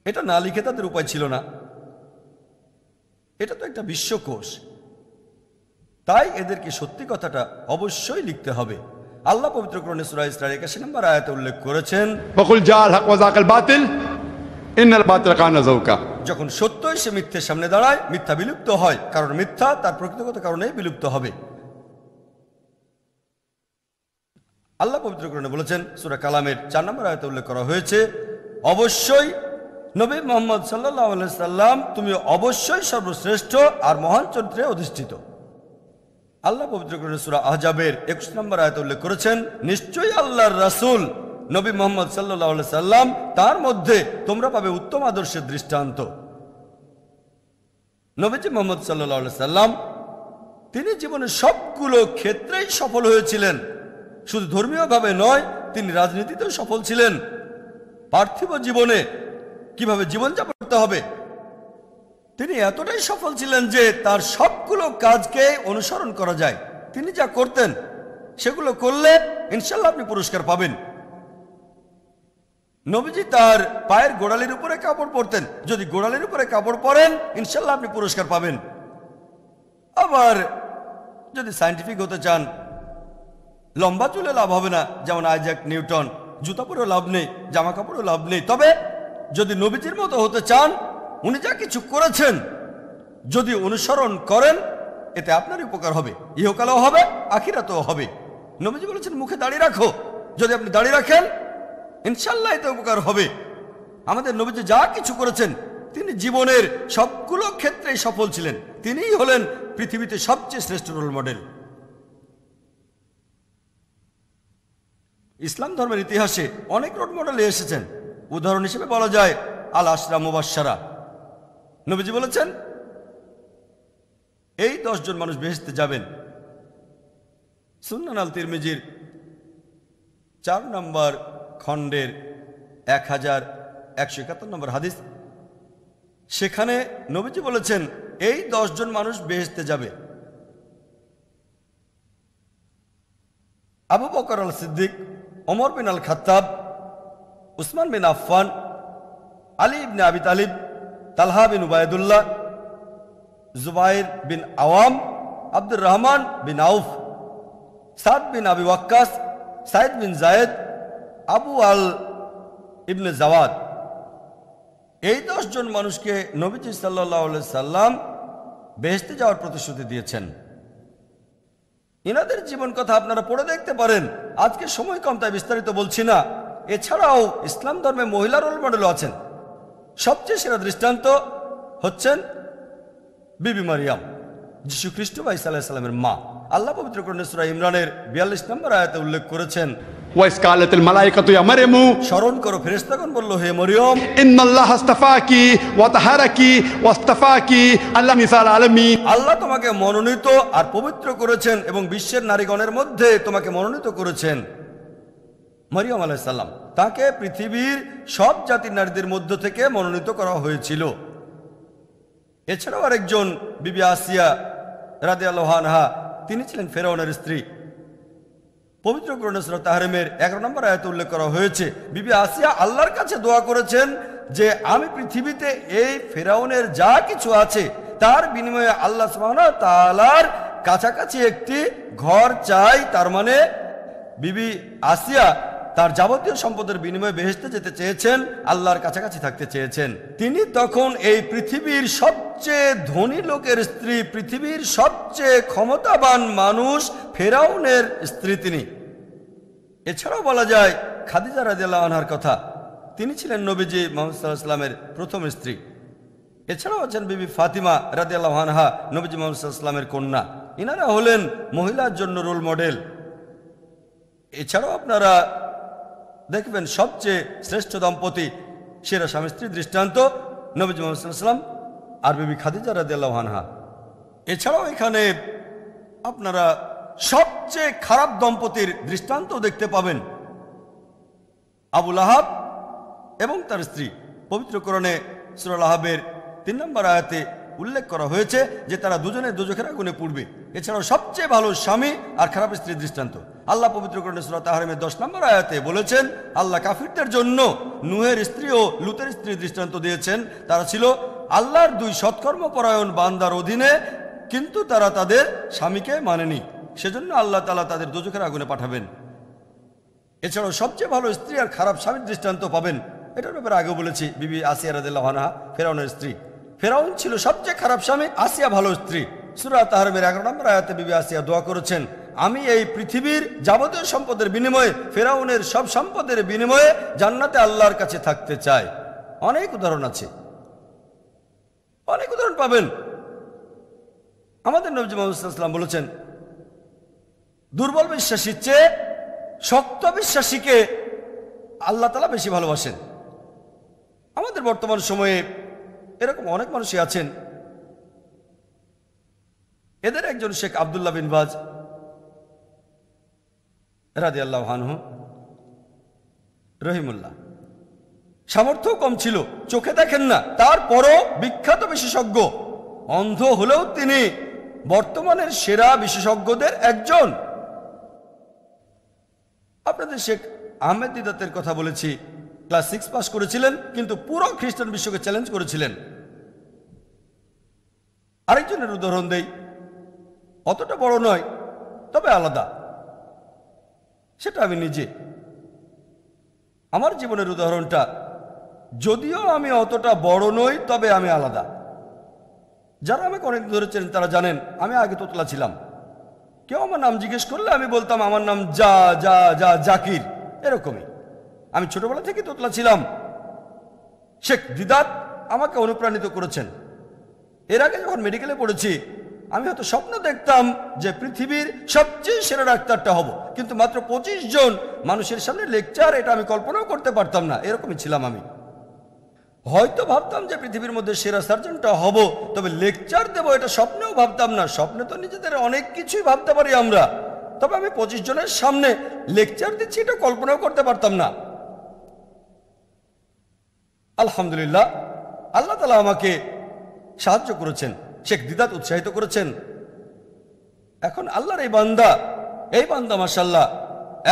এটা না লিখে তাদের উপায় ছিল না, এটা তো একটা বিশ্বকোষ, তাই এদেরকে সত্যি কথাটা অবশ্যই লিখতে হবে। আল্লাহ পবিত্র কোরআনে সূরা ইসরার 81 নম্বর আয়াতে উল্লেখ করেছেন, ওয়াকুল জাআল হক ওয়া যাকাল বাতিল ইন্নাল বাতিল কানা যাউকা। যখন সত্য এসে মিথ্যের সামনে দাঁড়ায়, মিথ্যা বিলুপ্ত হয়, কারণ মিথ্যা তার প্রকৃতিগত কারণেই বিলুপ্ত হবে। আল্লাহ পবিত্র কোরআনে বলেছেন, সূরা কালামের 4 নম্বর আয়াতে উল্লেখ করা হয়েছে, অবশ্যই নবী মুহাম্মদ সাল্লাল্লাহু আলাইহি সাল্লাম, তুমি অবশ্যই সর্বশ্রেষ্ঠ আর মহান চরিত্রে অধিষ্ঠিত। আল্লাহ পবিত্র কোরআনে সূরা আহজাবের 21 নম্বর আয়াতে উল্লেখ করেছেন, নিশ্চয়ই আল্লাহর রাসূল নবী মুহাম্মদ সাল্লাল্লাহু আলাইহি সাল্লাম, তার মধ্যে তোমরা পাবে উত্তম আদর্শের দৃষ্টান্ত। নবীজি মুহাম্মদ সাল্লাল্লাহু আলাইহি সাল্লাম, তিনি জীবনের সবগুলো ক্ষেত্রেই সফল হয়েছিলেন, শুধু ধর্মীয়ভাবে নয়, তিনি রাজনীতিতেও সফল ছিলেন। পার্থিব জীবনে কিভাবে জীবনযাপন করতে হবে তিনি এতটাই সফল ছিলেন যে তার সবগুলো কাজকে অনুসরণ করা যায়। তিনি যা করতেন সেগুলো করলে ইনশাআল্লাহ আপনি পুরস্কার পাবেন। নবীজি তার পায়ের গোড়ালির উপরে কাপড় পরতেন, যদি গোড়ালির উপরে কাপড় পরেন ইনশাআল্লাহ আপনি পুরস্কার পাবেন। আবার যদি সায়েন্টিফিক হতে চান, লম্বা চুলে লাভ হবে না, যেমন আইজ্যাক নিউটন, জুতা পরেও লাভ নেই, জামা কাপড়েও লাভ নেই। তবে যদি নবীজির মতো হতে চান, উনি যা কিছু করেছেন যদি অনুসরণ করেন, এতে আপনারই উপকার হবে, ইহকালেও হবে, আখিরাতেও হবে। নবীজি বলেছেন মুখে দাড়ি রাখো, যদি আপনি দাড়ি রাখেন ইনশাআল্লাহ এতে উপকার হবে। আমাদের নবীজি যা কিছু করেছেন তিনি জীবনের সবগুলো ক্ষেত্রেই সফল ছিলেন। তিনিই হলেন পৃথিবীতে সবচেয়ে শ্রেষ্ঠ রোল মডেল। ইসলাম ধর্মের ইতিহাসে অনেক রোল মডেল এসেছেন। উদাহরণ হিসেবে বলা যায় আল আশরা মুবাশশারা। নবীজি বলেছেন এই 10 জন মানুষ বেহেশতে যাবেন। সুন্নান আল তিরমিজির 4 নম্বর খণ্ডের 1171 নম্বর হাদিস, সেখানে নবীজি বলেছেন এই 10 জন মানুষ বেহেশতে যাবে। আবু বকর আল সিদ্দিক, ওমর বিন আল খাত্তাব, উসমান বিন আফফান, আলী ইবনে আবি তালিব, তালহা বিন উবায়দুল্লাহ, জুবাইর বিন আওয়াম, আব্দুর রহমান বিন আউফ, সাদ বিন আবি ওয়াক্কাস, সাইদ বিন জায়েদ, আবু আল ইবনে জাওয়াদ। এই 10 জন মানুষকে নবীজি সাল্লাল্লাহু আলাইহি সাল্লাম বেহেশতে যাওয়ার প্রতিশ্রুতি দিয়েছেন। ইনাদের জীবন কথা আপনারা পড়ে দেখতে পারেন। আজকে সময় কম, তাই বিস্তারিত বলছি না। এছাড়াও ইসলাম ধর্মে মহিলা রোল মডেলও আছেন। সবচেয়ে সেরা দৃষ্টান্ত হচ্ছেন বিবি মারিয়াম, যিশু খ্রিস্ট বা ঈসা আলাইহিস সালামের মা। আল্লাহ পবিত্র কোরআনে সূরা ইমরানের 42 নম্বর আয়াতে উল্লেখ করেছেন, ওয়াইস কালাতিল মালাইকাতু ইয়া মারয়ামু, স্মরণ করো ফেরেশতাগণ বলল, হে মরিয়ম, ইন্নাল্লাহ আস্তাফাকি ওয়া তাহারাকি ওয়াস্তাফাকি আল্লাহ নিসাল আলামিন, আল্লাহ তোমাকে মনোনীত আর পবিত্র করেছেন এবং বিশ্বের নারীগণের মধ্যে তোমাকে মনোনীত করেছেন। মরিয়ম আলাইহিস সালাম, তাকে পৃথিবীর সব জাতির নারীদের মধ্য থেকে মনোনীত করা হয়েছিল। এছাড়াও আরেকজন বিবি আসিয়া রাদিয়াল্লাহু আনহা, তিনি ছিলেন ফেরাউনের স্ত্রী। পবিত্র কোরআনে সূরা তাহরিমের 11 নম্বর আয়াতে উল্লেখ করা হয়েছে, বিবি আসিয়া আল্লাহর কাছে দোয়া করেছেন যে আমি পৃথিবীতে এই ফেরাউনের যা কিছু আছে তার বিনিময়ে আল্লাহ সুবহানাহু ওয়া তাআলার কাছাকাছি একটি ঘর চাই। তার মানে বিবি আসিয়া তার যাবতীয় সম্পদের বিনিময়ে বেহেশতে যেতে চেয়েছেন, আল্লাহর কাছাকাছি থাকতে চেয়েছেন। তিনি তখন এই পৃথিবীর সবচেয়ে ধনী লোকের স্ত্রী, পৃথিবীর সবচেয়ে ক্ষমতাবান মানুষ ফেরাউনের স্ত্রী তিনি। এছাড়াও বলা যায় খাদিজা রাদিয়াল্লাহু আনহার কথা, তিনি ছিলেন নবীজি মুহাম্মদ সাল্লাল্লাহু আলাইহি ওয়াসাল্লামের প্রথম স্ত্রী। এছাড়াও আছেন বিবি ফাতিমা রাদিয়াল্লাহু আনহা, নবীজি মুহাম্মদ সাল্লাল্লাহু আলাইহি ওয়াসাল্লামের কন্যা। ইনারা হলেন মহিলার জন্য রোল মডেল। এছাড়াও আপনারা দেখবেন সবচেয়ে শ্রেষ্ঠ দম্পতি, সেরা স্বামী স্ত্রী দৃষ্টান্ত নবীজি মুহাম্মদ সাল্লাল্লাহু আলাইহি ওয়াসাল্লাম আর বিবি খাদিজা রাদিয়াল্লাহু আনহা। এছাড়াও এখানে আপনারা সবচেয়ে খারাপ দম্পতির দৃষ্টান্ত দেখতে পাবেন, আবু লাহাব এবং তার স্ত্রী। পবিত্র কোরআনে সূরা লাহাবের 3 নম্বর আয়াতে উল্লেখ করা হয়েছে যে তারা দুজনে দোজখের আগুনে পুড়বে। এছাড়াও সবচেয়ে ভালো স্বামী আর খারাপ স্ত্রীর দৃষ্টান্ত আল্লাহ পবিত্র কোরআনে সূরা তাহরিমের 10 নম্বর আয়াতে বলেছেন, আল্লাহ কাফিরদের জন্য নূহের স্ত্রী ও লুতের স্ত্রীর দৃষ্টান্ত দিয়েছেন। তারা ছিল আল্লাহর 2 সৎকর্মপরায়ণ বান্দার অধীনে, কিন্তু তারা তাদের স্বামীকে মানেনি, সেজন্য আল্লাহ তাআলা তাদের দোজখের আগুনে পাঠাবেন। এছাড়াও সবচেয়ে ভালো স্ত্রী আর খারাপ স্বামীর দৃষ্টান্ত পাবেন। এটার ব্যাপারে আগে বলেছি, বিবি আসিয়া রাদিয়াল্লাহু আনহা ফেরাউনের স্ত্রী। ফেরাউন ছিল সবচেয়ে খারাপ স্বামী, আসিয়া ভালো স্ত্রী। সূরা তাহরিমের 11 নম্বর আয়াতে বিবি আসিয়া দোয়া করেছেন, আমি এই পৃথিবীর যাবতীয় সম্পদের বিনিময়ে, ফেরাউনের সব সম্পদের বিনিময়ে জান্নাতে আল্লাহর কাছে থাকতে চাই। অনেক উদাহরণ আছে, অনেক উদাহরণ পাবেন। আমাদের নবী মুহাম্মদ সাল্লাল্লাহু আলাইহি ওয়াসাল্লাম বলেছেন, দুর্বল বিশ্বাসীর চেয়ে শক্ত বিশ্বাসীকে আল্লাহ তাআলা বেশি ভালোবাসেন। আমাদের বর্তমান সময়ে এরকম অনেক মানুষই আছেন। এদের একজন শেখ আব্দুল্লাহ বিন বাজ রাদিয়াল্লাহু আনহু রহিমুল্লাহ। সামর্থ্য কম ছিল, চোখে দেখেন না, তারপরও বিখ্যাত বিশেষজ্ঞ। অন্ধ হলেও তিনি বর্তমানের সেরা বিশেষজ্ঞদের একজন। আপনাদের শেখ আহমেদ দিদাতের কথা বলেছি, ক্লাস 6 পাস করেছিলেন, কিন্তু পুরো খ্রিস্টান বিশ্বকে চ্যালেঞ্জ করেছিলেন। আরেকজনের উদাহরণ দেই, অতটা বড় নয় তবে আলাদা, সেটা আমি নিজে। আমার জীবনের উদাহরণটা, যদিও আমি অতটা বড় নই তবে আমি আলাদা। যারা আমাকে অনেক ধরে চেনেন তারা জানেন আমি আগে তোতলা ছিলাম। কেউ আমার নাম জিজ্ঞেস করলে আমি বলতাম আমার নাম জাকির, এরকমই। আমি ছোটবেলা থেকে তোতলা ছিলাম। শেখ দিদাত আমাকে অনুপ্রাণিত করেছেন। এর আগে যখন মেডিকেলে পড়েছি আমি হয়তো স্বপ্ন দেখতাম যে পৃথিবীর সবচেয়ে সেরা ডাক্তারটা হব, কিন্তু মাত্র 25 জন মানুষের সামনে লেকচার, এটা আমি কল্পনাও করতে পারতাম না। এরকমই ছিলাম আমি। হয়তো ভাবতাম যে পৃথিবীর মধ্যে সেরা সার্জনটা হব, তবে লেকচার দেবো এটা স্বপ্নেও ভাবতাম না। স্বপ্নে তো নিজেদের অনেক কিছুই ভাবতে পারি আমরা, তবে আমি 25 জনের সামনে লেকচার দিচ্ছি এটা কল্পনাও করতে পারতাম না। আলহামদুলিল্লাহ, আল্লাহ তাআলা আমাকে সাহায্য করেছেন, শেখ দিদাত উৎসাহিত করেছেন। এখন আল্লাহর এই বান্দা মাশাআল্লাহ,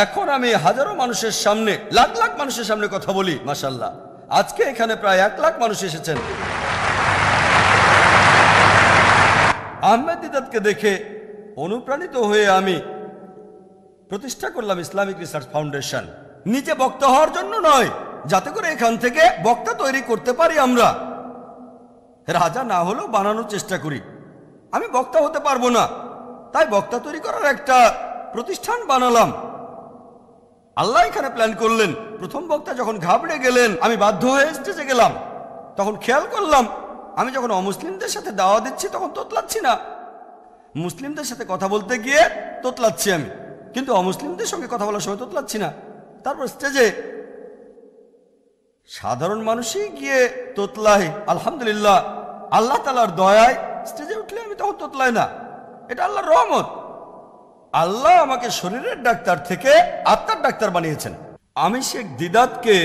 এখন আমি হাজারো মানুষের সামনে, লাখ লাখ মানুষের সামনে কথা বলি মাশাআল্লাহ। আজকে এখানে প্রায় 1 লাখ মানুষ এসেছেন। আহমেদ দিদাতকে দেখে অনুপ্রাণিত হয়ে আমি প্রতিষ্ঠা করলাম ইসলামিক রিসার্চ ফাউন্ডেশন। নিজে বক্তা হওয়ার জন্য নয়, যাতে করে এখান থেকে বক্তা তৈরি করতে পারি। আমরা রাজা না হলেও বানানোর চেষ্টা করি। আমি বক্তা হতে পারবো না, তাই বক্তা তৈরি করার একটা প্রতিষ্ঠান বানালাম। আল্লাহ এখানে প্ল্যান করলেন। প্রথম বক্তা যখন ঘাবড়ে গেলেন, আমি বাধ্য হয়ে স্টেজে গেলাম। তখন খেয়াল করলাম আমি যখন অমুসলিমদের সাথে দাওয়া দিচ্ছি তখন তোতলাচ্ছি না, মুসলিমদের সাথে কথা বলতে গিয়ে তোতলাচ্ছি আমি, কিন্তু অমুসলিমদের সঙ্গে কথা বলার সময় তোতলাচ্ছি না। তারপর স্টেজে সাধারণ মানুষই গিয়ে তোতলায়। আলহামদুলিল্লাহ, আল্লাহ তাআলার দয়ায় স্টেজে উঠলে আমি তখন তোতলাই না। এটা আল্লাহর রহমত। আল্লাহ আমাকে শরীরের ডাক্তার থেকে আত্মার ডাক্তার বানিয়েছেন। আমি শেখ দিদাতকে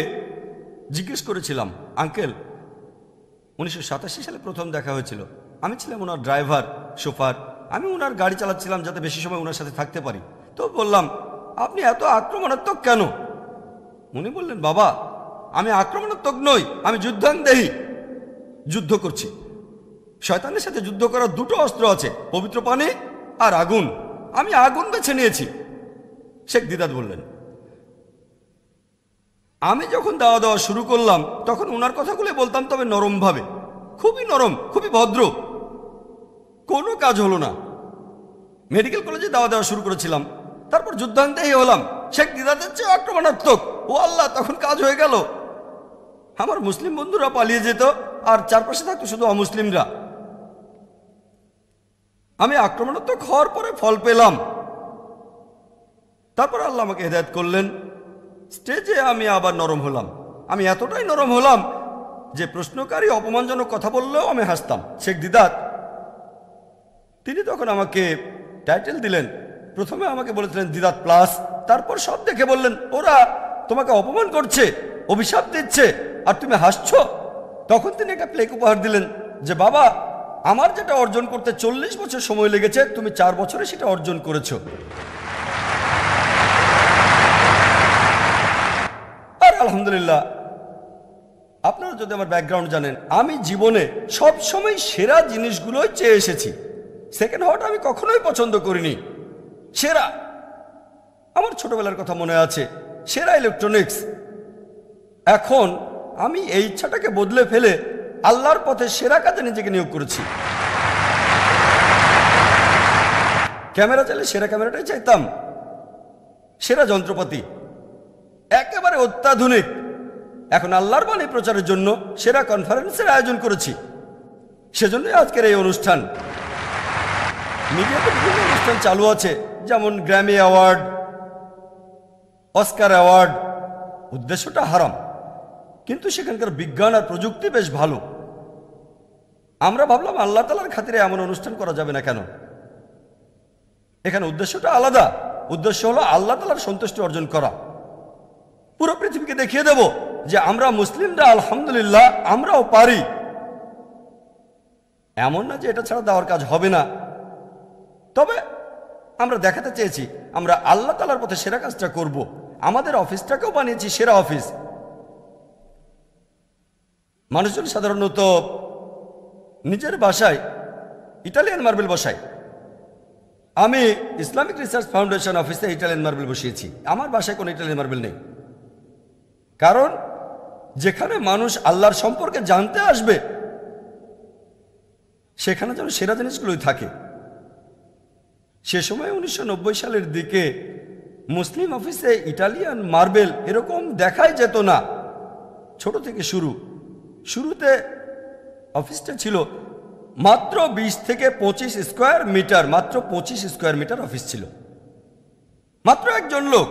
জিজ্ঞেস করেছিলাম, আঙ্কেল 1987 সালে প্রথম দেখা হয়েছিল, আমি ছিলাম ওনার ড্রাইভার, শোফার। আমি ওনার গাড়ি চালাচ্ছিলাম যাতে বেশি সময় ওনার সাথে থাকতে পারি। তো বললাম, আপনি এত আক্রমণাত্মক কেন? উনি বললেন, বাবা আমি আক্রমণাত্মক নই, আমি যুদ্ধাঙ্গদেহী, যুদ্ধ করছি। শয়তানের সাথে যুদ্ধ করার 2টো অস্ত্র আছে, পবিত্র পানি আর আগুন। আমি আগুন বেছে নিয়েছি। শেখ দিদাত বললেন। আমি যখন দাওয়া দেওয়া শুরু করলাম তখন ওনার কথাগুলো বলতাম, তবে নরমভাবে, খুবই নরম, খুবই ভদ্র। কোনো কাজ হলো না। মেডিকেল কলেজে দাওয়া দেওয়া শুরু করেছিলাম, তারপর যুদ্ধাঙ্গদেহী হলাম, শেখ দিদাতের চেয়ে আক্রমণাত্মক। ও আল্লাহ, তখন কাজ হয়ে গেল। আমার মুসলিম বন্ধুরা পালিয়ে যেত আর চারপাশে থাকতো শুধু অমুসলিমরা। আমি আক্রমণাত্মক হওয়ার পরে ফল পেলাম। তারপর আল্লাহ আমাকে হেদায়েত করলেন। স্টেজে আমি আবার নরম হলাম। আমি এতটাই নরম হলাম যে প্রশ্নকারী অপমানজনক কথা বললেও আমি হাসতাম। শেখ দিদাত তিনি তখন আমাকে টাইটেল দিলেন। প্রথমে আমাকে বলেছিলেন দিদাত প্লাস, তারপর সব দেখে বললেন, ওরা তোমাকে অপমান করছে, অভিশাপ দিচ্ছে, আর তুমি হাসছো। তখন তিনি একটা প্লেক উপহার দিলেন যে, বাবা আমার যেটা অর্জন করতে 40 বছর সময় লেগেছে, তুমি 4 বছরে সেটা অর্জন করেছো। আর আলহামদুলিল্লাহ, আপনারা যদি আমার ব্যাকগ্রাউন্ড জানেন, আমি জীবনে সব সময় সেরা জিনিসগুলোই চেয়ে এসেছি। সেকেন্ড হওয়াটা আমি কখনোই পছন্দ করিনি। সেরা, আমার ছোটবেলার কথা মনে আছে, সেরা ইলেকট্রনিক্স। এখন আমি এই ইচ্ছাটাকে বদলে ফেলে আল্লাহর পথে সেরা কাজে নিজেকে নিয়োগ করেছি। ক্যামেরা চাইলে সেরা ক্যামেরাটাই চাইতাম, সেরা যন্ত্রপাতি, একেবারে অত্যাধুনিক। এখন আল্লাহর বাণী প্রচারের জন্য সেরা কনফারেন্সের আয়োজন করেছি। সেজন্যই আজকের এই অনুষ্ঠান। মিডিয়াতে বিভিন্ন অনুষ্ঠান চালু আছে, যেমন গ্র্যামি অ্যাওয়ার্ড, অস্কার অ্যাওয়ার্ড। উদ্দেশ্যটা হারাম, কিন্তু সেখানকার বিজ্ঞান আর প্রযুক্তি বেশ ভালো। আমরা ভাবলাম আল্লাহ তাআলার খাতিরে এমন অনুষ্ঠান করা যাবে না কেন? এখানে উদ্দেশ্যটা আলাদা। উদ্দেশ্য হলো আল্লাহ তাআলার সন্তুষ্টি অর্জন করা। পুরো পৃথিবীকে দেখিয়ে দেব যে আমরা মুসলিমরা আলহামদুলিল্লাহ আমরাও পারি। এমন না যে এটা ছাড়া দেওয়ার কাজ হবে না, তবে আমরা দেখাতে চেয়েছি আমরা আল্লাহ তাআলার পথে সেরা কাজটা করব। আমাদের অফিসটাকেও বানিয়েছি সেরা অফিস। মানুষজন সাধারণত নিজের বাসায় ইটালিয়ান মার্বেল বসায়। আমি ইসলামিক রিসার্চ ফাউন্ডেশন অফিসে ইটালিয়ান মার্বেল বসিয়েছি। আমার বাসায় কোনো ইটালিয়ান মার্বেল নেই, কারণ যেখানে মানুষ আল্লাহর সম্পর্কে জানতে আসবে সেখানে যেন সেরা জিনিসগুলোই থাকে। সে সময় 1990 সালের দিকে মুসলিম অফিসে ইটালিয়ান মার্বেল এরকম দেখাই যেত না। ছোট থেকে শুরুতে অফিসটা ছিল মাত্র 20 থেকে 25 স্কোয়ার মিটার, মাত্র 25 স্কোয়ার মিটার অফিস ছিল, মাত্র একজন লোক।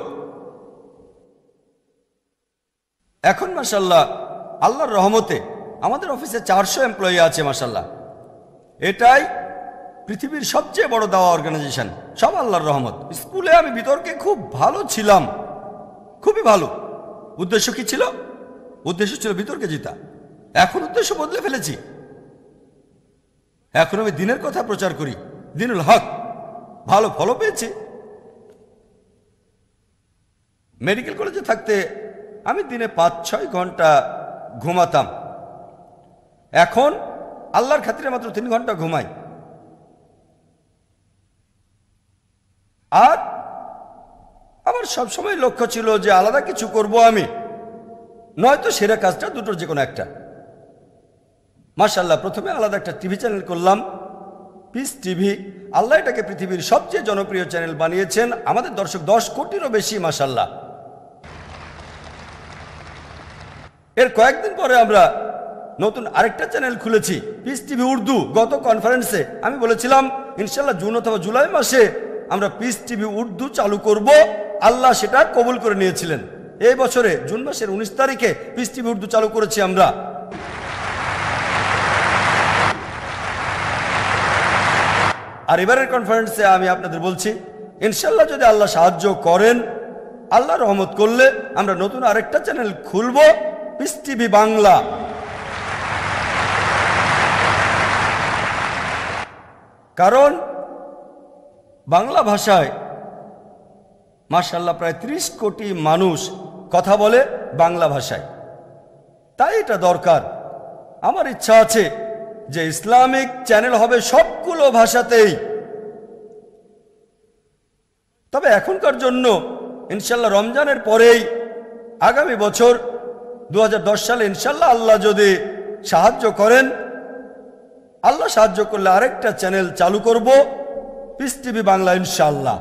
এখন মাশাআল্লাহ আল্লাহর রহমতে আমাদের অফিসে 400 এমপ্লয়ি আছে মাশাআল্লাহ। এটাই পৃথিবীর সবচেয়ে বড় দাওয়া অর্গানাইজেশন, সব আল্লাহর রহমত। স্কুলে আমি বিতর্কে খুব ভালো ছিলাম, খুবই ভালো। উদ্দেশ্য কি ছিল? উদ্দেশ্য ছিল বিতর্কে জিতা। এখন উদ্দেশ্য বদলে ফেলেছি, এখন আমি দিনের কথা প্রচার করি, দিনুল হক। ভালো ফলও পেয়েছি। মেডিকেল কলেজে থাকতে আমি দিনে 5-6 ঘন্টা ঘুমাতাম, এখন আল্লাহর খাতিরে মাত্র 3 ঘন্টা ঘুমাই। আর আমার সবসময় লক্ষ্য ছিল যে আলাদা কিছু করব আমি, নয়তো সেরা কাজটা দুটোর যে কোনো একটা। মাশাআল্লাহ প্রথমে আলাদা একটা টিভি চ্যানেল করলাম, পিস টিভি। আল্লাহ এটাকে পৃথিবীর সবচেয়ে জনপ্রিয় চ্যানেল বানিয়েছেন। আমাদের দর্শক 10 কোটিরও বেশি মাশাআল্লাহ। এর কয়েকদিন পরে আমরা নতুন আরেকটা চ্যানেল খুলেছি, পিস টিভি উর্দু। গত কনফারেন্সে আমি বলেছিলাম ইনশাআল্লাহ জুন অথবা জুলাই মাসে আমরা পিস টিভি উর্দু চালু করব। আল্লাহ সেটা কবুল করে নিয়েছিলেন। এই বছরে জুন মাসের 19 তারিখে পিস টিভি উর্দু চালু করেছি আমরা। আর এবারের কনফারেন্সে আমি আপনাদের বলছি ইনশাআল্লাহ যদি আল্লাহ সাহায্য করেন, আল্লাহ রহমত করলে আমরা নতুন আরেকটা চ্যানেল খুলব, পিস টিভি বাংলা। কারণ বাংলা ভাষায় মাশাআল্লাহ প্রায় 30 কোটি মানুষ কথা বলে বাংলা ভাষায়, তাই এটা দরকার। আমার ইচ্ছা আছে যে ইসলামিক চ্যানেল হবে সবগুলো ভাষাতেই। তবে এখনকার জন্য ইনশাআল্লাহ রমজানের পরেই আগামী বছর 2010 সালে ইনশাআল্লাহ আল্লাহ যদি সাহায্য করেন, আল্লাহ সাহায্য করলে আরেকটা চ্যানেল চালু করব, পিস টিভি বাংলা ইনশাআল্লাহ।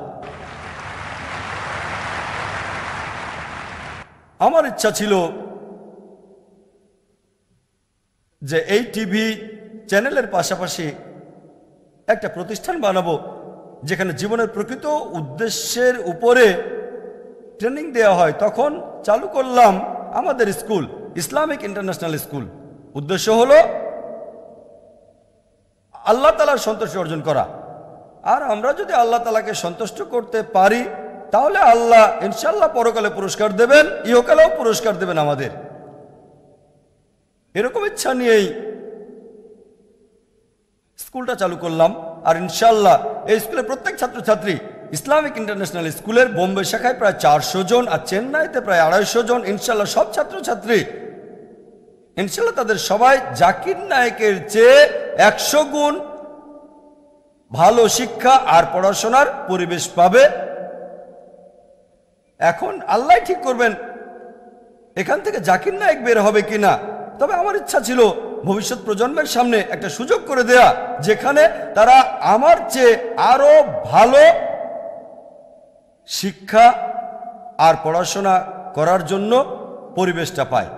আমার ইচ্ছা ছিল যে এই টিভি চ্যানেলের পাশাপাশি একটা প্রতিষ্ঠান বানাবো যেখানে জীবনের প্রকৃত উদ্দেশ্যের উপরে ট্রেনিং দেওয়া হয়। তখন চালু করলাম আমাদের স্কুল, ইসলামিক ইন্টারন্যাশনাল স্কুল। উদ্দেশ্য হলো আল্লাহ তাআলার সন্তুষ্টি অর্জন করা। আর আমরা যদি আল্লাহ তাআলাকে সন্তুষ্ট করতে পারি তাহলে আল্লাহ ইনশাআল্লাহ পরকালে পুরস্কার দেবেন, ইহকালেও পুরস্কার দেবেন আমাদের। এরকম ইচ্ছা নিয়েই স্কুলটা চালু করলাম। আর ইনশাআল্লাহ এই স্কুলের প্রত্যেক ছাত্রছাত্রী ইসলামিক ইন্টারন্যাশনাল স্কুলের বোম্বে শাখায় প্রায় 400 জন আর চেন্নাইতে প্রায় 250 জন। ইনশাআল্লাহ সব ছাত্রছাত্রী ইনশাআল্লাহ তাদের সবাই জাকির নায়েকের চেয়ে 100 গুণ ভালো শিক্ষা আর পড়াশোনার পরিবেশ পাবে। এখন আল্লাহ ঠিক করবেন এখান থেকে জাকির নায়েক বের হবে কিনা। তবে আমার ইচ্ছা ছিল ভবিষ্যৎ প্রজন্মের সামনে একটা সুযোগ করে দেয়া, যেখানে তারা আমার চেয়ে আরো ভালো শিক্ষা আর পড়াশোনা করার জন্য পরিবেশটা পায়।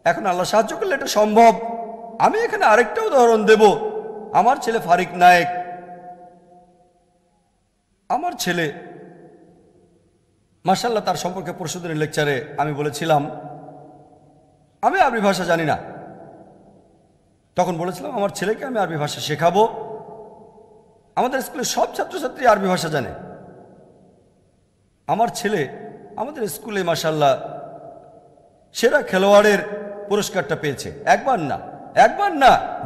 এখন আল্লাহ সাহায্য করলে এটা সম্ভব। আমি এখানে আরেকটা উদাহরণ দেব। আমার ছেলে ফারিক নায়েক, আমার ছেলে মাশাআল্লাহ, তার সম্পর্কে পরশুদিনের লেকচারে আমি বলেছিলাম আমি আরবি ভাষা জানি না। তখন বলেছিলাম আমার ছেলেকে আমি আরবি ভাষা শেখাবো। আমাদের স্কুলে সব ছাত্রছাত্রী আরবি ভাষা জানে। আমার ছেলে আমাদের স্কুলে মাশাআল্লাহ সেরা খেলোয়াড়ের পুরস্কারটা পেয়েছে। একবার না,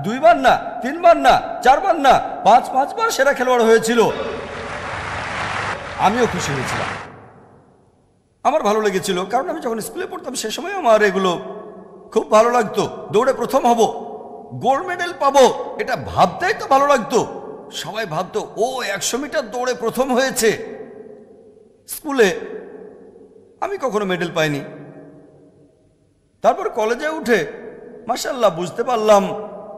2 বার না, 3 বার না, 4 বার না, 5 বার সেরা খেলোয়াড় হয়েছিল। আমিও খুশি হয়েছিলাম, আমার ভালো লেগেছিল। কারণ আমি যখন স্কুলে পড়তাম সে সময় আমার এগুলো খুব ভালো লাগতো। দৌড়ে প্রথম হব, গোল্ড মেডেল পাবো, এটা ভাবতেই তো ভালো লাগতো। সবাই ভাবতো ও 100 মিটার দৌড়ে প্রথম হয়েছে। স্কুলে আমি কখনো মেডেল পাইনি। তারপর কলেজে উঠে মাশাআল্লাহ বুঝতে পারলাম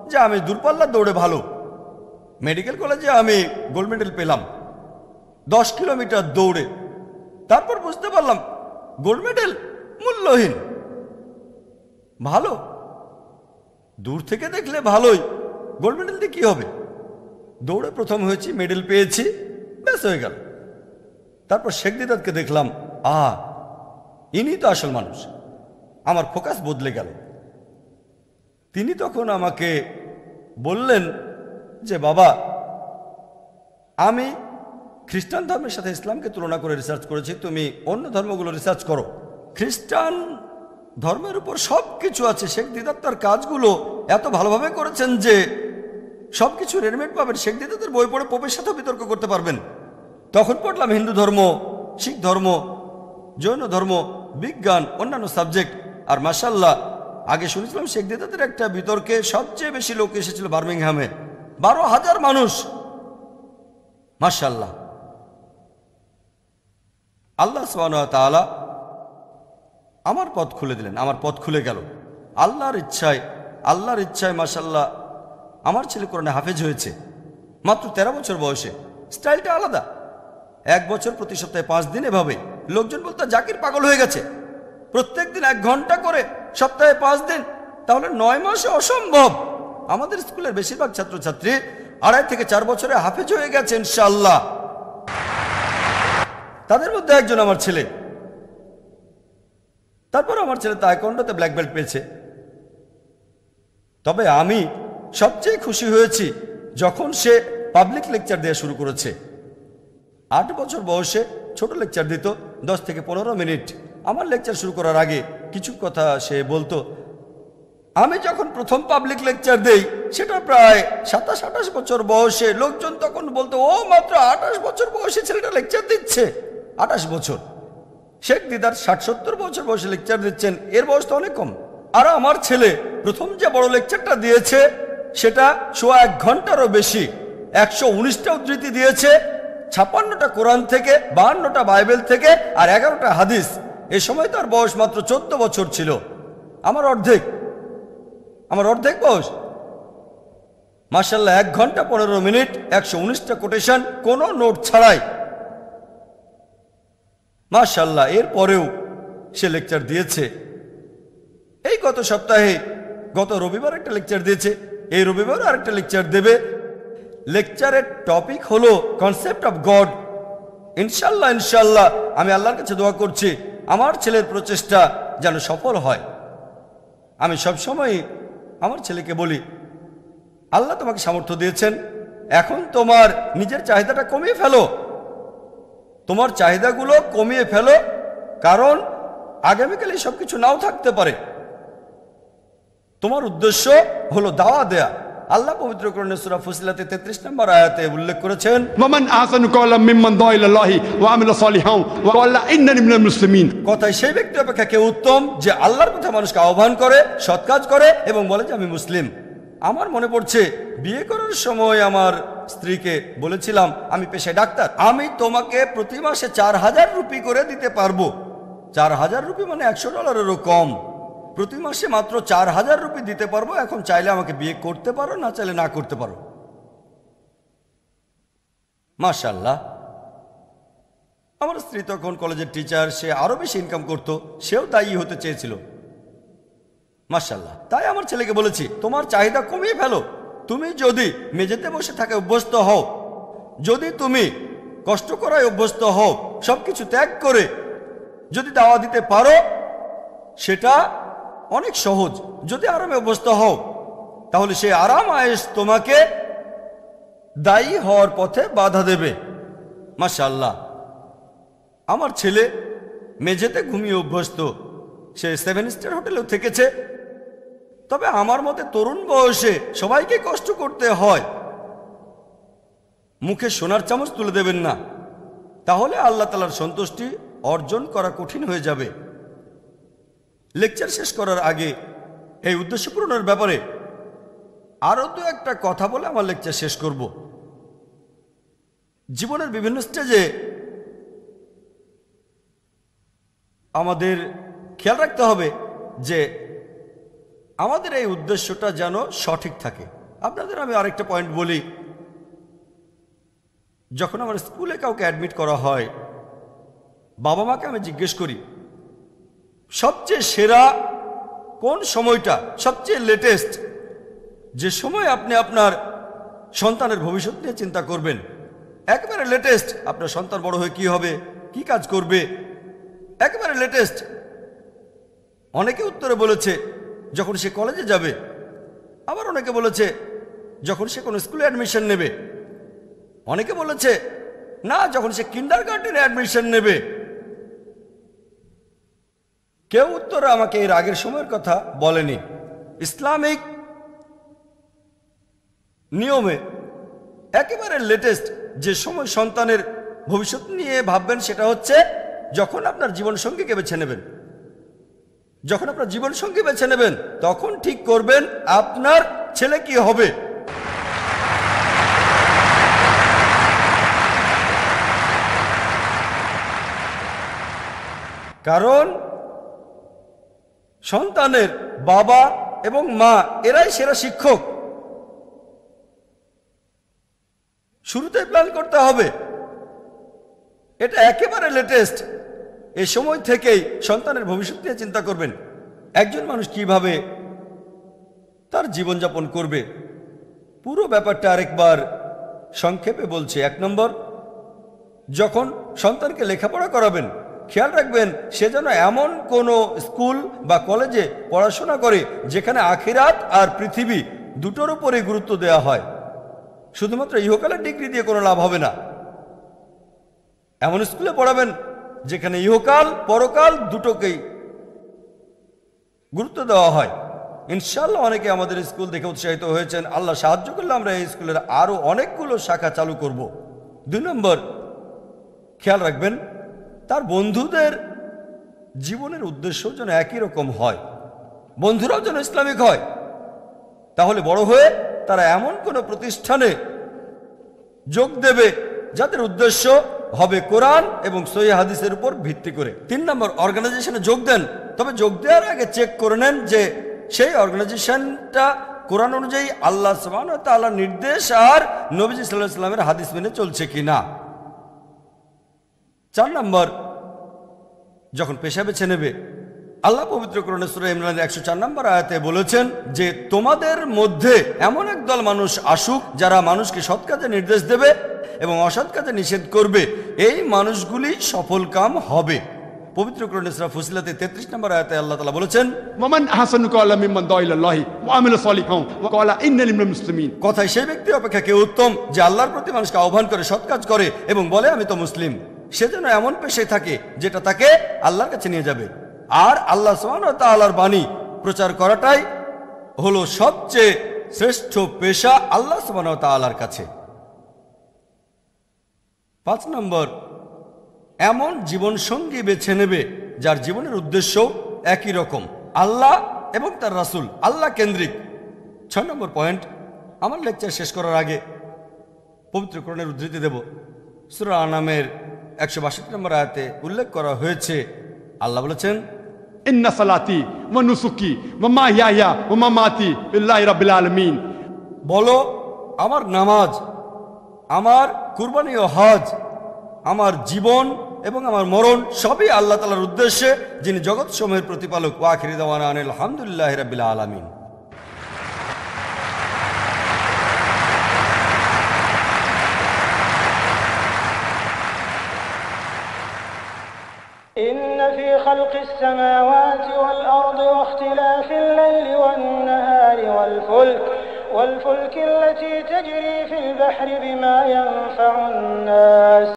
যে আমি দূরপাল্লা দৌড়ে ভালো। মেডিকেল কলেজে আমি গোল্ড মেডেল পেলাম 10 কিলোমিটার দৌড়ে। তারপর বুঝতে পারলাম গোল্ড মেডেল মূল্যহীন। ভালো দূর থেকে দেখলে ভালোই, গোল্ড মেডেল দিয়ে কি হবে? দৌড়ে প্রথম হয়েছি, মেডেল পেয়েছি, ব্যাস হয়ে গেল। তারপর শেখ দিদাতকে দেখলাম, ইনি তো আসল মানুষ। আমার ফোকাস বদলে গেল। তিনি তখন আমাকে বললেন যে বাবা, আমি খ্রিস্টান ধর্মের সাথে ইসলামকে তুলনা করে রিসার্চ করেছি, তুমি অন্য ধর্মগুলো রিসার্চ করো। খ্রিস্টান ধর্মের উপর সব কিছু আছে। শেখ দিদাত তার কাজগুলো এত ভালোভাবে করেছেন যে সব কিছু রেডিমেড পাবেন। শেখ দিদাতের বই পড়ে পোপের সাথেও বিতর্ক করতে পারবেন। তখন পড়লাম হিন্দু ধর্ম, শিখ ধর্ম, জৈন ধর্ম, বিজ্ঞান, অন্যান্য সাবজেক্ট। আর মাশাআল্লাহ, আগে শুনেছিলাম শেখ দিদাতের একটা বিতর্কে সবচেয়ে বেশি লোক এসেছিল বার্মিংহামে, 12,000 মানুষ। মাশাআল্লাহ, আল্লাহ সুবহানাহু ওয়া তাআলা আমার পথ খুলে দিলেন, আমার পথ খুলে গেল আল্লাহর ইচ্ছায়। মাশাআল্লাহ, আমার ছেলে কোরআনে হাফেজ হয়েছে মাত্র 13 বছর বয়সে। স্টাইলটা আলাদা। 1 বছর প্রতি সপ্তাহে 5 দিন এভাবে। লোকজন বলতো জাকির পাগল হয়ে গেছে। প্রত্যেক দিন 1 ঘন্টা করে, সপ্তাহে 5 দিন, তাহলে 9 মাসে অসম্ভব। আমাদের স্কুলের বেশিরভাগ ছাত্রছাত্রী 2.5 থেকে 4 বছরে হাফেজ হয়ে গেছে ইনশাআল্লাহ। তাদের মধ্যে একজন আমার ছেলে। তারপর আমার ছেলে তায়কোন্ডোতে ব্ল্যাক বেল্ট পেয়েছে। তবে আমি সবচেয়ে খুশি হয়েছি যখন সে পাবলিক লেকচার দেওয়া শুরু করেছে। 8 বছর বয়সে ছোট লেকচার দিত, 10 থেকে 15 মিনিট। আমার লেকচার শুরু করার আগে কিছু কথা সে বলতো। আমি যখন প্রথম পাবলিক লেকচার দেই, সেটা প্রায় 27-28 বছর বয়সে। লোকজন তখন বলতো, ও মাত্র 28 বছর বয়সে ছেলেটা লেকচার দিচ্ছে। 28 বছর। শেখ দিদার 60-70 বছর বয়সে লেকচার দিচ্ছেন, এর বয়স তো অনেক কম। আর আমার ছেলে প্রথম যে বড় লেকচারটা দিয়েছে সেটা 1 ঘন্টারও বেশি। 119টা উদ্ধৃতি দিয়েছে, 56টা কোরআন থেকে, 52টা বাইবেল থেকে, আর 11টা হাদিস। এ সময় তার বয়স মাত্র 14 বছর ছিল। আমার অর্ধেক বয়স। মাশাআল্লাহ, 1 ঘন্টা 15 মিনিট, 119টা কোটেশন, কোনো নোট ছাড়াই। মাশাআল্লাহ, এরপরেও সে লেকচার দিয়েছে। এই গত সপ্তাহে, গত রবিবার একটা লেকচার দিয়েছে, এই রবিবার আরেকটা লেকচার দেবে। লেকচারের টপিক হলো কনসেপ্ট অফ গড। ইনশাআল্লাহ আমি আল্লাহর কাছে দোয়া করছি আমার ছেলের প্রচেষ্টা যেন সফল হয়। আমি সবসময় আমার ছেলেকে বলি, আল্লাহ তোমাকে সামর্থ্য দিয়েছেন, এখন তোমার নিজের চাহিদাটা কমিয়ে ফেলো। তোমার চাহিদাগুলো কমিয়ে ফেলো, কারণ আগামীকাল এই সবকিছু নাও থাকতে পারে। তোমার উদ্দেশ্য হলো দাওয়া দেয়া। আল্লাহ পবিত্র কোরআনে সূরা ফুসিলাতে 33 নম্বর আয়াতে উল্লেখ করেছেন, ওয়ামান আহসানু কাওলাম মিম্মান দাআ ইলাল্লাহি ওয়া আমিলা সালিহান ওয়া ক্বালা ইন্নানি মিনাল মুসলিমিন। কথায় সেই ব্যক্তি অপেক্ষা কে উত্তম যে আল্লাহর কথা মানুষকে আহ্বান করে, সৎ কাজ করে এবং বলে যে আমি মুসলিম। আমার মনে পড়ছে, বিয়ে করার সময় আমার স্ত্রীকে বলেছিলাম, আমি পেশায় ডাক্তার, আমি তোমাকে প্রতি মাসে 4000 রুপি করে দিতে পারবো। 4000 রুপি মানে $100 কম। প্রতি মাসে মাত্র 4000 রুপি দিতে পারবো। এখন চাইলে আমাকে বিয়ে করতে পারো, না চাইলে না করতে পারো। মাশাআল্লাহ, আমার স্ত্রী তখন কলেজের টিচার, সে আরো বেশি ইনকাম করত, সেও দায়ী হতে চেয়েছিল। মাশাআল্লাহ, তাই আমার ছেলেকে বলেছি, তোমার চাহিদা কমিয়ে ফেলো। তুমি যদি মেঝেতে বসে থাকে অভ্যস্ত হও, যদি তুমি কষ্ট করায় অভ্যস্ত হও, সবকিছু ত্যাগ করে যদি দাওয়া দিতে পারো, সেটা অনেক সহজ। যদি আরামে অভ্যস্ত হও, তাহলে সেই আরাম আয়েশ তোমাকে দায়ী হওয়ার পথে বাধা দেবে। মাশাআল্লাহ, আমার ছেলে মেঝেতে ঘুমিয়ে অভ্যস্ত, সে 7 স্টার হোটেলেও থেকেছে। তবে আমার মতে তরুণ বয়সে সবাইকে কষ্ট করতে হয়। মুখে সোনার চামচ তুলে দেবেন না, তাহলে আল্লাহ তাআলার সন্তুষ্টি অর্জন করা কঠিন হয়ে যাবে। লেকচার শেষ করার আগে এই উদ্দেশ্য পূরণের ব্যাপারে আরো 2-1টা কথা বলে আমার লেকচার শেষ করব। জীবনের বিভিন্ন স্টেজে আমাদের খেয়াল রাখতে হবে যে আমাদের এই উদ্দেশ্যটা যেন সঠিক থাকে। আপনাদের আমি আরেকটা পয়েন্ট বলি, যখন আমার স্কুলে কাউকে অ্যাডমিট করা হয়, বাবা মাকে আমি জিজ্ঞেস করি সবচেয়ে সেরা কোন সময়টা, সবচেয়ে লেটেস্ট যে সময় আপনি আপনার সন্তানের ভবিষ্যৎ নিয়ে চিন্তা করবেন, একেবারে লেটেস্ট আপনার সন্তান বড় হয়ে কি হবে, কি কাজ করবে, একেবারে লেটেস্ট। অনেকে উত্তরে বলেছে যখন সে কলেজে যাবে, আবার অনেকে বলেছে যখন সে কোনো স্কুলে অ্যাডমিশন নেবে, অনেকে বলেছে না যখন সে কিন্ডারগার্টেনে অ্যাডমিশন নেবে। কেউ উত্তরে আমাকে এর আগের সময়ের কথা বলেনি। ইসলামিক নিয়মে একেবারে লেটেস্ট যে সময় সন্তানের ভবিষ্যৎ নিয়ে ভাববেন সেটা হচ্ছে যখন আপনার জীবনসঙ্গীকে বেছে নেবেন। যখন আপনার জীবনসঙ্গী বেছে নেবেন তখন ঠিক করবেন আপনার ছেলে কি হবে। কারণ সন্তানের বাবা এবং মা এরাই সেরা শিক্ষক। শুরুতে প্ল্যান করতে হবে, এটা একেবারে লেটেস্ট। এই সময় থেকেই সন্তানের ভবিষ্যৎ নিয়ে চিন্তা করবেন, একজন মানুষ কিভাবে তার জীবনযাপন করবে। পুরো ব্যাপারটা আরেকবার সংক্ষেপে বলছে। 1 নম্বর, যখন সন্তানকে লেখাপড়া করাবেন খেয়াল রাখবেন সে যেন এমন কোনো স্কুল বা কলেজে পড়াশোনা করে যেখানে আখিরাত আর পৃথিবী দুটোর উপরে গুরুত্ব দেওয়া হয়। শুধুমাত্র ইহকালের ডিগ্রি দিয়ে কোনো লাভ হবে না। এমন স্কুলে পড়াবেন যেখানে ইহকাল পরকাল দুটোকেই গুরুত্ব দেওয়া হয়। ইনশাআল্লাহ অনেকে আমাদের স্কুল দেখে উৎসাহিত হয়েছেন। আল্লাহ সাহায্য করলে আমরা এই স্কুলের আরো অনেকগুলো শাখা চালু করব। 2 নম্বর, খেয়াল রাখবেন তার বন্ধুদের জীবনের উদ্দেশ্য যেন একই রকম হয়, বন্ধুরাও যেন ইসলামিক হয়। তাহলে বড় হয়ে তারা এমন কোনো প্রতিষ্ঠানে যোগ দেবে যাদের উদ্দেশ্য হবে কোরআন এবং সহিহ হাদিসের উপর ভিত্তি করে। 3 নম্বর, অর্গানাইজেশনে যোগ দেন, তবে যোগ দেওয়ার আগে চেক করে নেন যে সেই অর্গানাইজেশনটা কোরআন অনুযায়ী আল্লাহ সুবহানাহু ওয়া তাআলার নির্দেশ আর নবীজি সাল্লাল্লাহু আলাইহি ওয়াসাল্লামের হাদিস মেনে চলছে কিনা। 4 নম্বর, যখন পেশা বেছে নেবে, আল্লাহ পবিত্র কোরআনে সূরা ইমরানের 104 নম্বর আয়াতে বলেছেন যে তোমাদের মধ্যে এমন একদল মানুষ আসুক যারা মানুষকে সৎ কাজে নির্দেশ দেবে এবং অসৎ কাজে নিষেধ করবে, এই মানুষগুলি সফল কাম হবে। পবিত্র কোরআনে সূরা ফুসিলাতে 33 নম্বর আয়াতে আল্লাহ তাআলা বলেছেন ওয়ামান আহসানু ক্বালাম মিম্মান দাআ ইলাল্লাহি ওয়া আমিলা সালিহান ওয়া ক্বালা ইন্নানি মিনাল মুসলিমিন। কথায় সেই ব্যক্তি অপেক্ষা কে উত্তম যে আল্লাহর প্রতি মানুষকে আহ্বান করে সৎ কাজ করে এবং বলে আমি তো মুসলিম। সে যেন এমন পেশায় থাকে যেটা তাকে আল্লাহর কাছে নিয়ে যাবে। আর আল্লাহ সুবহানাহু ওয়া তাআলার বাণী প্রচার করাটাই হলো সবচেয়ে শ্রেষ্ঠ পেশা আল্লাহ সুবহানাহু ওয়া তাআলার কাছে। 5 নম্বর, এমন জীবনসঙ্গী বেছে নেবে যার জীবনের উদ্দেশ্য একই রকম, আল্লাহ এবং তার রাসূল, আল্লাহ কেন্দ্রিক। 6 নম্বর পয়েন্ট, আমার লেকচার শেষ করার আগে পবিত্র কোরআনের উদ্ধৃতি দেব। সূরা আনামের 162 নম্বর আয়াতে উল্লেখ করা হয়েছে, আল্লাহ বলেছেন ইন্না সালাতি ওয়া নুসুকি ওয়া মাহইয়ায়া ওয়া মামাতি লিল্লাহি রাব্বিল আলামিন। বলো আমার নামাজ, আমার কুরবানি ও হজ, আমার জীবন এবং আমার মরণ সবই আল্লাহ তাআলার উদ্দেশ্যে, যিনি জগৎ সমূহের প্রতিপালক। ওয়া আখিরু দাওয়ানা আনিল হামদুলিল্লাহি রাব্বিল আলামিন। إن في خلق السماوات والأرض واختلاف الليل والنهار والفلك التي تجري في البحر بما ينفع الناس